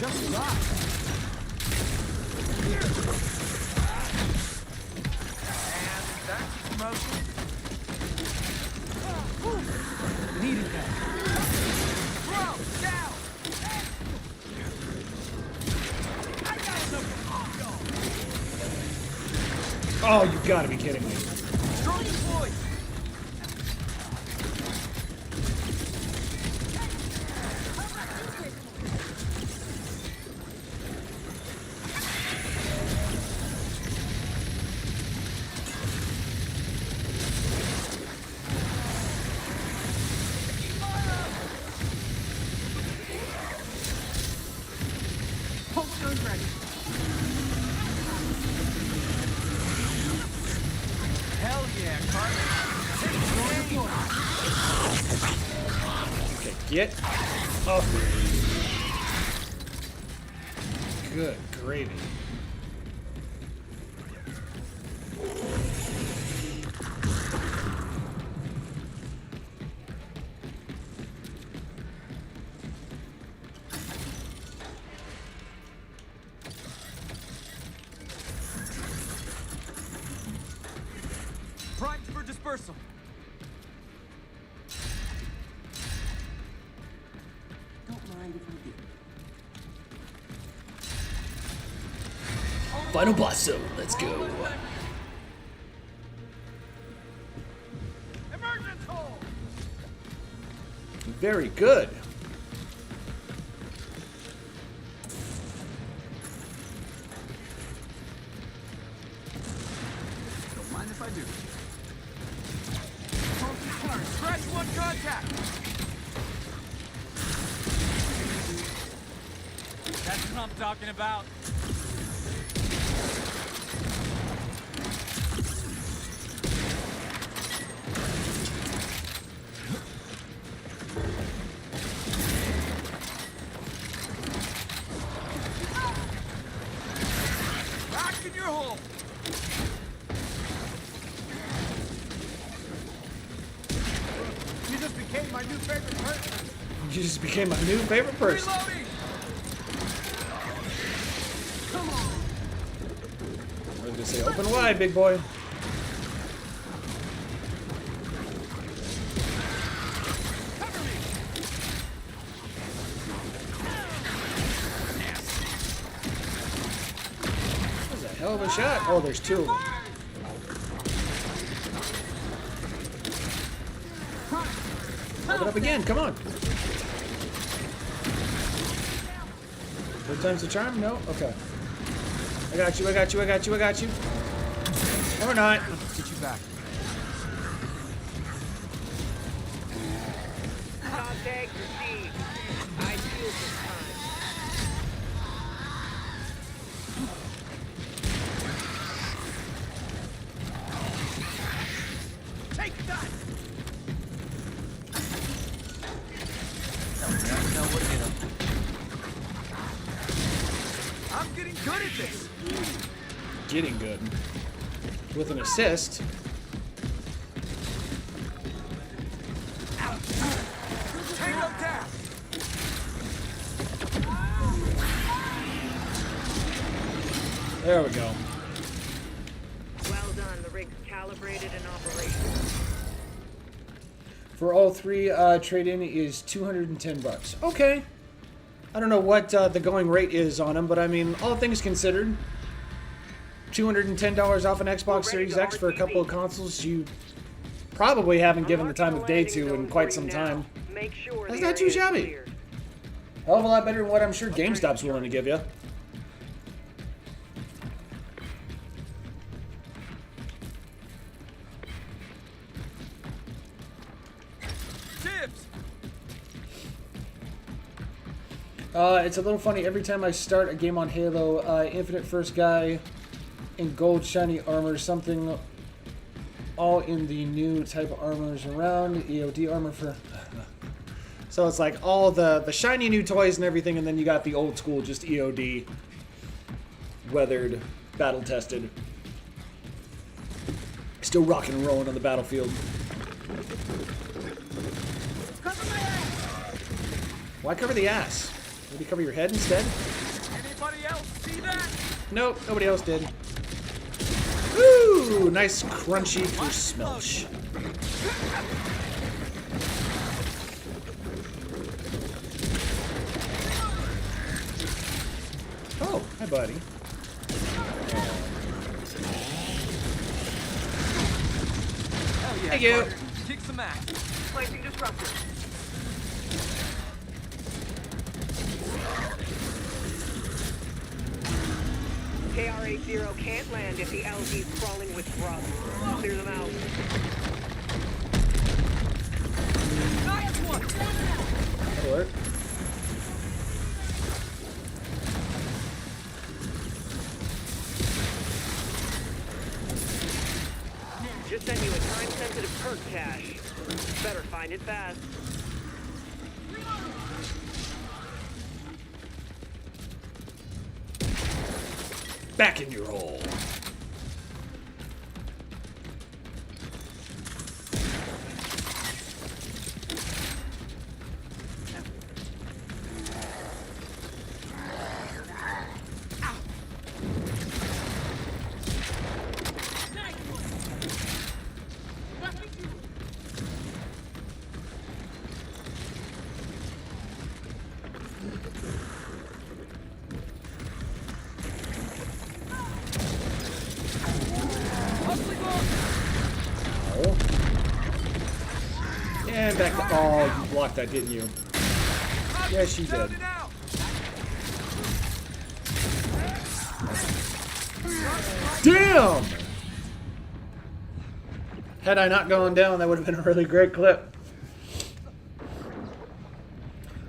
Just got. And that's promotion. Needed that. Throw down. Oh, you gotta be kidding me. Drone deployed. Pulse gun ready. Hell yeah, Carter. Okay, get up. Good gravy. Primed for dispersal. Don't mind if I do. Final boss zone. Let's go. Emergence hole! Very good. Don't mind if I do. Scratch one contact. That's what I'm talking about. Back in your hole. You just became my new favorite person. You just became my new favorite person. Reloading. I was gonna say, open wide, big boy. That was a hell of a shot. Oh, there's two of them. Open up again, come on. Third time's the charm? No? Okay. I got you, I got you, I got you, I got you. Or not. Get you back. Contact received. I feel this time. Take that! Now what hit him? I'm getting good at this. Getting good. With an assist. Tango down. There we go. Well done. The rig's calibrated and operational. For all three, trade-in is 210 bucks. Okay. I don't know what the going rate is on them, but I mean, all things considered, $210 off an Xbox Series X for a couple of consoles you probably haven't given the time of day to in quite some time. Make sure That's the not too area is shabby. clear. Hell of a lot better than what I'm sure GameStop's willing to give you. Dibs. It's a little funny. Every time I start a game on Halo, Infinite First Guy in gold shiny armor, something all in the new type of armors around. EOD armor for So it's like all the shiny new toys and everything, and then you got the old school, just EOD, weathered, battle tested, still rocking and rolling on the battlefield. Why cover the ass? Maybe cover your head instead? Anybody else see that? Nope, nobody else did. Ooh, nice crunchy for smelch. Oh, hi, buddy. Hell yeah, Thank you. Carter. Kick some ass. Placing disruptor. KR-80 can't land if the LG's crawling with grub. Clear them out. That'll work. Just sent you a time-sensitive perk cache. Better find it fast. Back in your hole. And back to... Oh, you blocked that, didn't you? Yes, you did. Damn! Had I not gone down, that would have been a really great clip.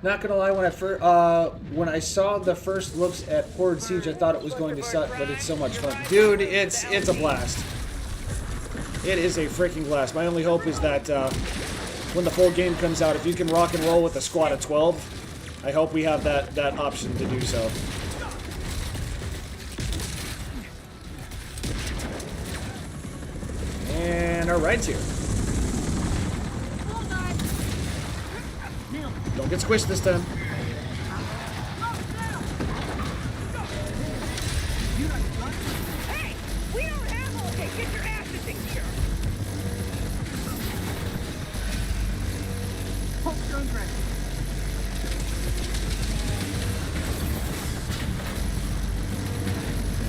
Not gonna lie, when I saw the first looks at Horde Siege, I thought it was going to suck, but it's so much fun. Dude, it's a blast. It is a freaking blast. My only hope is that when the full game comes out, if you can rock and roll with a squad of 12, I hope we have that option to do so. And our ride's here. Don't get squished this time. Hey! We don't have okay, get your asses in here!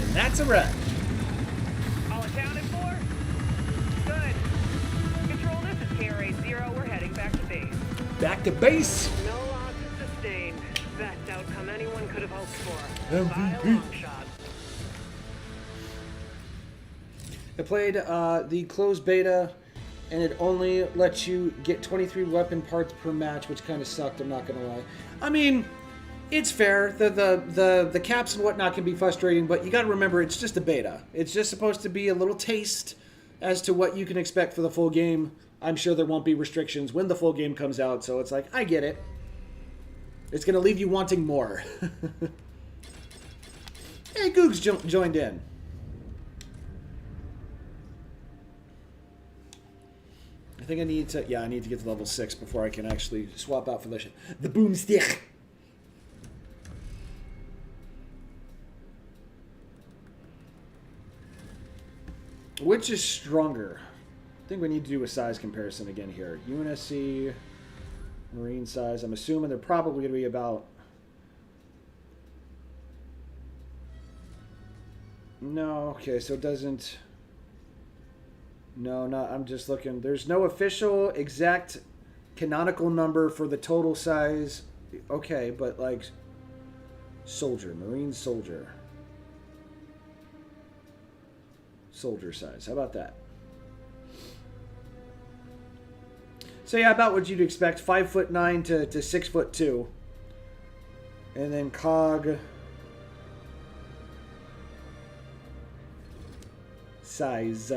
And that's a wrap. All accounted for? Good. Control, this is KR-80. We're heading back to base. Back to base. No losses sustained. Best outcome anyone could have hoped for. MVP. By a long shot. I played the closed beta, and it only lets you get 23 weapon parts per match, which kind of sucked, I'm not going to lie. I mean, it's fair. The caps and whatnot can be frustrating, but you got to remember, it's just a beta. It's just supposed to be a little taste as to what you can expect for the full game. I'm sure there won't be restrictions when the full game comes out, so it's like, I get it. It's going to leave you wanting more. Hey, Googs joined in. I think I need to, yeah, I need to get to level 6 before I can actually swap out for the boomstick. Which is stronger? I think we need to do a size comparison again here. UNSC, Marine size. I'm assuming they're probably going to be about... No, okay, so it doesn't... No, not. I'm just looking. There's no official exact canonical number for the total size. Okay, but like... Soldier, Marine soldier. Soldier size. How about that? So yeah, about what you'd expect. 5'9" to 6'2". And then COG size.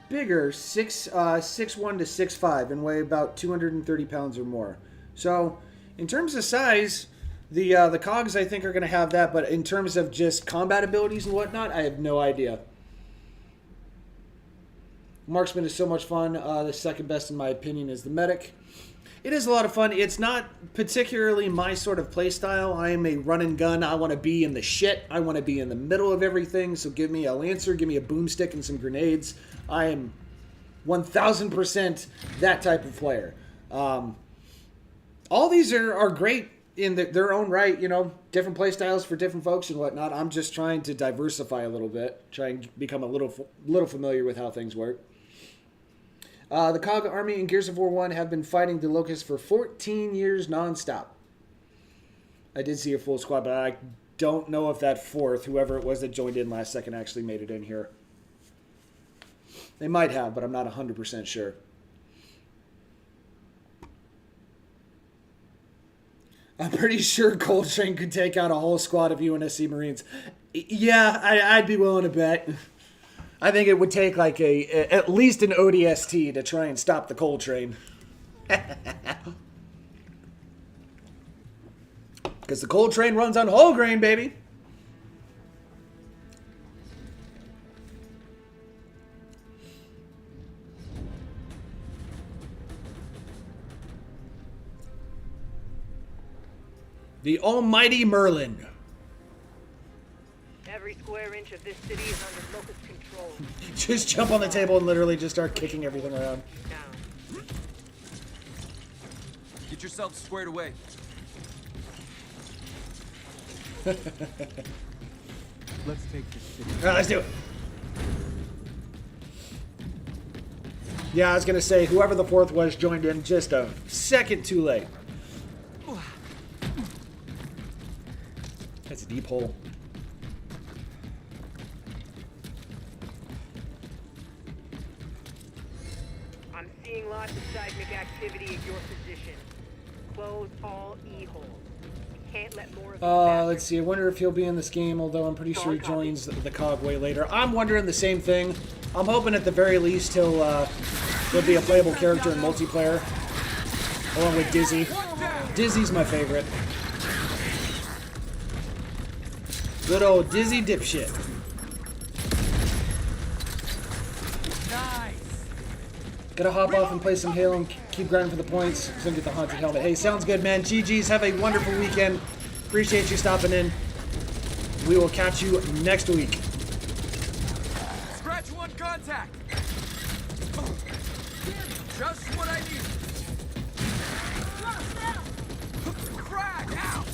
Bigger, 6'1" to 6'5", and weigh about 230 pounds or more. So, in terms of size, the cogs I think are going to have that, but in terms of just combat abilities and whatnot, I have no idea. Marksman is so much fun. The second best in my opinion is the medic. It is a lot of fun. It's not particularly my sort of play style. I am a run and gun. I want to be in the shit. I want to be in the middle of everything. So give me a Lancer, give me a boomstick and some grenades. I am 1000% that type of player. All these are great in their own right. You know, different play styles for different folks and whatnot. I'm just trying to diversify a little bit. Try and become a little familiar with how things work. The COG Army in Gears of War 1 have been fighting the Locusts for 14 years nonstop. I did see a full squad, but I don't know if that fourth, whoever it was that joined in last second, actually made it in here. They might have, but I'm not 100% sure. I'm pretty sure Coltrane could take out a whole squad of UNSC Marines. Yeah, I'd be willing to bet. I think it would take like at least an ODST to try and stop the Coltrane. Because the Coltrane runs on whole grain, baby. The almighty Merlin. Every square inch of this city is under Locust control. Just jump on the table and literally just start kicking everything around. Now, Get yourself squared away. Let's take this city. All right, let's do it. Yeah, I was going to say, whoever the fourth was joined in just a second too late. That's a deep hole. I'm seeing lots of seismic activity at your position. Close all E-holes. You can't let more of these Let's bastards- see. I wonder if he'll be in this game, although I'm pretty sure he joins the COG way later. I'm wondering the same thing. I'm hoping at the very least he'll be a playable character in multiplayer, along with Dizzy. Dizzy's my favorite. Good old Dizzy dipshit. Gotta hop off and play some Halo and keep grinding for the points. So get the haunted helmet. Hey, sounds good, man. GG's. Have a wonderful weekend. Appreciate you stopping in. We will catch you next week. Scratch one contact. Just what I need. Crack! Ow!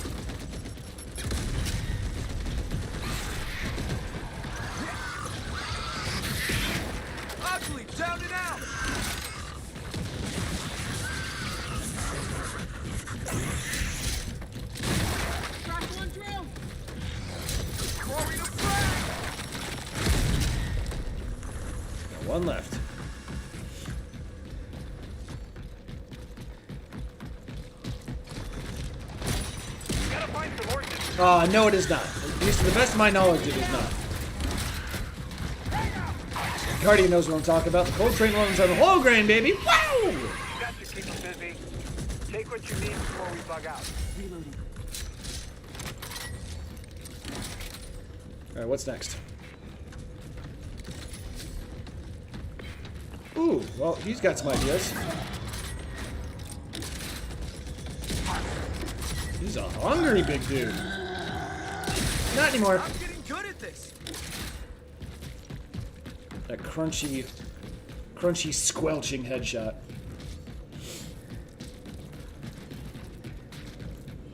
Ugly, down and out. Quarry to frag. Got one left. Gotta find some horses. No, it is not. At least to the best of my knowledge, it is not. Guardian knows what I'm talking about. The Coltrane runs on the whole grain, baby. Wow! That should keep us busy. Take what you need before we bug out. Reloading. All right, what's next? Ooh, well, he's got some ideas. He's a hungry big dude. Not anymore. I'm getting good at this. That crunchy, squelching headshot.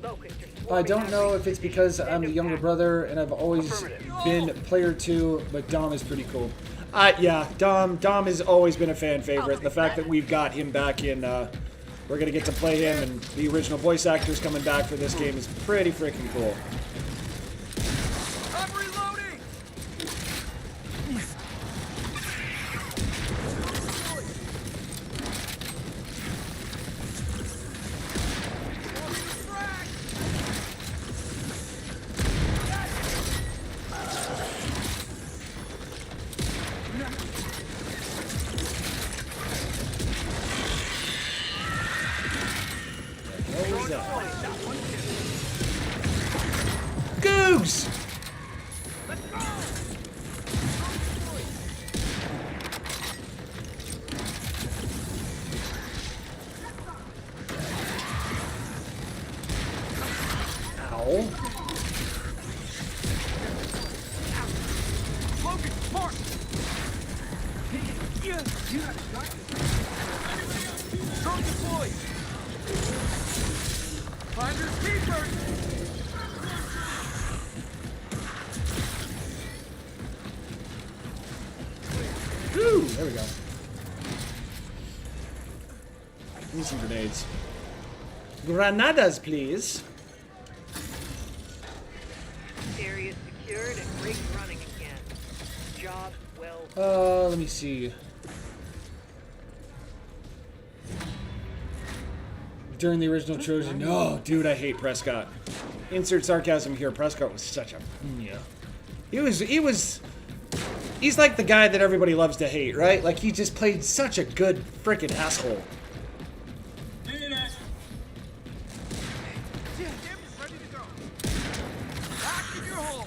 Locust are I swarming don't our know base. if it's because I'm the younger brother and I've always been player 2, but Dom is pretty cool. Yeah, Dom has always been a fan favorite. The fact that we've got him back in, we're gonna get to play him, and the original voice actors coming back for this game is pretty freaking cool. I'm reloading. Drone deployed. Finders keepers. Woo! There we go. Need some grenades. Granadas, please. This area is secured and rigs running again. Job well. Let me see. During the original trilogy, no, dude, I hate Prescott. Insert sarcasm here. Prescott was such a yeah. He's like the guy that everybody loves to hate, right? Like he just played such a good freaking asshole. Jim is ready to go. Back in your hole.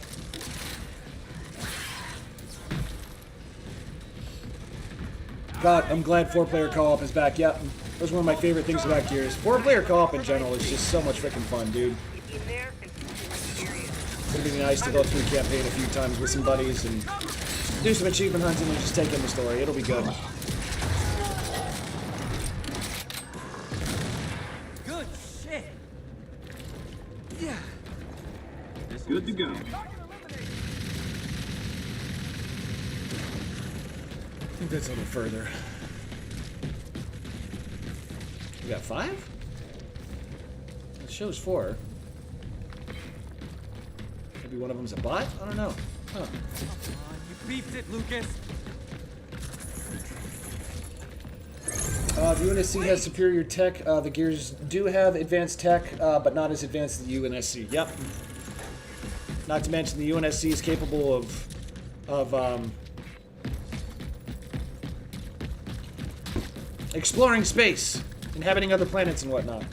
God, I'm glad 4-player co-op is back. Yep, that was one of my favorite things about Gears. 4-player co-op in general is just so much freaking fun, dude. Get in there and experience. It'd be nice to go through the campaign a few times with some buddies and do some achievement hunting and just take in the story. It'll be good. Good shit. Yeah. Good to go. I think that's a little further. You got 5? It shows 4. Maybe one of them's a bot? I don't know. Huh. You beefed it, Lucas. The UNSC has superior tech. The Gears do have advanced tech, but not as advanced as the UNSC. Yep. Not to mention the UNSC is capable of exploring space, inhabiting other planets and whatnot.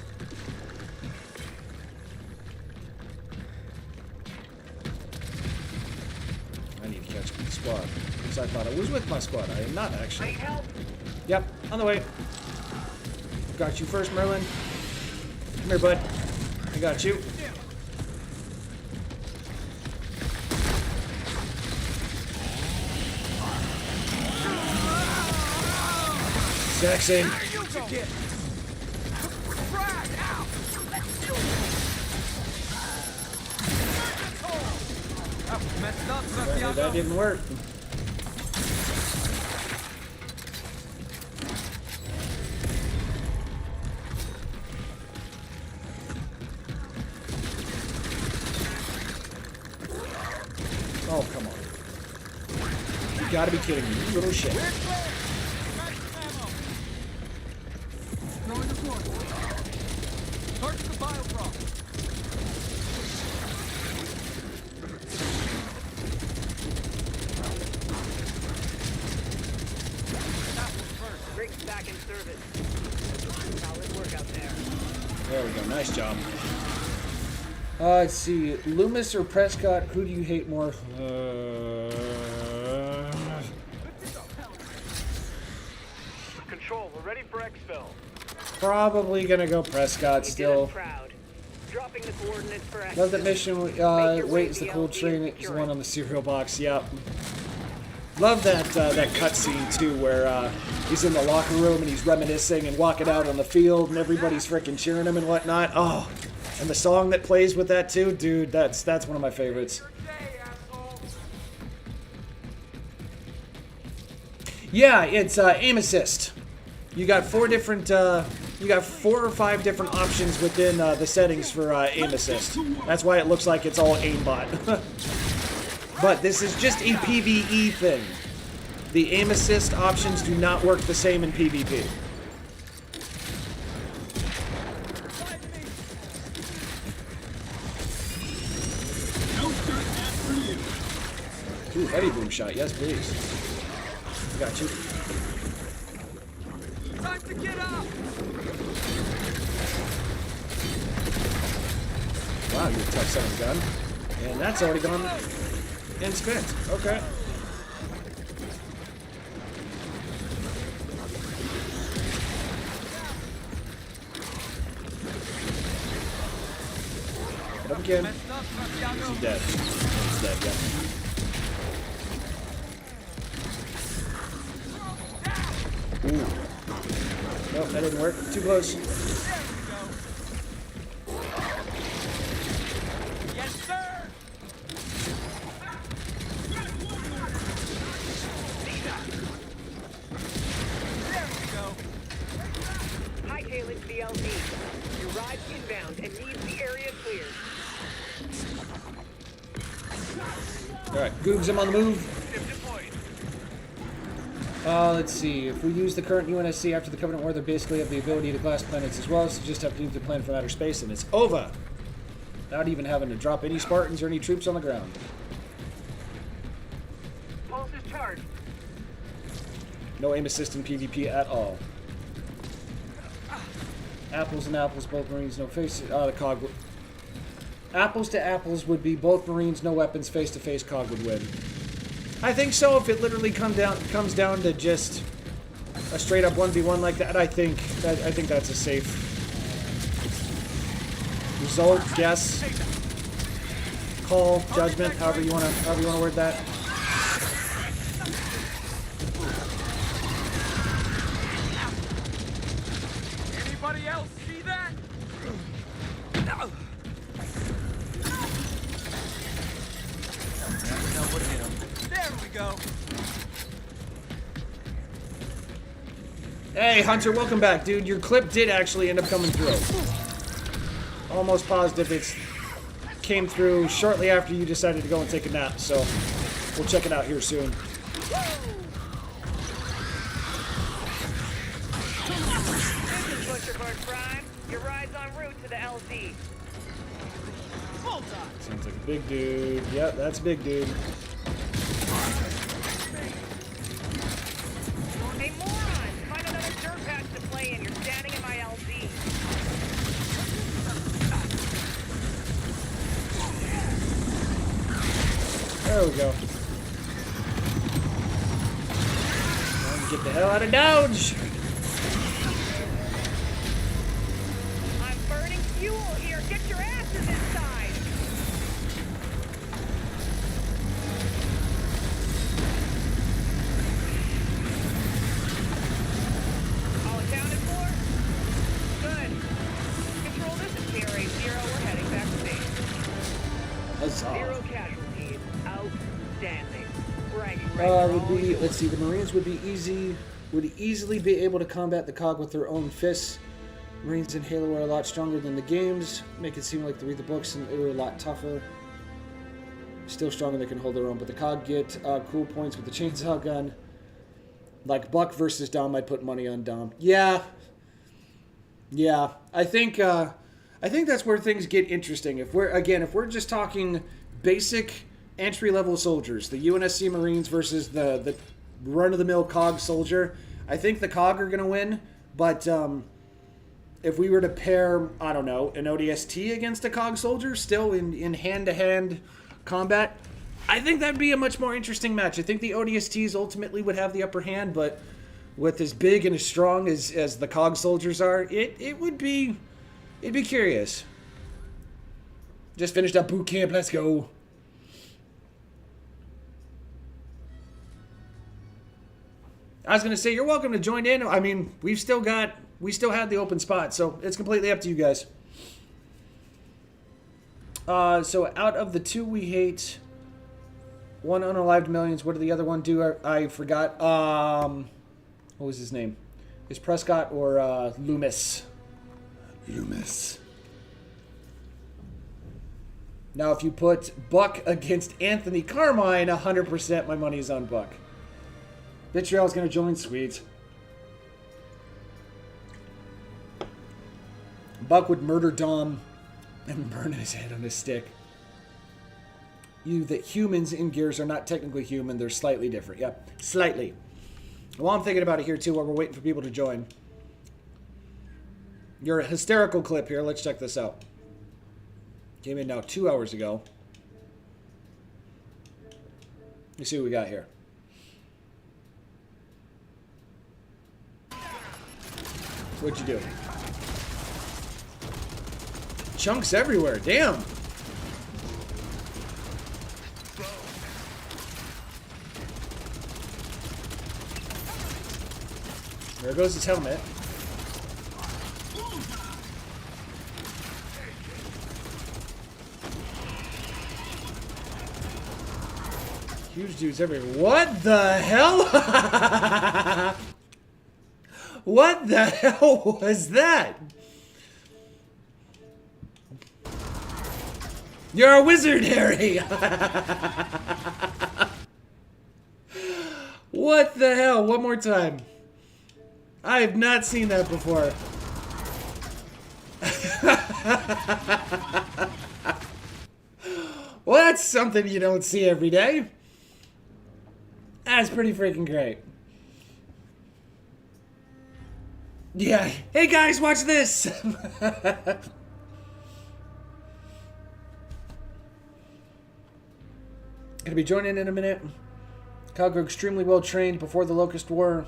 I need to catch up with the squad. Because I thought I was with my squad. I am not, actually. Need help? Yep, on the way. Got you first, Merlin. Come here, bud. I got you. Sexy. Messed up, Apparently that Santiago. didn't work. Oh, come on. You gotta be kidding me, you little shit. Throwing the floor. Search the bioprop. Rigs back in service. Solid work out there. There we go, nice job. Let's see, Loomis or Prescott, who do you hate more? Control, we're ready for exfil. Probably gonna go Prescott You still. did us proud. Dropping the coordinates for exfil. Love that mission, Make your way wait, is to the cold LZ train, and is the secure one it. on the cereal box, yep. Love that that cutscene too, where he's in the locker room and he's reminiscing and walking out on the field and everybody's freaking cheering him and whatnot. Oh, and the song that plays with that too, dude, that's one of my favorites. Yeah, it's aim assist. You got 4 different, you got 4 or 5 different options within the settings for aim assist. That's why it looks like it's all aimbot. But this is just a PvE thing. The aim assist options do not work the same in PvP. Ooh, heavy boom shot. Yes, please. I got you. Time to get up. Wow, you're a tough son of a gun. And that's already gone and spent. Okay. Hit him again. Messed up, Santiago. He's dead. He's dead, yeah. Ooh. Nope, that didn't work. Too close. Yes, sir! There we go. Hightailing to the LZ. Your ride's inbound and needs the area cleared. Alright, Googs, I'm on the move. Let's see. If we use the current UNSC after the Covenant War, they basically have the ability to glass planets as well, so you just have to use the plan from outer space, and it's over. Without even having to drop any Spartans or any troops on the ground. Pulse is charged. No aim assist in PvP at all. Apples and apples, both Marines, no face. The COG. Apples to apples would be both Marines, no weapons, face to face. COG would win. I think so. If it literally comes down to just a straight up 1v1 like that, I think that's a safe result. Guess, call, judgment, however you wanna word that. Anybody else see that? No, what hit him? There we go. Hey, Hunter, welcome back, dude. Your clip did actually end up coming through. Almost positive it came through shortly after you decided to go and take a nap, so we'll check it out here soon. This is Butcherbird Prime. Your ride's en route to the LZ. Sounds like a big dude. Yep, that's a big dude. Hey, moron! Find another dirt patch to play in. You're standing in my LZ. There we go. Time to get the hell out of Dodge! I'm burning fuel here. Get your asses inside. All accounted for? Good. Control, this is KRA-0. We're heading back to base. Huzzah. 0 casualties. Outstanding. Bragging right Would be, let's see, the Marines would easily be able to combat the COG with their own fists. Marines in Halo are a lot stronger than the games. Make it seem like they read the books and they were a lot tougher. Still stronger, they can hold their own, but the COG get cool points with the chainsaw gun. Like Buck versus Dom, I'd put money on Dom. Yeah. I think that's where things get interesting. If we're just talking basic entry-level soldiers, the UNSC Marines versus the run-of-the-mill COG soldier, I think the COG are going to win, but if we were to pair, I don't know, an ODST against a COG soldier, still in hand-to-hand combat, I think that'd be a much more interesting match. I think the ODSTs ultimately would have the upper hand, but with as big and as strong as the COG soldiers are, it'd be curious. Just finished up boot camp, let's go. I was gonna say, you're welcome to join in. I mean, we still had the open spot, so it's completely up to you guys. So out of the two we hate, one unalived millions. What did the other one do? I forgot. What was his name? Is Prescott or Loomis? Loomis. Now, if you put Buck against Anthony Carmine, 100% my money's on Buck. Vitriol's gonna join. Sweet. Buck would murder Dom and burn his head on a stick. The humans in Gears are not technically human. They're slightly different. Yep, slightly. While I'm thinking about it here, too, while we're waiting for people to join. Your hysterical clip here. Let's check this out. Came in now 2 hours ago. Let's see what we got here. What'd you do? Chunks everywhere. Damn. There goes his helmet. Huge dudes everywhere. What the hell? What the hell was that? You're a wizard, Harry! What the hell? One more time. I have not seen that before. Well, that's something you don't see every day. That's pretty freaking great. Yeah. Hey guys, watch this! Gonna be joining in a minute. Cog are extremely well trained before the Locust War.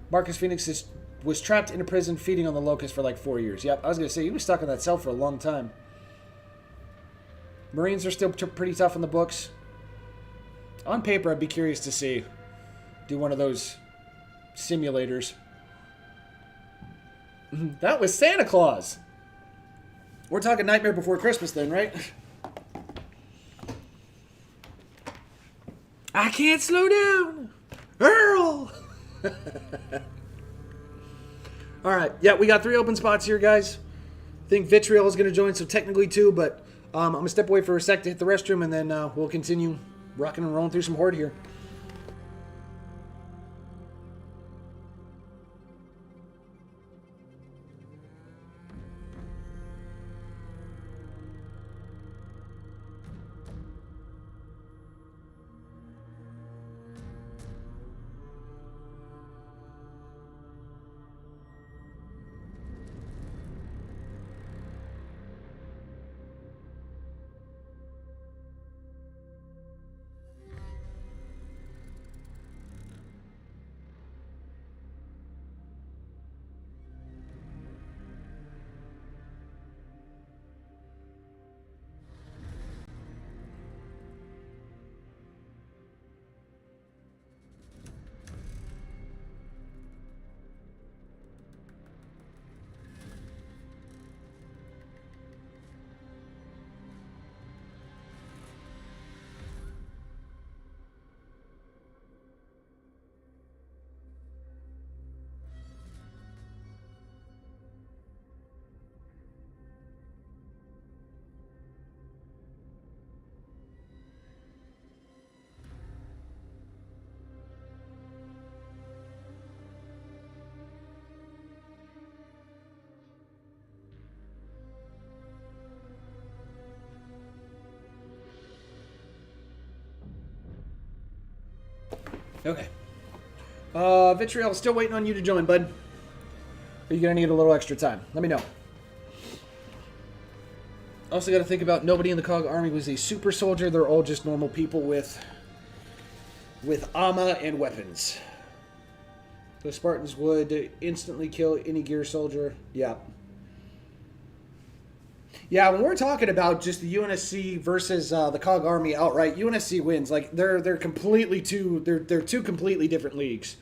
Marcus Phoenix was trapped in a prison feeding on the Locust for like 4 years. Yep, I was gonna say, he was stuck in that cell for a long time. Marines are still pretty tough in the books. On paper, I'd be curious to see. Do one of those simulators. That was Santa Claus. We're talking Nightmare Before Christmas then, right? I can't slow down. Earl! Alright, yeah, we got 3 open spots here, guys. I think Vitriol is going to join, so technically 2, but I'm going to step away for a sec to hit the restroom, and then we'll continue rocking and rolling through some Horde here. Okay. Vitriol, still waiting on you to join, bud. Are you gonna need a little extra time? Let me know. Also got to think about nobody in the Cog army was a super soldier. They're all just normal people with armor and weapons. The Spartans would instantly kill any gear soldier. Yeah. Yeah, when we're talking about just the UNSC versus the Cog Army outright, UNSC wins. Like they're completely they're two completely different leagues.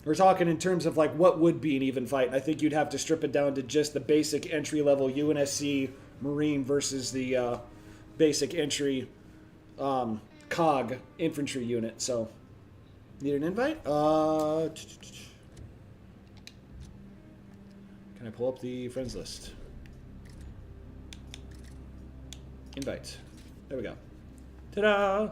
We're talking in terms of like what would be an even fight. And I think you'd have to strip it down to just the basic entry level UNSC Marine versus the basic entry Cog infantry unit. So need an invite? Can I pull up the friends list? Invite. There we go. Ta-da!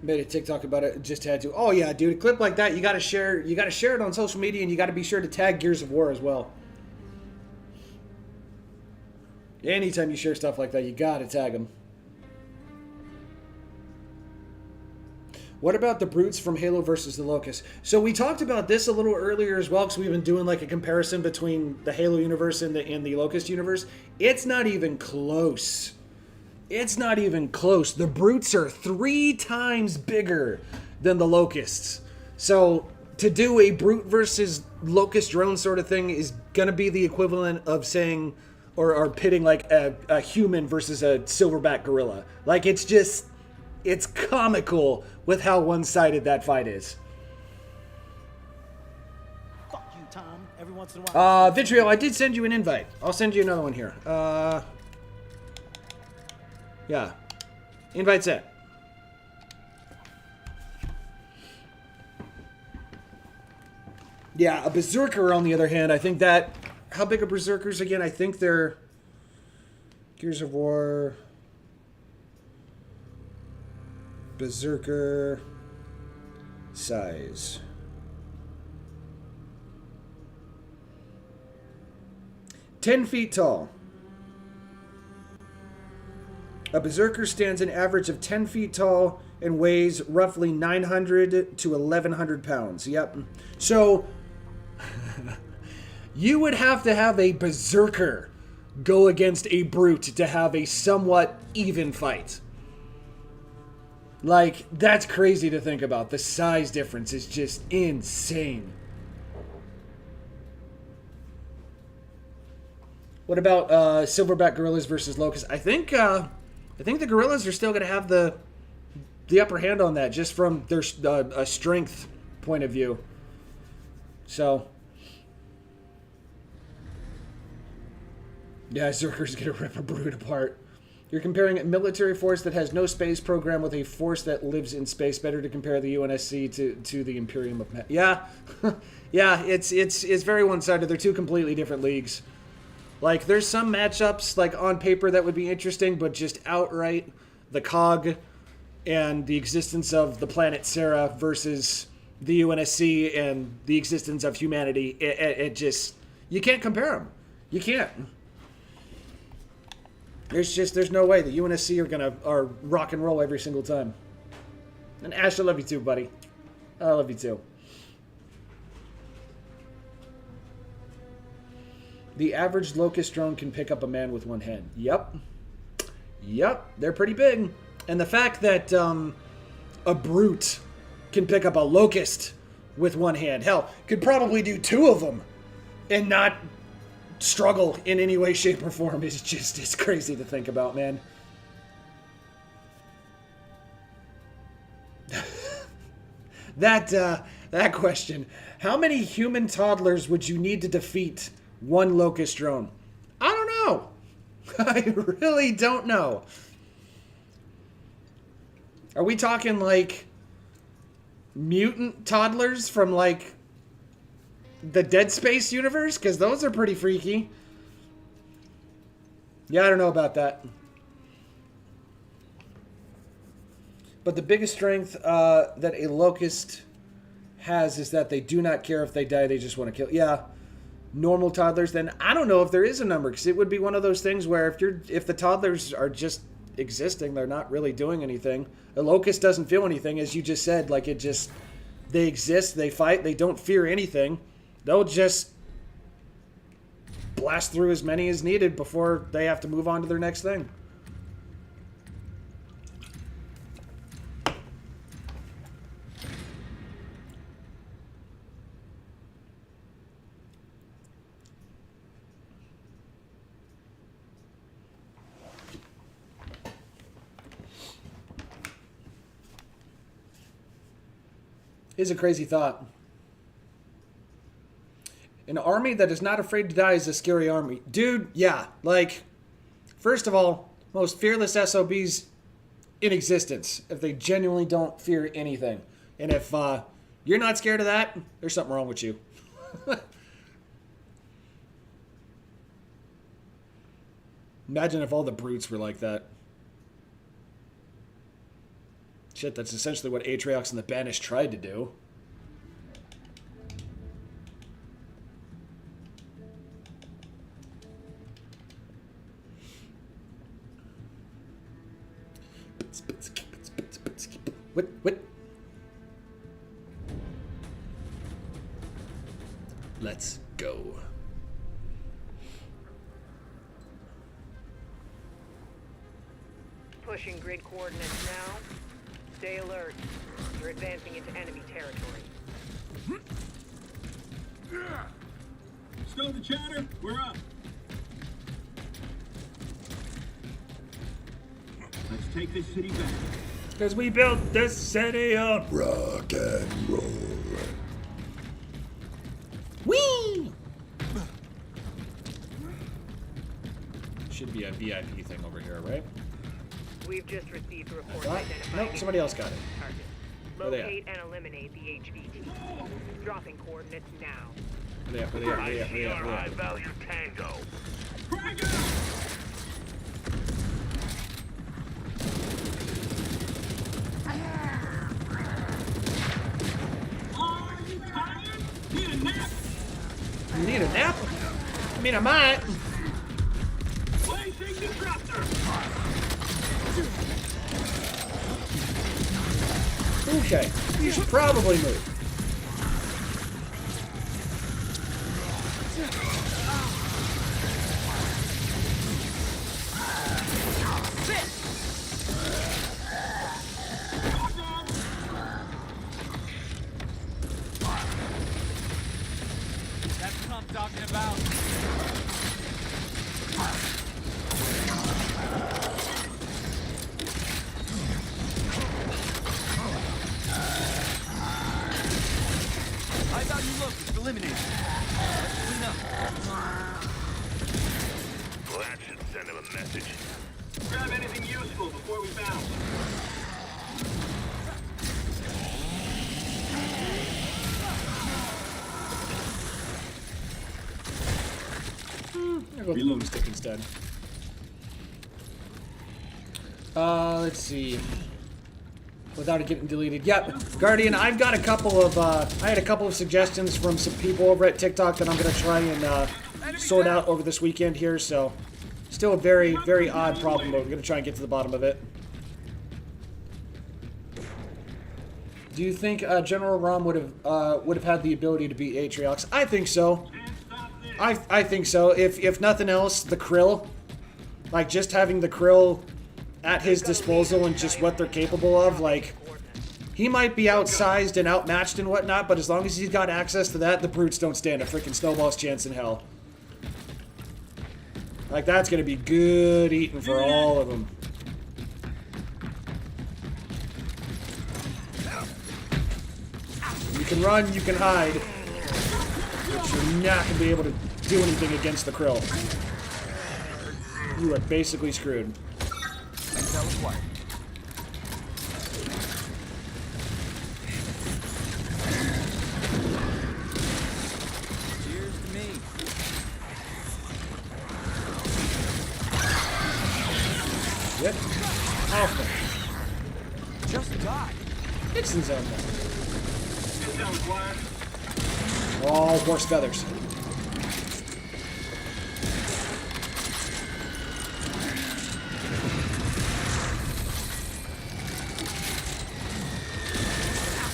Made a TikTok about it. Just had to. Oh yeah, dude! A clip like that, you gotta share. You gotta share it on social media, and you gotta be sure to tag Gears of War as well. Anytime you share stuff like that, you gotta tag them. What about the brutes from Halo versus the Locust? So we talked about this a little earlier as well, because we've been doing like a comparison between the Halo universe and the Locust universe. It's not even close. It's not even close. The brutes are 3 times bigger than the Locusts. So to do a brute versus Locust drone sort of thing is going to be the equivalent of saying or pitting like a human versus a silverback gorilla. Like it's comical with how one-sided that fight is. Fuck you, Tom. Every once in a while. Vitriol, I did send you an invite. I'll send you another one here. Yeah. Invite sent. Yeah, a Berserker, on the other hand, I think that... How big are Berserkers again? I think they're... Gears of War... Berserker... Size... 10 feet tall. A Berserker stands an average of 10 feet tall and weighs roughly 900 to 1,100 pounds. Yep. So... You would have to have a Berserker go against a Brute to have a somewhat even fight. Like, that's crazy to think about. The size difference is just insane. What about Silverback Gorillas versus Locusts? I think the Gorillas are still going to have the upper hand on that, just from their strength point of view. So... Yeah, Zerker's gonna rip a Brute apart. You're comparing a military force that has no space program with a force that lives in space. Better to compare the UNSC to the Imperium of... Yeah. Yeah, it's very one-sided. They're two completely different leagues. Like, there's some matchups, like, on paper that would be interesting, but just outright, the COG and the existence of the planet Sarah versus the UNSC and the existence of humanity, it just... You can't compare them. You can't. There's no way. The UNSC are rock and roll every single time. And Ash, I love you too, buddy. I love you too. The average Locust drone can pick up a man with one hand. Yep. Yep, they're pretty big. And the fact that a Brute can pick up a Locust with one hand, hell, could probably do two of them and not struggle in any way, shape, or form is just, it's crazy to think about, man. That question. How many human toddlers would you need to defeat one Locust drone? I don't know. I really don't know. Are we talking like mutant toddlers from like the Dead Space universe? Because those are pretty freaky. Yeah, I don't know about that. But the biggest strength that a Locust has is that they do not care if they die, they just want to kill. Yeah, normal toddlers, then I don't know if there is a number, because it would be one of those things where if the toddlers are just existing, they're not really doing anything. A Locust doesn't feel anything, as you just said. Like, it just... They exist, they fight, they don't fear anything. They'll just blast through as many as needed before they have to move on to their next thing. Is a crazy thought. An army that is not afraid to die is a scary army. Dude, yeah. Like, first of all, most fearless SOBs in existence. If they genuinely don't fear anything. And if you're not scared of that, there's something wrong with you. Imagine if all the Brutes were like that. Shit, that's essentially what Atriox and the Banished tried to do. What? Let's go. Pushing grid coordinates now. Stay alert. You're advancing into enemy territory. Stow the chatter. We're up. Let's take this city back. Because we built this city up. Rock and roll. Whee! Should be a VIP thing over here, right? We've just received reports What? identifying Nope, somebody else got it. target. Where they at? Locate and eliminate the HVT. Dropping coordinates now. Where they at? Where they at? Where they at? Where they at? Where they at? Value Tango. Frag out! Are you tired? Need a nap? You need a nap? I mean, I might. Placing disruptor! Okay, you should probably move. That's what I'm talking about. I thought you looked. It's eliminated. Let's clean up. Well, that should send him a message. Grab anything useful before we bounce. I'll go with the boomstick instead. Let's see. Without it getting deleted. Yep, Guardian, I've got a couple of, I had a couple of suggestions from some people over at TikTok that I'm going to try and sort out over this weekend here, so still a very, very odd problem, but we're going to try and get to the bottom of it. Do you think General Rom would have had the ability to beat Atriox? I think so. I think so. If nothing else, the Krill, like just having the Krill at his disposal and just what they're capable of, like he might be outsized and outmatched and whatnot, but as long as he's got access to that, the brutes don't stand a freaking snowball's chance in hell. Like that's gonna be good eating for all of them. You can run, you can hide, but you're not gonna be able to do anything against the Krill. You are basically screwed. Intel acquired. Cheers to me. Yep. Alpha. Just die. Dixon's on there. Intel acquired. All horse feathers.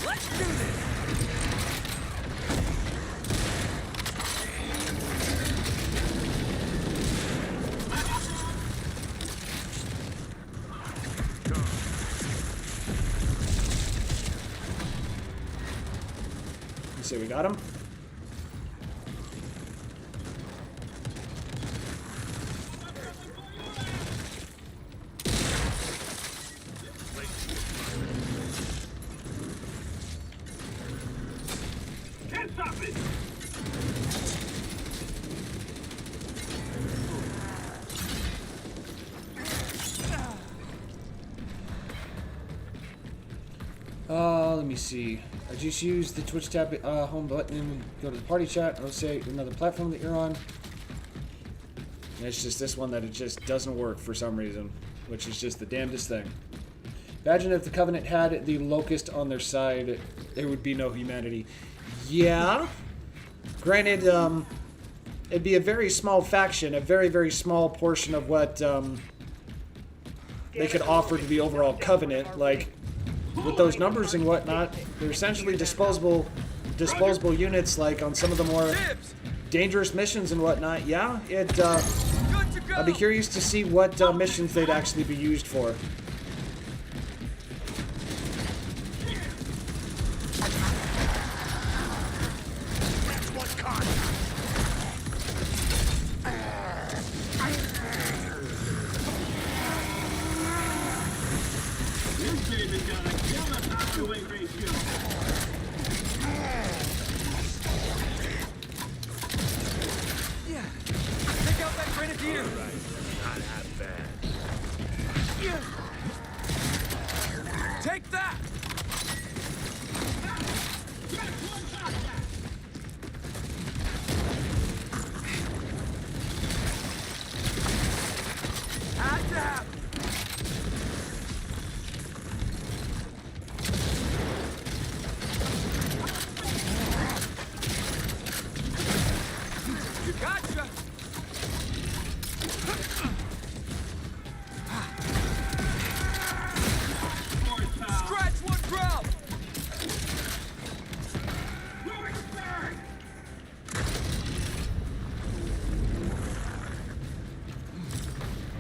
Let's do this. Let's see, we got him. Can't stop it! Let me see. I just use the Twitch tab home button and go to the party chat. I'll say another platform that you're on. And it's just this one that it just doesn't work for some reason, which is just the damnedest thing. Imagine if the Covenant had the Locust on their side, there would be no humanity. Yeah. Granted, it'd be a very small faction, a very, very small portion of what they could offer to the overall Covenant. Like, with those numbers and whatnot, they're essentially disposable units, like on some of the more dangerous missions and whatnot. Yeah, Good to go. I'd be curious to see what missions they'd actually be used for. Take that! Had to happen. Gotcha! Scratch one grub!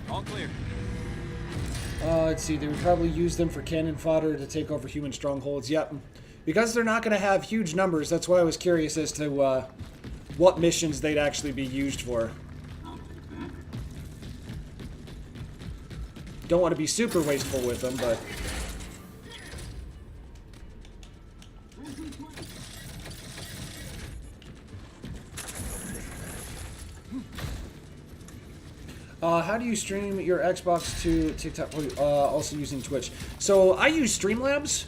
All clear. Let's see, they would probably use them for cannon fodder to take over human strongholds. Yep. Because they're not going to have huge numbers, that's why I was curious as to what missions they'd actually be used for. Don't want to be super wasteful with them, but... how do you stream your Xbox to TikTok? Also using Twitch. So I use Streamlabs.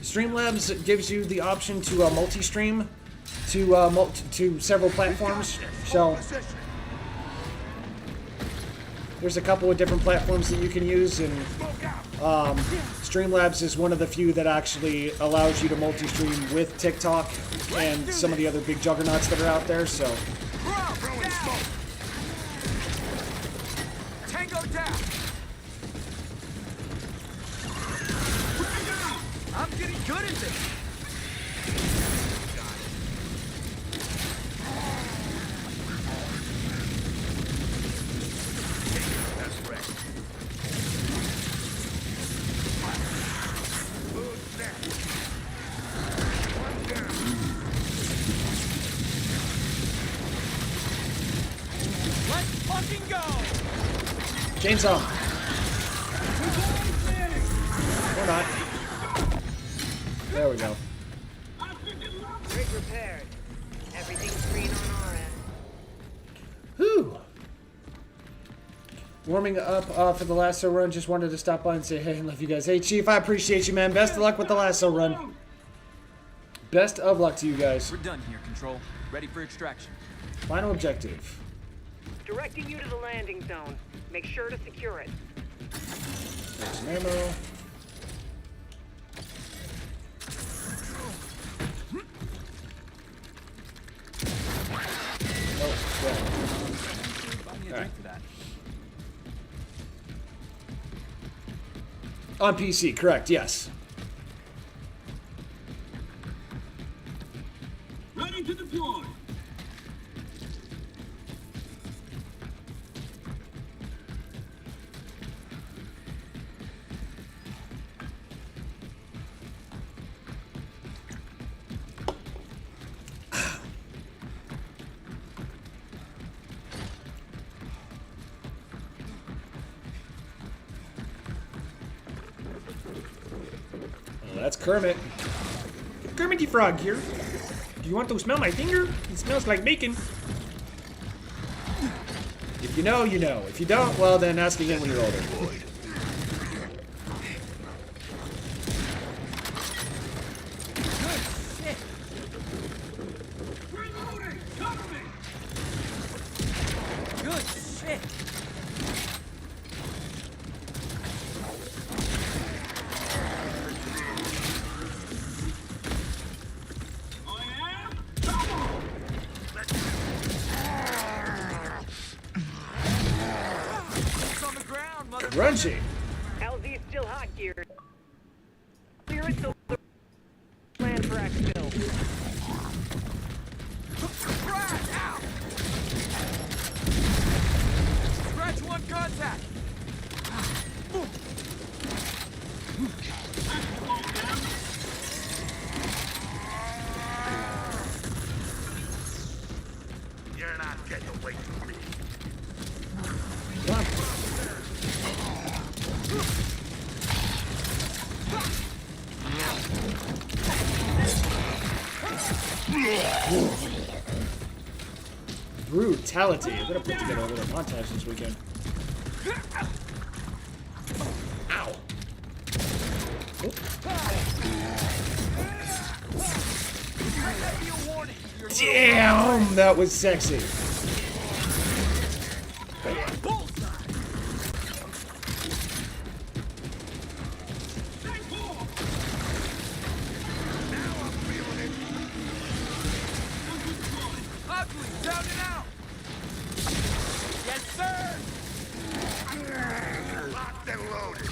Streamlabs gives you the option to multi-stream to several platforms. So there's a couple of different platforms that you can use, and Streamlabs is one of the few that actually allows you to multi-stream with TikTok and some of the other big juggernauts that are out there. So. Tango down! I'm getting good at this! That's right. Who's next? One down. Let's fucking go! Chainsaw. Or not. There we go. Rig repaired. Everything's green on our end. Whew. Warming up for the lasso run. Just wanted to stop by and say hey, love you guys. Hey, Chief, I appreciate you, man. Best of luck with the lasso run. Best of luck to you guys. We're done here, Control. Ready for extraction. Final objective. Directing you to the landing zone. Make sure to secure it. There's some ammo. Oh, yeah. Buy me a drink for that. On PC, correct, yes. Ready to deploy. That's Kermit. Kermit the Frog here. Do you want to smell my finger? It smells like bacon. If you know, you know. If you don't, well then ask again when you're older. Reloading! Cover me! Good shit! Crunchy. LZ is still hot gear. Clear it so the plan for exfil. Ow! Scratch one contact! You're not getting away from me. Brutality. I'm gonna put together a little montage this weekend. Damn, that was sexy. Down and out! Yes, sir! Locked and loaded.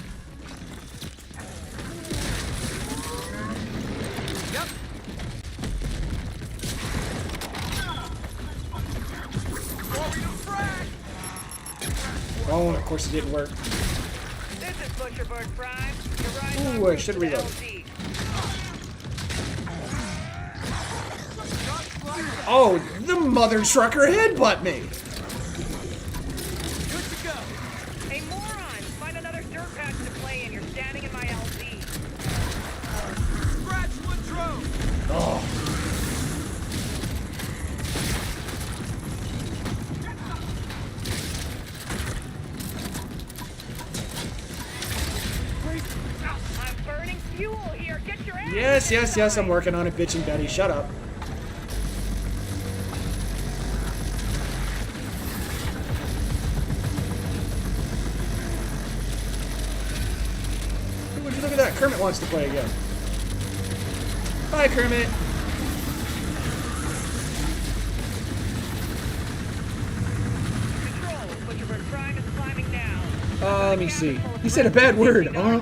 Yep. Oh, of course it didn't work. This is Butcherbird Prime. You're right Ooh, I should reload. Oh, the mother trucker headbutt me. Good to go. Hey, moron! Find another dirt patch to play in. You're standing in my LZ. Scratch Woodrow. Oh. I'm burning fuel here. Get your ass Yes, yes, yes, I'm inside. working on it, bitch and Betty. Shut up. Ooh, would you look at that? Kermit wants to play again. Bye, Kermit. Control. Butcherbird Prime is climbing now. Let me see. He said a bad word. Zero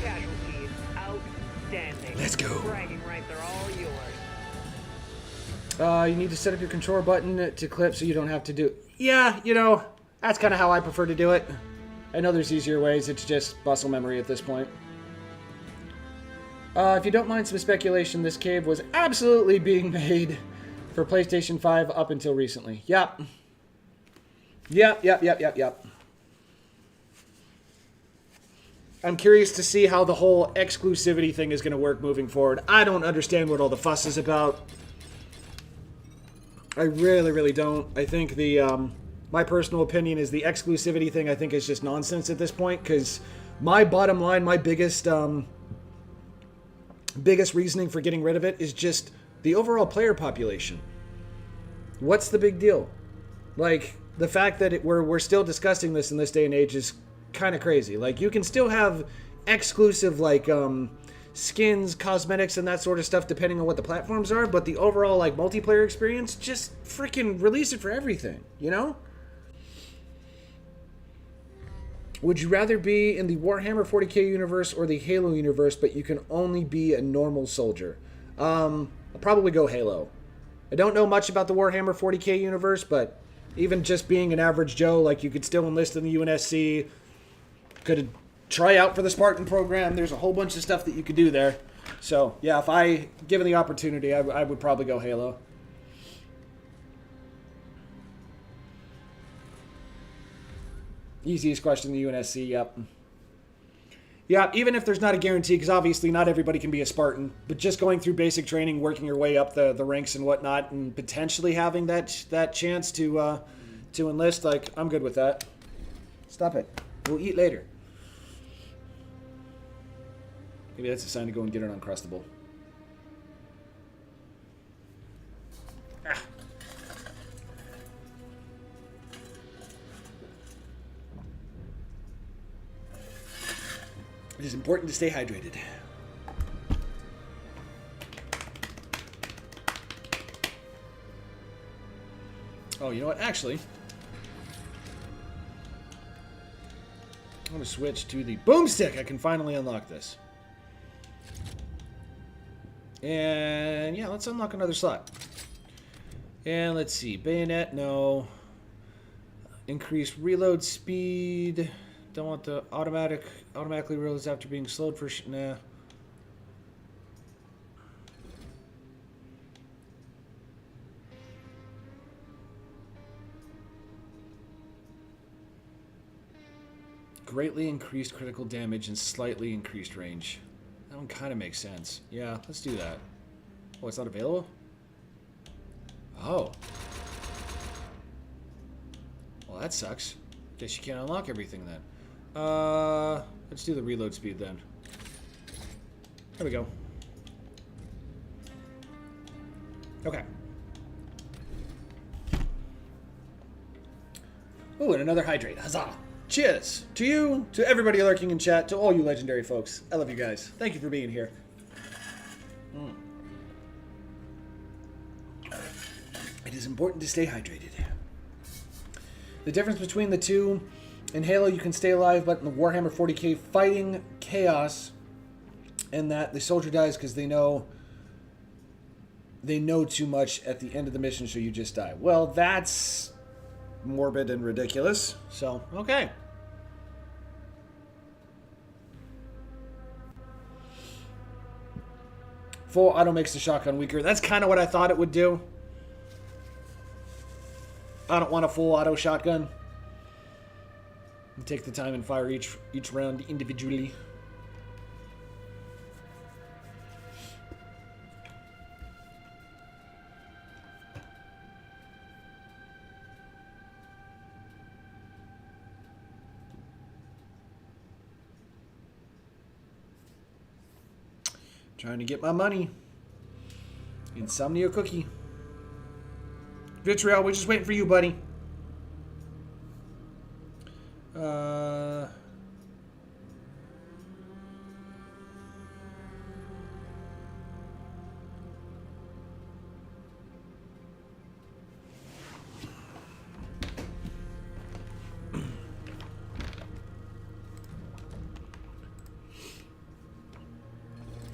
casualties. Outstanding. Let's go. Bragging rights are all yours. You need to set up your controller button to clip so you don't have to do... Yeah, you know, that's kind of how I prefer to do it. I know there's easier ways. It's just muscle memory at this point. If you don't mind some speculation, this cave was absolutely being made for PlayStation 5 up until recently. Yep. Yep. I'm curious to see how the whole exclusivity thing is going to work moving forward. I don't understand what all the fuss is about. I really, really don't. I think the, my personal opinion is the exclusivity thing I think is just nonsense at this point, because my bottom line, my biggest reasoning for getting rid of it is just the overall player population. What's the big deal? Like, the fact that we're still discussing this in this day and age is kind of crazy. Like, you can still have exclusive, like, skins, cosmetics, and that sort of stuff depending on what the platforms are, but the overall, like, multiplayer experience, just freaking release it for everything, you know? Would you rather be in the Warhammer 40k universe or the Halo universe, but you can only be a normal soldier? I'll probably go Halo. I don't know much about the Warhammer 40k universe, but even just being an average Joe, like, you could still enlist in the UNSC, could try out for the Spartan program. There's a whole bunch of stuff that you could do there. So, yeah, if I, given the opportunity, I would probably go Halo. Easiest question in the UNSC, yep. Yeah, even if there's not a guarantee, because obviously not everybody can be a Spartan, but just going through basic training, working your way up the ranks and whatnot, and potentially having that chance to enlist, like, I'm good with that. Stop it. We'll eat later. Maybe that's a sign to go and get an Uncrustable. Ah. It is important to stay hydrated. Oh, you know what? Actually, I'm going to switch to the boomstick. I can finally unlock this. And yeah, let's unlock another slot. And let's see. Bayonet, no. Increased reload speed. Don't want the automatically reloads after being slowed for nah. Greatly increased critical damage and slightly increased range. That one kind of makes sense. Yeah, let's do that. Oh, it's not available? Oh. Well, that sucks. Guess you can't unlock everything then. Let's do the reload speed then. There we go. Okay. Oh, and another hydrate. Huzzah! Cheers! To you, to everybody lurking in chat, to all you legendary folks. I love you guys. Thank you for being here. It is important to stay hydrated. The difference between the two, in Halo you can stay alive, but in the Warhammer 40k fighting chaos, and that the soldier dies because they know too much at the end of the mission, so you just die. Well, that's morbid and ridiculous. So, okay. Full auto makes the shotgun weaker. That's kind of what I thought it would do. I don't want a full auto shotgun. Take the time and fire each round individually. Trying to get my money. Insomnia cookie. Vitriol, we're just waiting for you, buddy.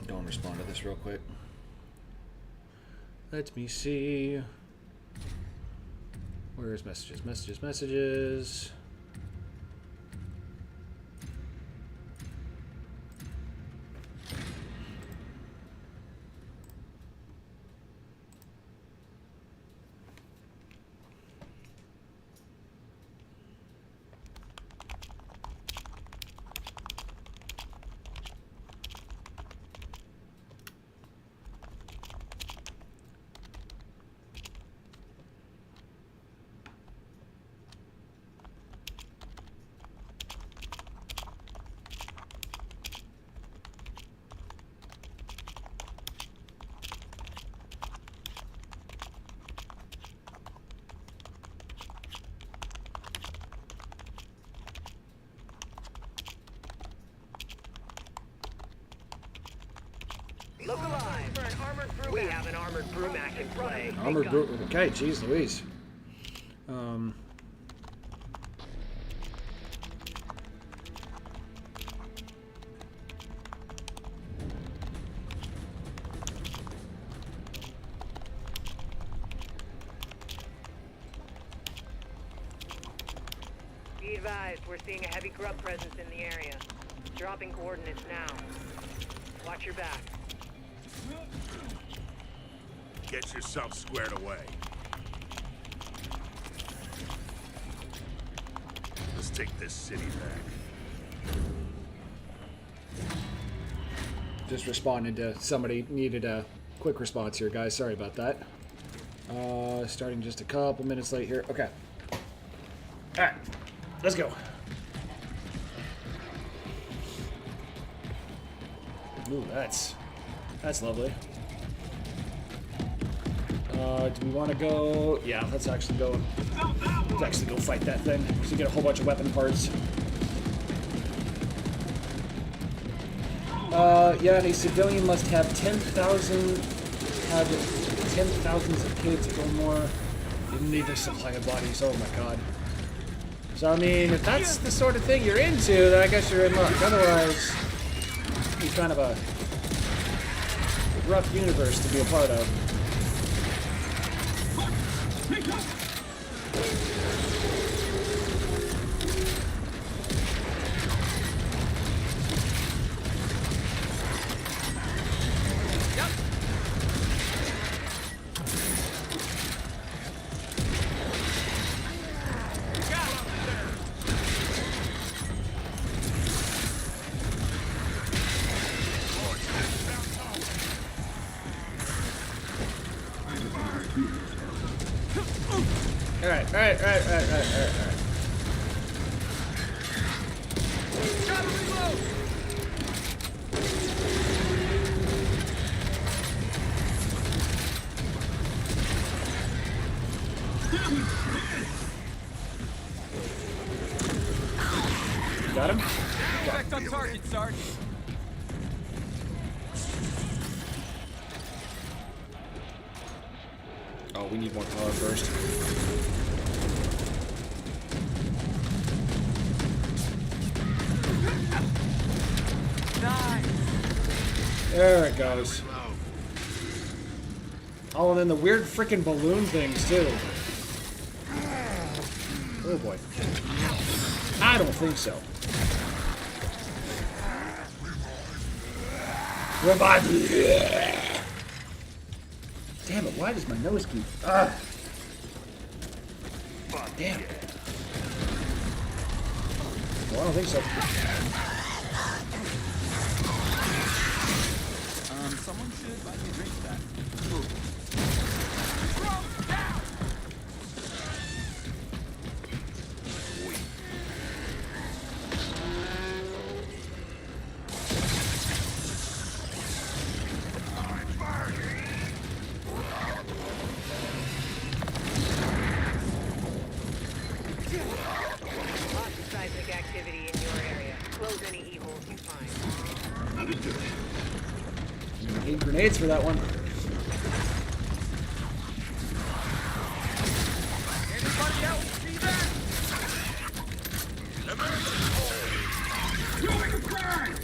Don't respond to this real quick. Let me see. Where's messages? Messages. Look alive! For an armored broom. We have an armored Brumac in play. Armored broom. Okay, jeez Louise. Be advised, we're seeing a heavy grub presence in the area. Dropping coordinates now. Watch your back. Get yourself squared away. Let's take this city back. Just responded to somebody needed a quick response here, guys. Sorry about that. Starting just a couple minutes late here. Okay. All right. Let's go. Ooh, that's lovely. Do we want to go? Yeah, let's actually go. Let's actually go fight that thing. So get a whole bunch of weapon parts. Yeah, and a civilian must have 10,000 of kids or more. You need a supply of bodies. Oh my god. So I mean, if that's the sort of thing you're into, then I guess you're in luck. Otherwise, it's kind of a rough universe to be a part of. Alright. Got him? Effect on target, Sarge. Oh, we need more power first. Nice. There it goes. Oh, and then the weird freaking balloon things, too. Oh, boy. I don't think so. Revive me. Damn it, why does my nose keep... Ah. Damn. Well, I don't think so. Someone should buy me a drink for that. Lots of seismic activity in your area. Close any e-holes you find. Need grenades for that one. Anybody else see that? Doing a crime!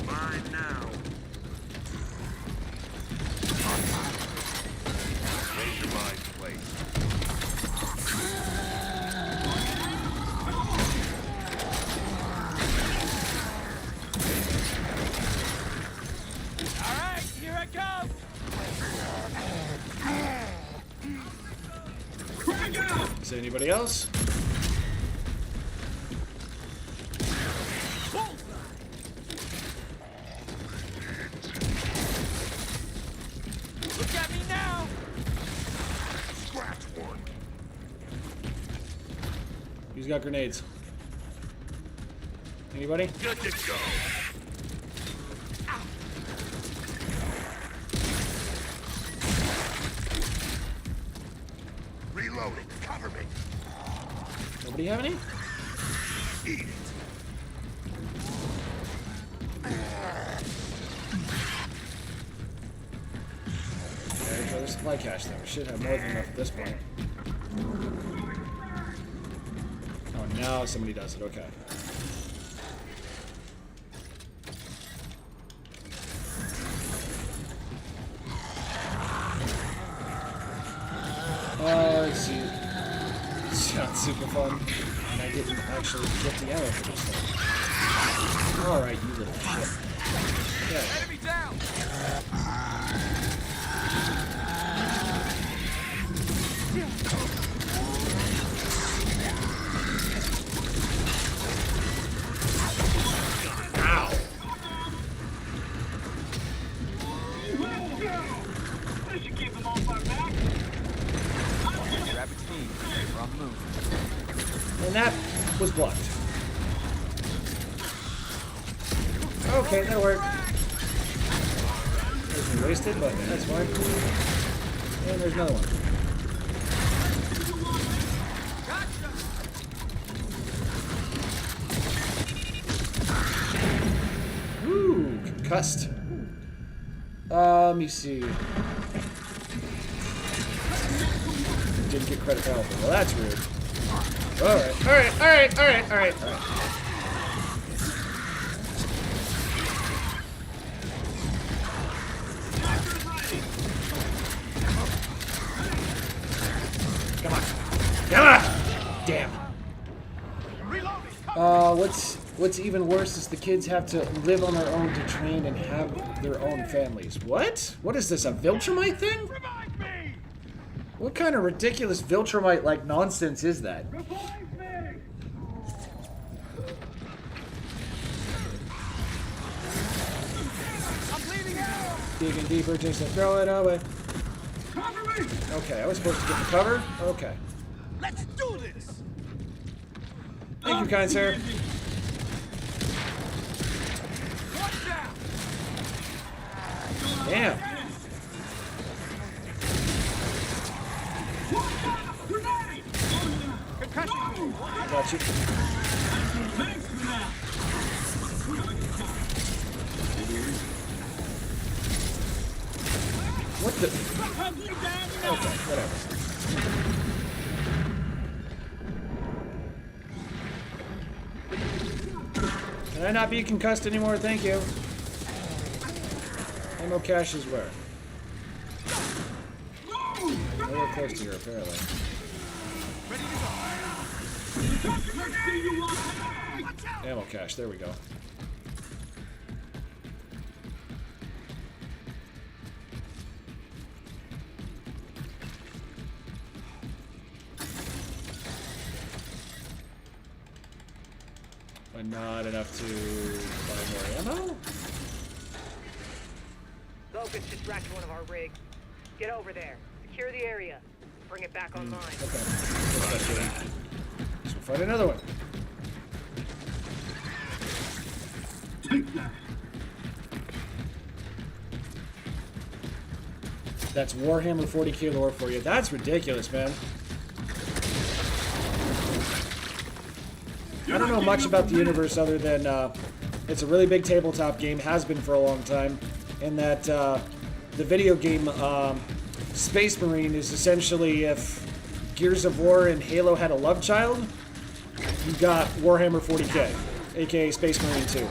Mine now. Razor line placed. All right, here I come. Craig out! Is there anybody else? Look at me now. Scratch one. Who's got grenades? Anybody? Good to go. Reloading. Cover me. Nobody have any? Eat it. Okay, so there's supply cache there. We should have more than enough at this point. Oh, now somebody does it. Okay. Let's see. Sounds super fun. And I didn't actually get the ammo for this thing. Alright, you little shit. Yeah. Enemy down. Ow! This should keep them off our back. Grab a team. We're on the move. And that was blocked. Okay, that'll work. It's been wasted, but that's fine. And there's another one. Ooh, concussed. Let me see. Didn't get credit for helping. Well, that's weird. Alright. Come on! Damn. What's even worse is the kids have to live on their own to train and have their own families. What? What is this, a Viltrumite thing? Revive me! What kind of ridiculous Viltrumite-like nonsense is that? Revive me! I'm bleeding out. Digging deeper just to throw it away. Cover me! Okay, I was supposed to get the cover? Okay. Let's do this. Thank you, kind sir. Watch out. Damn. Grenade! Got you. Thanks for that. What the? Okay, whatever. Can I not be concussed anymore? Thank you. Ammo cache is where? Nowhere close to here, apparently. Ammo cache, there we go. But not enough to buy more ammo? Locust just wrecked one of our rigs. Get over there. Secure the area. Bring it back online. Okay. Let's do that. So find another one. Take that. That's Warhammer 40k lore for you. That's ridiculous, man. I don't know much about the universe other than it's a really big tabletop game, has been for a long time, and that the video game Space Marine is essentially if Gears of War and Halo had a love child, you got Warhammer 40k, aka Space Marine 2.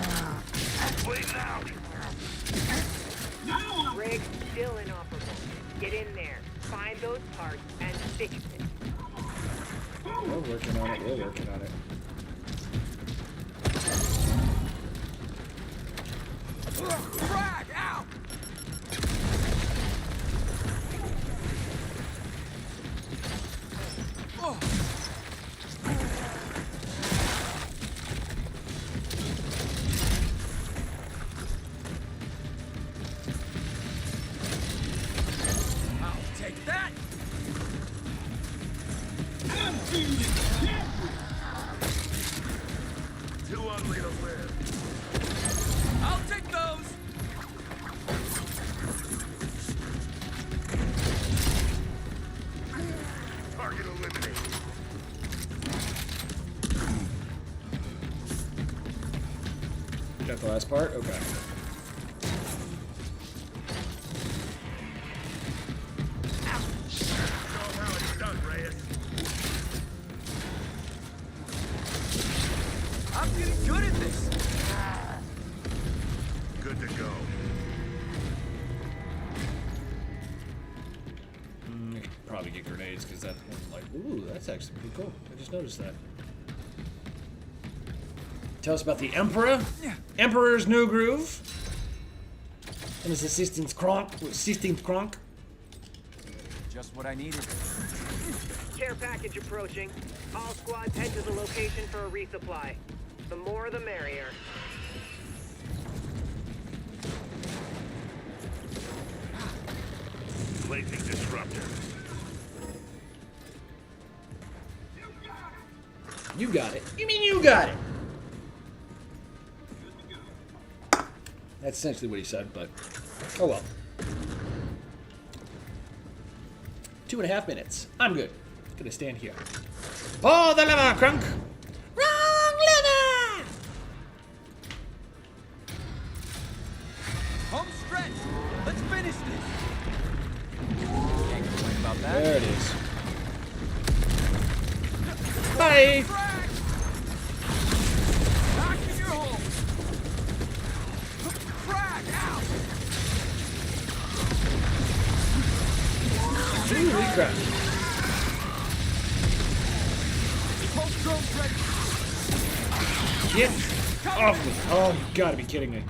Rig still inoperable. Get in there. Find those parts and fix it. We're working on it, we're working on it. Frag! Ow! Oh. I'll take that! Too ugly to live. I'll take those! Target eliminated. Got the last part? Okay. Show 'em how it's done, Reyes. I'm getting good at this! Good to go. I could probably get grenades because that one's like, ooh, that's actually pretty cool. I just noticed that. Tell us about the Emperor. Emperor's New Groove. And his assistant Kronk. Just what I needed. Care package approaching. All squads head to the location for a resupply. The more the merrier. Placing disruptor. You got it. You mean you got it? That's essentially what he said, but oh well. 2.5 minutes. I'm good. Gonna stand here. Pull the lever, Crunk! Wrong lever! Home stretch! Let's finish this! Can't complain about that. There it is. Bye! Frag! Back in your hole! Frag! Ow! Holy crap. Pulse drone's ready! Get off me. Oh, you gotta be kidding me.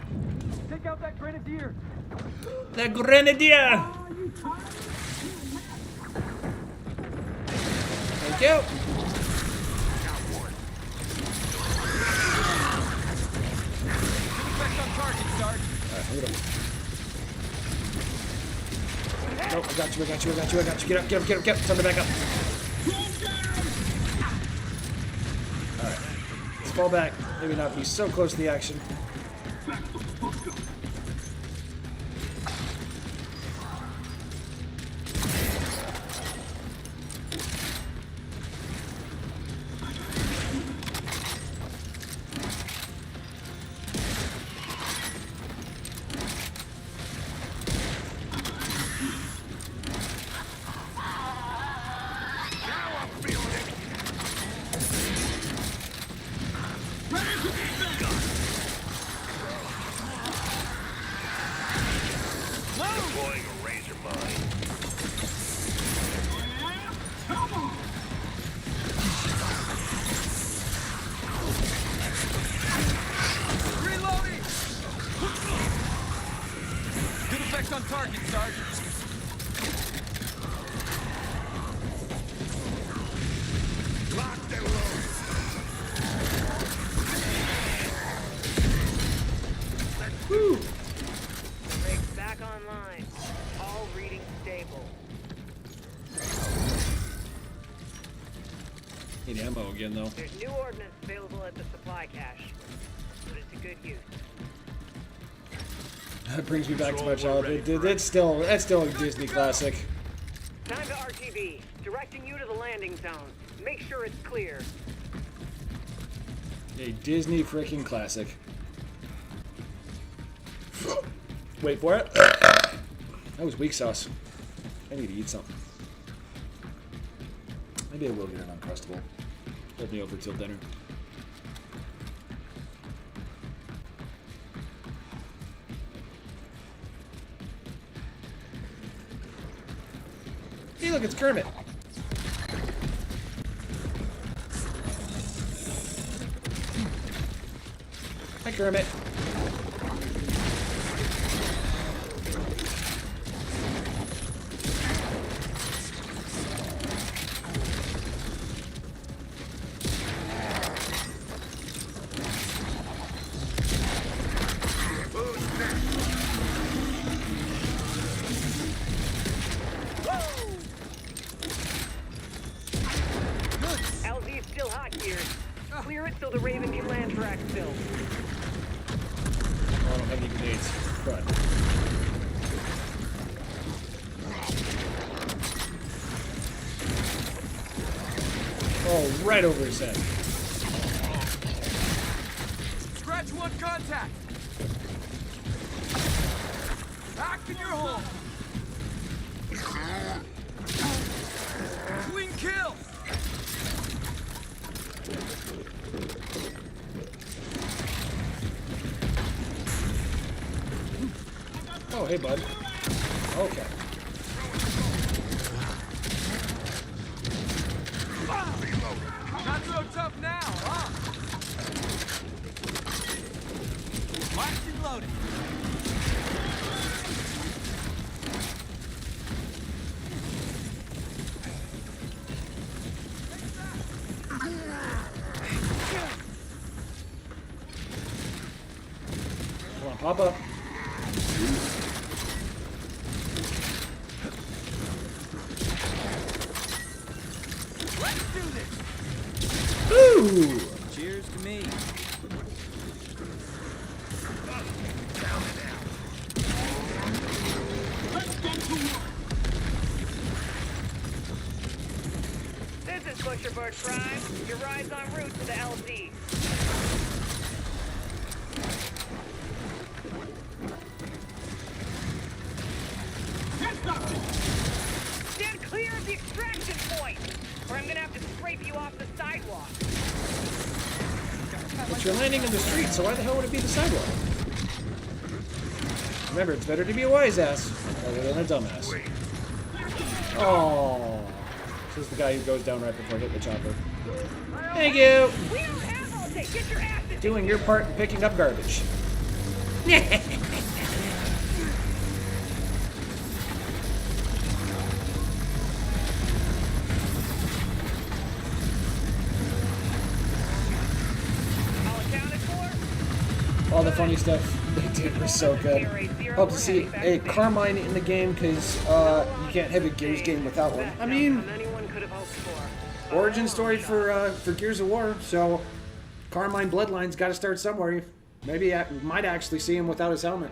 Take out that grenadier! The Grenadier! Thank you. Effect on target, Sarge! Alright, hold on. Nope, I got you. Get up. Time to back up. Alright. Let's fall back. Maybe not be so close to the action. Need ammo again, though. There's new ordnance available at the supply cache. Put it to good use. That brings me back to my childhood. That's still a Disney classic. Time to RTV. Directing you to the landing zone. Make sure it's clear. A Disney freaking classic. Wait for it. That was weak sauce. I need to eat something. Maybe I will get an Uncrustable. Hold me over till dinner. Hey, look, it's Kermit. Hi, Kermit. LZ's still hot here. Clear it so the Raven can land for exfil. Oh, I don't have any grenades. Run. Oh, right over his head. Scratch one contact. Back in your hole. Clean kill. Oh, hey, bud. Okay. Not so tough now, huh? Locked and loaded. Come on, pop up. Let's do this. Ooh! Cheers to me. Let's get to work. This is Butcherbird Prime. Your ride's en route to the LZ. Get nothing. Stand clear of the extraction point, or I'm gonna have to scrape you off the sidewalk. But you're landing in the street, so why the hell would it be the sidewalk? Remember, it's better to be a wise ass rather than a dumbass. Oh, this is the guy who goes down right before hitting the chopper. Thank you. We don't have all day. Get your ass in. Doing your part in picking up garbage. All accounted for? All the funny stuff they did was so good. Hope to see a Carmine in the game because you can't have a Gears game without one. I mean, Anyone could have hoped for. origin story for Gears of War, so Carmine Bloodline's got to start somewhere. Maybe I might actually see him without his helmet.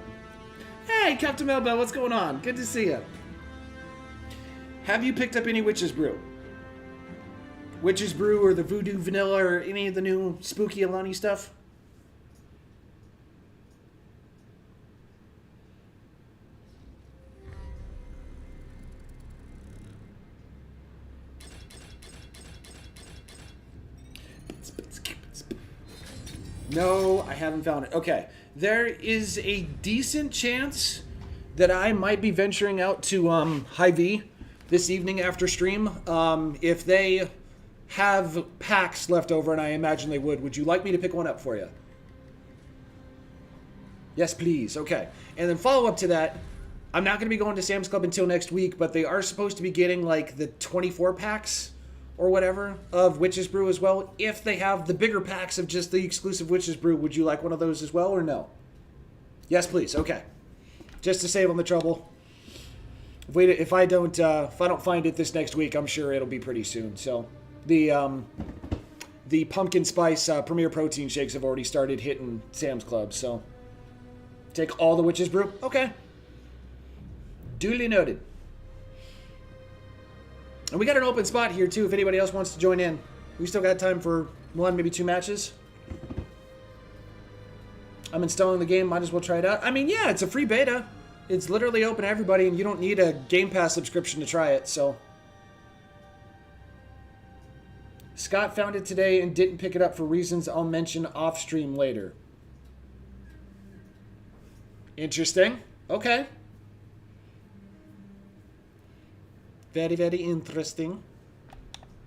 Hey, Captain Melba, what's going on? Good to see you. Have you picked up any Witch's Brew? Witch's Brew or the Voodoo Vanilla or any of the new Spooky Alani stuff? No, I haven't found it. Okay. There is a decent chance that I might be venturing out to Hy-Vee this evening after stream. If they have packs left over, and I imagine they would you like me to pick one up for you? Yes, please. Okay. And then follow up to that, I'm not going to be going to Sam's Club until next week, but they are supposed to be getting like the 24 packs or whatever of Witch's Brew as well. If they have the bigger packs of just the exclusive Witch's Brew, would you like one of those as well or no? Yes, please. Okay. Just to save on the trouble. If I don't find it this next week, I'm sure it'll be pretty soon. So the pumpkin spice Premier Protein shakes have already started hitting Sam's Club. So take all the Witch's Brew. Okay. Duly noted. And we got an open spot here too if anybody else wants to join in. We still got time for 1, maybe 2 matches. I'm installing the game, might as well try it out. I mean, yeah, it's a free beta. It's literally open to everybody, and you don't need a Game Pass subscription to try it, so. Scott found it today and didn't pick it up for reasons I'll mention off stream later. Interesting. Okay. Very, very interesting.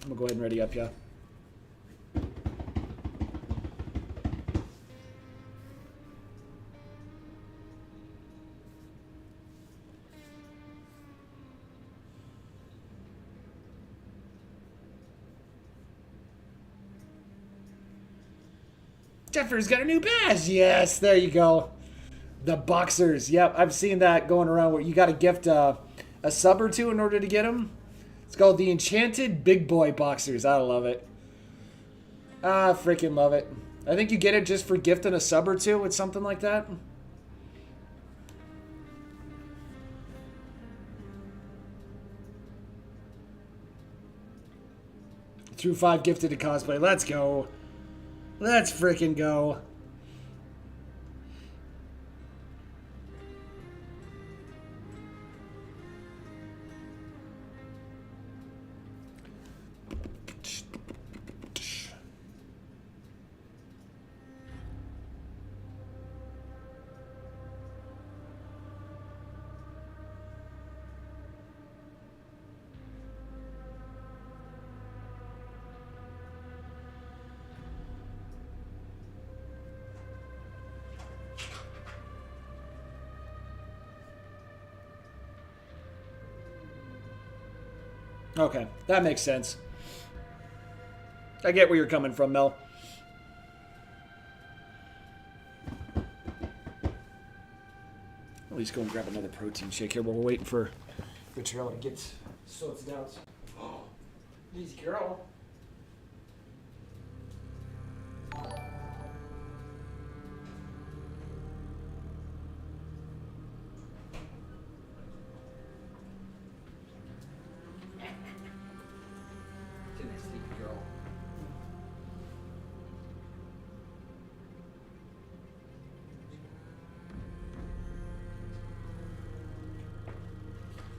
I'm gonna go ahead and ready up, yeah. Jeffers got a new badge. Yes, there you go. The boxers. Yep, I've seen that going around where you got to gift a sub or 2 in order to get them. It's called the Enchanted Big Boy Boxers. I love it. Ah, freaking love it. I think you get it just for gifting a sub or 2 with something like that. Through 5 gifted to cosplay. Let's go. Let's freaking go. Okay, that makes sense. I get where you're coming from, Mel. At least go and grab another protein shake here while we're waiting for Vitriol to get sorted out. Oh, easy girl.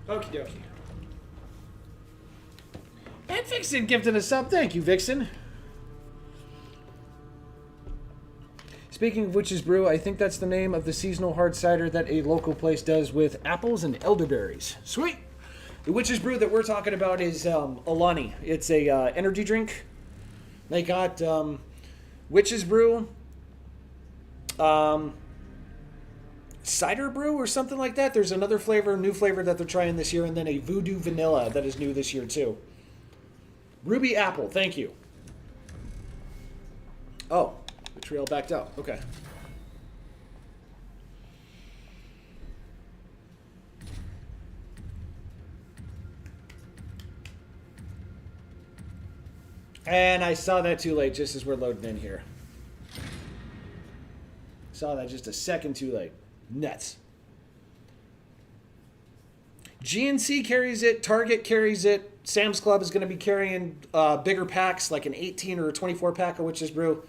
Okie dokie. And Vixen gifted a sub. Thank you, Vixen. Speaking of Witch's Brew, I think that's the name of the seasonal hard cider that a local place does with apples and elderberries. Sweet. The Witch's Brew that we're talking about is Alani. It's a energy drink. They got Witch's Brew, cider brew or something like that. There's another flavor, new flavor that they're trying this year, and then a voodoo vanilla that is new this year too. Ruby apple, thank you. Oh, the trail backed out. Okay. And I saw that too late just as we're loading in here. Saw that just a second too late. Nuts. GNC carries it. Target carries it. Sam's Club is going to be carrying bigger packs, like an 18 or a 24 pack of Witch's Brew.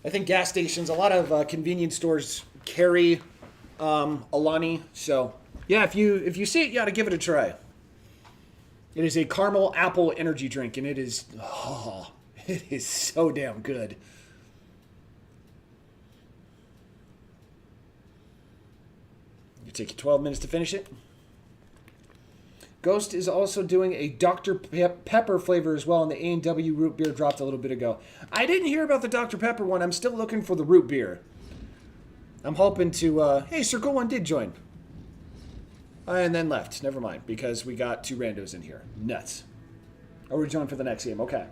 I think gas stations, a lot of convenience stores carry Alani. So, yeah, if you see it, you got to give it a try. It is a caramel apple energy drink, and it is so damn good. Take you 12 minutes to finish it. Ghost is also doing a Dr. Pepper flavor as well, and the A&W root beer dropped a little bit ago. I didn't hear about the Dr. Pepper one. I'm still looking for the root beer. I'm hoping to... hey, Circle One did join. And then left. Never mind, because we got 2 randos in here. Nuts. Oh, we're joined for the next game. Okay.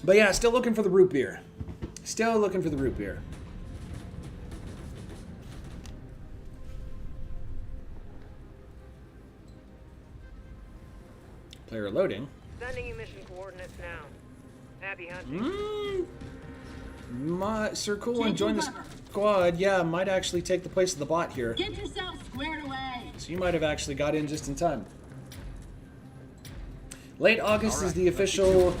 But yeah, still looking for the root beer. Still looking for the root beer. Player loading. Sending you mission coordinates now. Happy hunting. Sir Cool One joined the squad. Yeah, might actually take the place of the bot here. Get yourself squared away. So you might have actually got in just in time. Late August is the official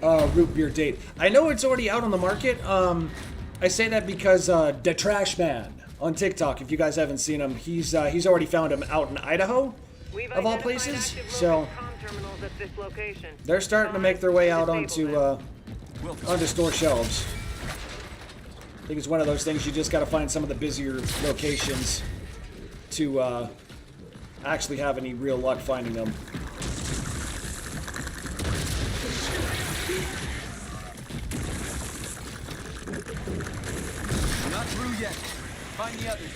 root beer date. I know it's already out on the market. I say that because the Trash Man on TikTok, if you guys haven't seen him, he's already found him out in Idaho, of all places. So they're starting to make their way out onto store shelves. I think it's one of those things you just got to find some of the busier locations to actually have any real luck finding them. We're not through yet. Find the others.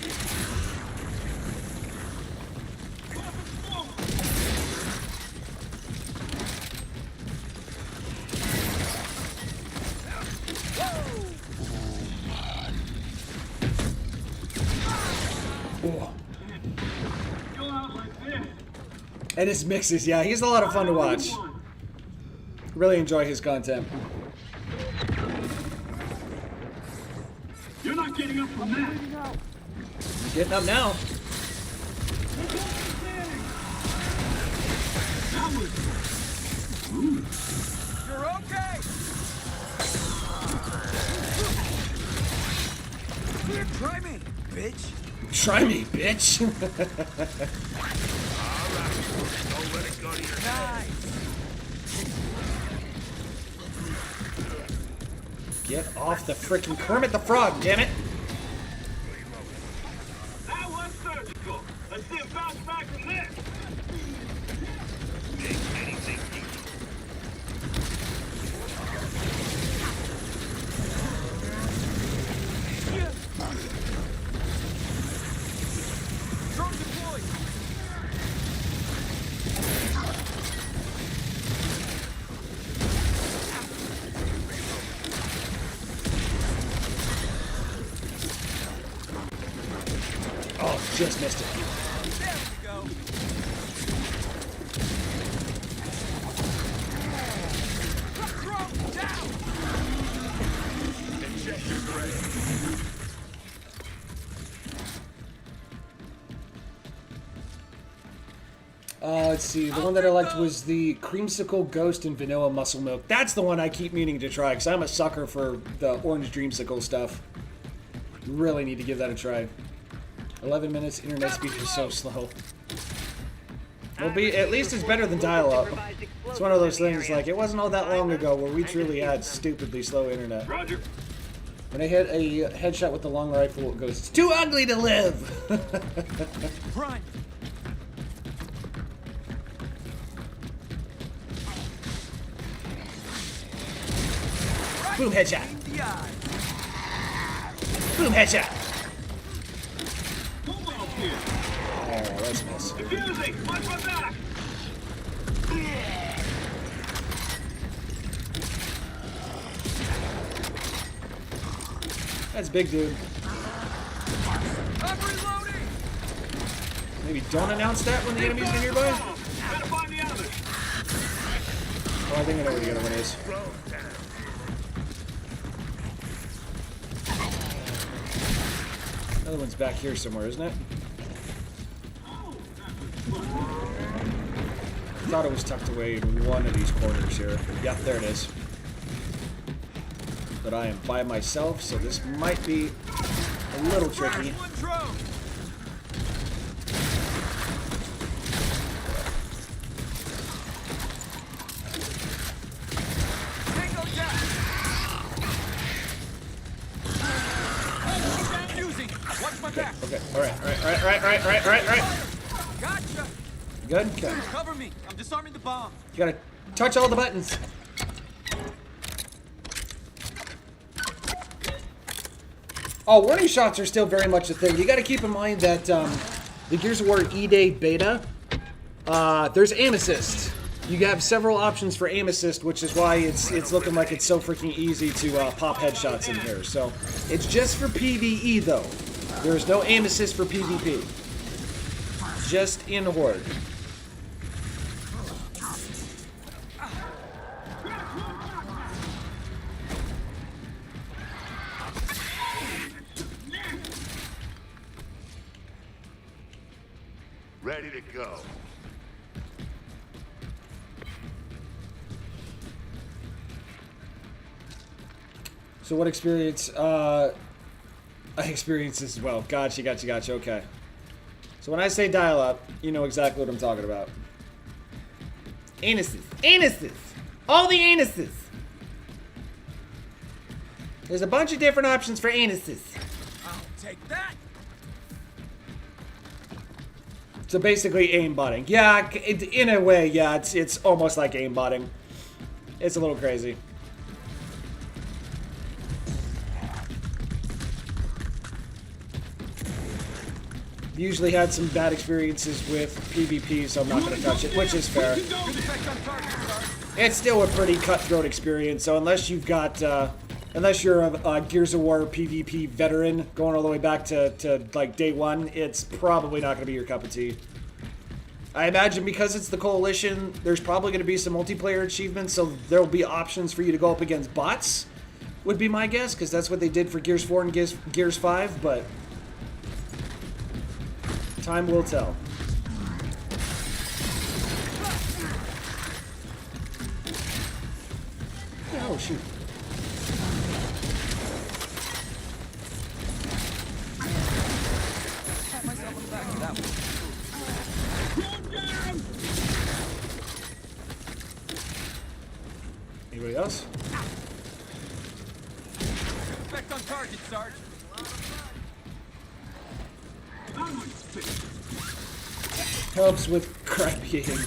And his mixes, yeah, he's a lot of fun to watch. Really enjoy his content. You're not getting up from that. He's getting up now. That was You're okay. Try me, bitch. Try me, bitch. Don't let it go to your head. Get off the freaking Kermit the Frog, damn it. that was surgical. Let's see it bounce back from this. Drone deployed. Oh, just missed it. There we go. Drone down. Let's see. The one that I liked was the Creamsicle Ghost and Vanilla Muscle Milk. That's the one I keep meaning to try because I'm a sucker for the orange dreamsicle stuff. Really need to give that a try. 11 minutes, internet speed is so slow. Well, at least it's better than dial-up. It's one of those things, like, it wasn't all that long ago where we truly had stupidly slow internet. Roger. When I hit a headshot with the long rifle, it goes, "It's too ugly to live!" Run. Boom, headshot! The eye. Boom, headshot! Move out here. Oh, that's a miss. Defusing. Watch my back. That's big, dude. I'm reloading. Maybe don't announce that when the enemies are nearby? Better find the others. Oh, I think I know where the other one is. Another one's back here somewhere, isn't it? I thought it was tucked away in one of these corners here. Yep, there it is. But I am by myself, so this might be a little tricky. One drone. Tango down. Using. Watch my back. Okay, alright. Gotcha. Good? Okay. Cover me. I'm disarming the bomb. You gotta touch all the buttons. Oh, warning shots are still very much a thing. You gotta keep in mind that the Gears of War E-Day beta, there's aim assist. You have several options for aim assist, which is why it's looking like it's so freaking easy to pop headshots in here. So, it's just for PvE though. There is no aim assist for PvP. Just in Horde. Ready to go. So what experience? I experienced this as well. Gotcha. Okay. So when I say dial-up, you know exactly what I'm talking about. Anuses. All the anuses. There's a bunch of different options for anuses. I'll take that. So basically aimbotting. Yeah, in a way, yeah, it's almost like aimbotting. It's a little crazy. Usually had some bad experiences with PvP, so I'm not going to touch it, which is fair. Good effect on target, Sarge. It's still a pretty cutthroat experience, so unless you've got, unless you're a Gears of War PvP veteran going all the way back to like day one, it's probably not going to be your cup of tea. I imagine because it's the Coalition, there's probably going to be some multiplayer achievements, so there'll be options for you to go up against bots, would be my guess, because that's what they did for Gears 4 and Gears 5, but time will tell. Oh, shoot. Pat myself on the back for that one. Anybody else? Effect on target, Sarge. Helps with crap eating. ...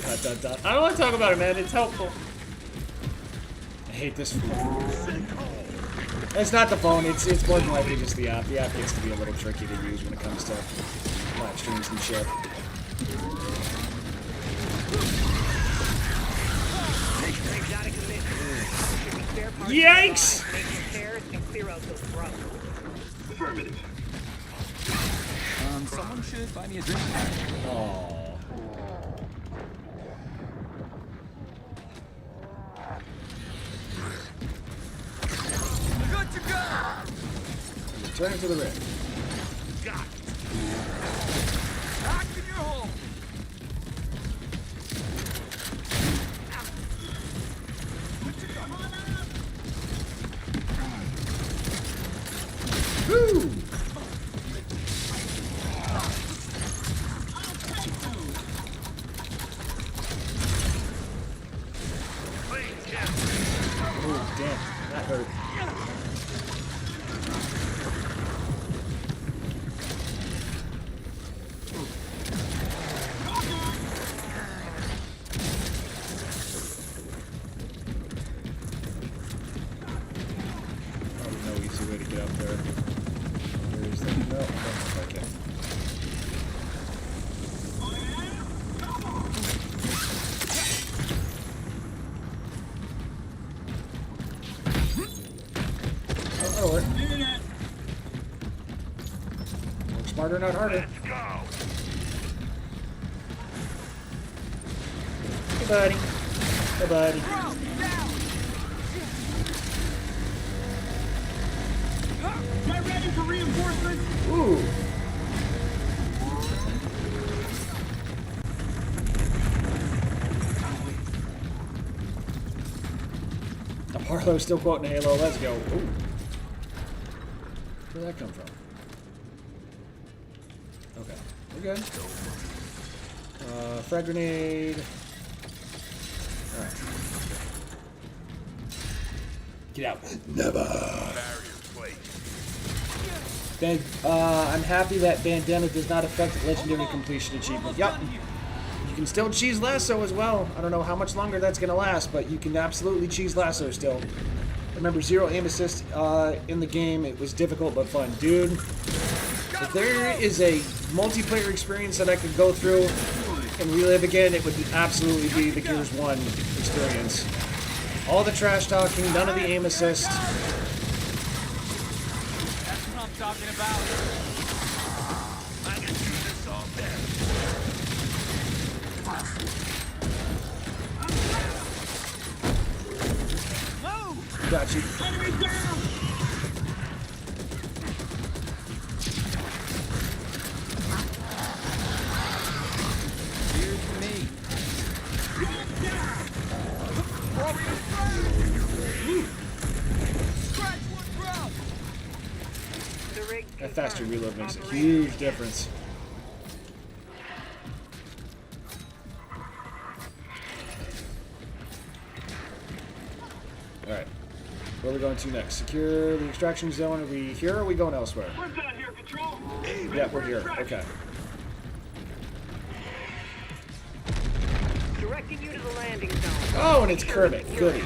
I don't want to talk about it, man. It's helpful. I hate this phone. It's not the phone. It's more than likely just the app. The app gets to be a little tricky to use when it comes to live streams and shit. Yikes! Affirmative. Someone should buy me a drink. Oh. Good to go. Turn it to the rig. Got Back in your hole. Woo! Oh, damn. That hurt. Probably no easy way to get up there. There is that. No, I don't think I can. Oh, that'll work. Work smarter, not harder. Let's go. Hey, buddy. Hey, buddy. Get ready for reinforcements! Ooh. Harlow's still quoting Halo. Let's go. Ooh. Where'd that come from? Okay. We're good. Frag grenade. Alright. Get out. I'm happy that bandana does not affect legendary completion achievement. Yup. You can still cheese lasso as well. I don't know how much longer that's going to last, but you can absolutely cheese lasso still. Remember, 0 aim assist in the game. It was difficult but fun. Dude, if there is a multiplayer experience that I could go through and relive again, it would absolutely be the Gears 1 experience. All the trash talking, none of the aim assist. That's what I'm talking about. I can do this all day. Got you. Enemy down! The rig That faster confirmed. reload makes a Operation huge difference. Alright. Where are we going to next? Secure the extraction zone. Are we here or are we going elsewhere? We're done here, Control. Yeah, we're here. Okay. Directing you to the landing zone. Oh, and it's Kermit. Goody.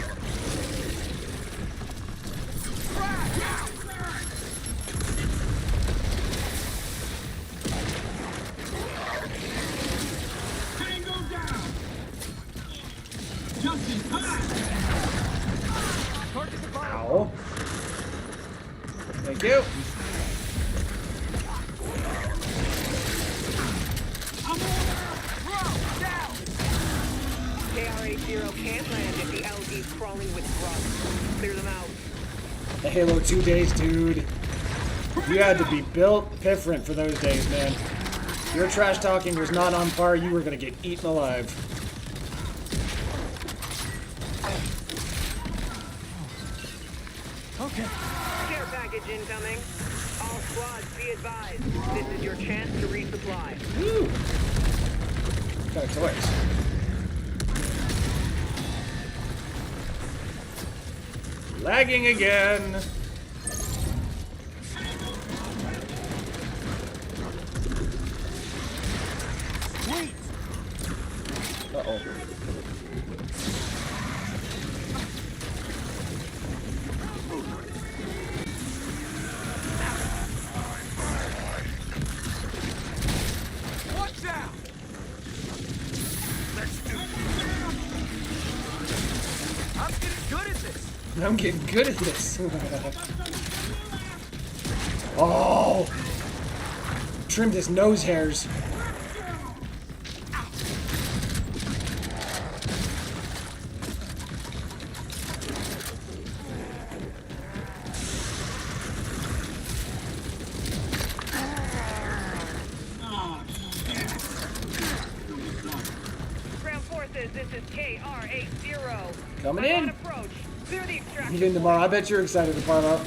Tango down. Just in time. Ow. Thank you. KR-80 can't land if the LD's crawling with grubs. Clear them out. The Halo 2 days, dude. You had to be built different for those days, man. Your trash talking was not on par. You were gonna get eaten alive. Care package incoming. All squads be advised. This is your chance to resupply. Woo! Got a toys. Lagging again. Uh-oh. Watch out! I'm getting good at this. I'm getting good at this. Oh! Trimmed his nose hairs. Ground forces, this is KR-80. Coming I'm in. on approach. Clear the extraction. Meet in tomorrow. I bet you're excited to part up.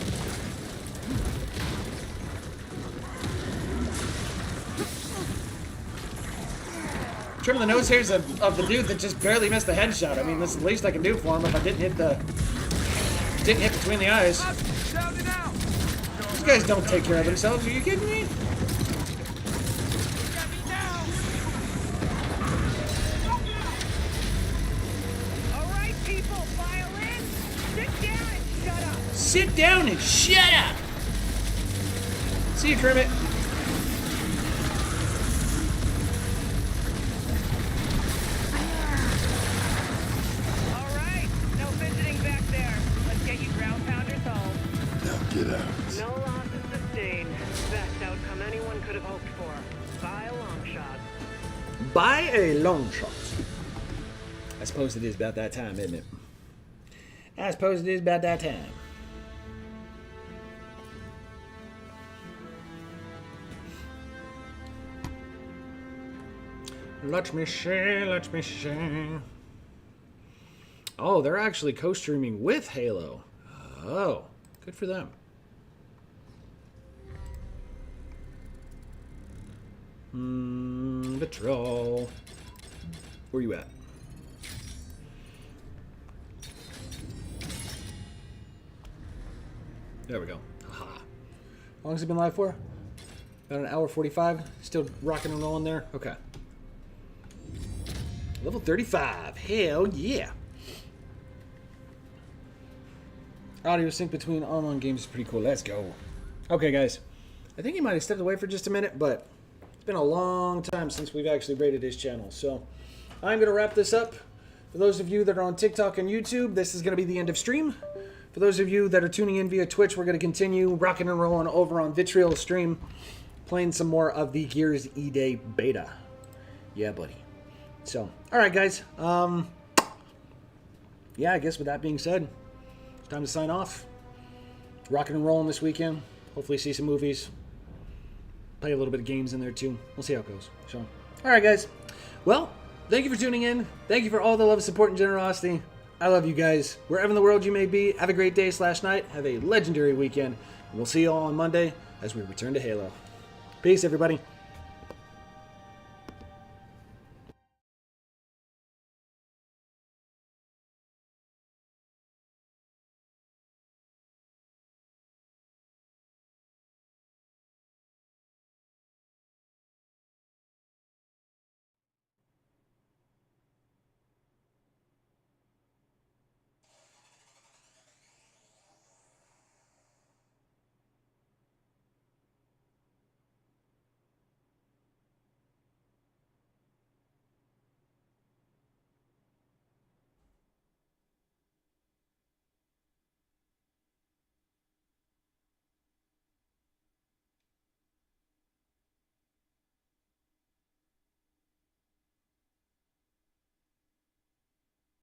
Trim the nose hairs of the dude that just barely missed the headshot. I mean, this is the least I can do for him if I didn't hit between the eyes. Shout it out! These guys don't take care of themselves. Are you kidding me? All right, people, file in. Sit down and shut up. Sit down and shut up. See you, Kermit. All right, no fidgeting back there. Let's get you ground pounders home. Now get out. No losses sustained. Best outcome anyone could have hoped for. By a long shot. By a long shot. I suppose it is about that time, isn't it? I suppose it is about that time. Let me see, let me see. Oh, they're actually co-streaming with Halo. Oh, good for them. Patrol. Where you at? There we go. Aha. How long has it been live for? About an hour 45. Still rocking and rolling there? Okay. Level 35. Hell yeah. Audio sync between online games is pretty cool. Let's go. Okay, guys. I think he might have stepped away for just a minute, but it's been a long time since we've actually rated his channel. So I'm going to wrap this up. For those of you that are on TikTok and YouTube, this is going to be the end of stream. For those of you that are tuning in via Twitch, we're going to continue rocking and rolling over on Vitriol stream, playing some more of the Gears E-Day beta. Yeah, buddy. So, all right, guys. Yeah, I guess with that being said, it's time to sign off. Rocking and rolling this weekend. Hopefully see some movies. Play a little bit of games in there, too. We'll see how it goes. So, all right, guys. Well, thank you for tuning in. Thank you for all the love, support, and generosity. I love you guys. Wherever in the world you may be, have a great day / night. Have a legendary weekend. And we'll see you all on Monday as we return to Halo. Peace, everybody.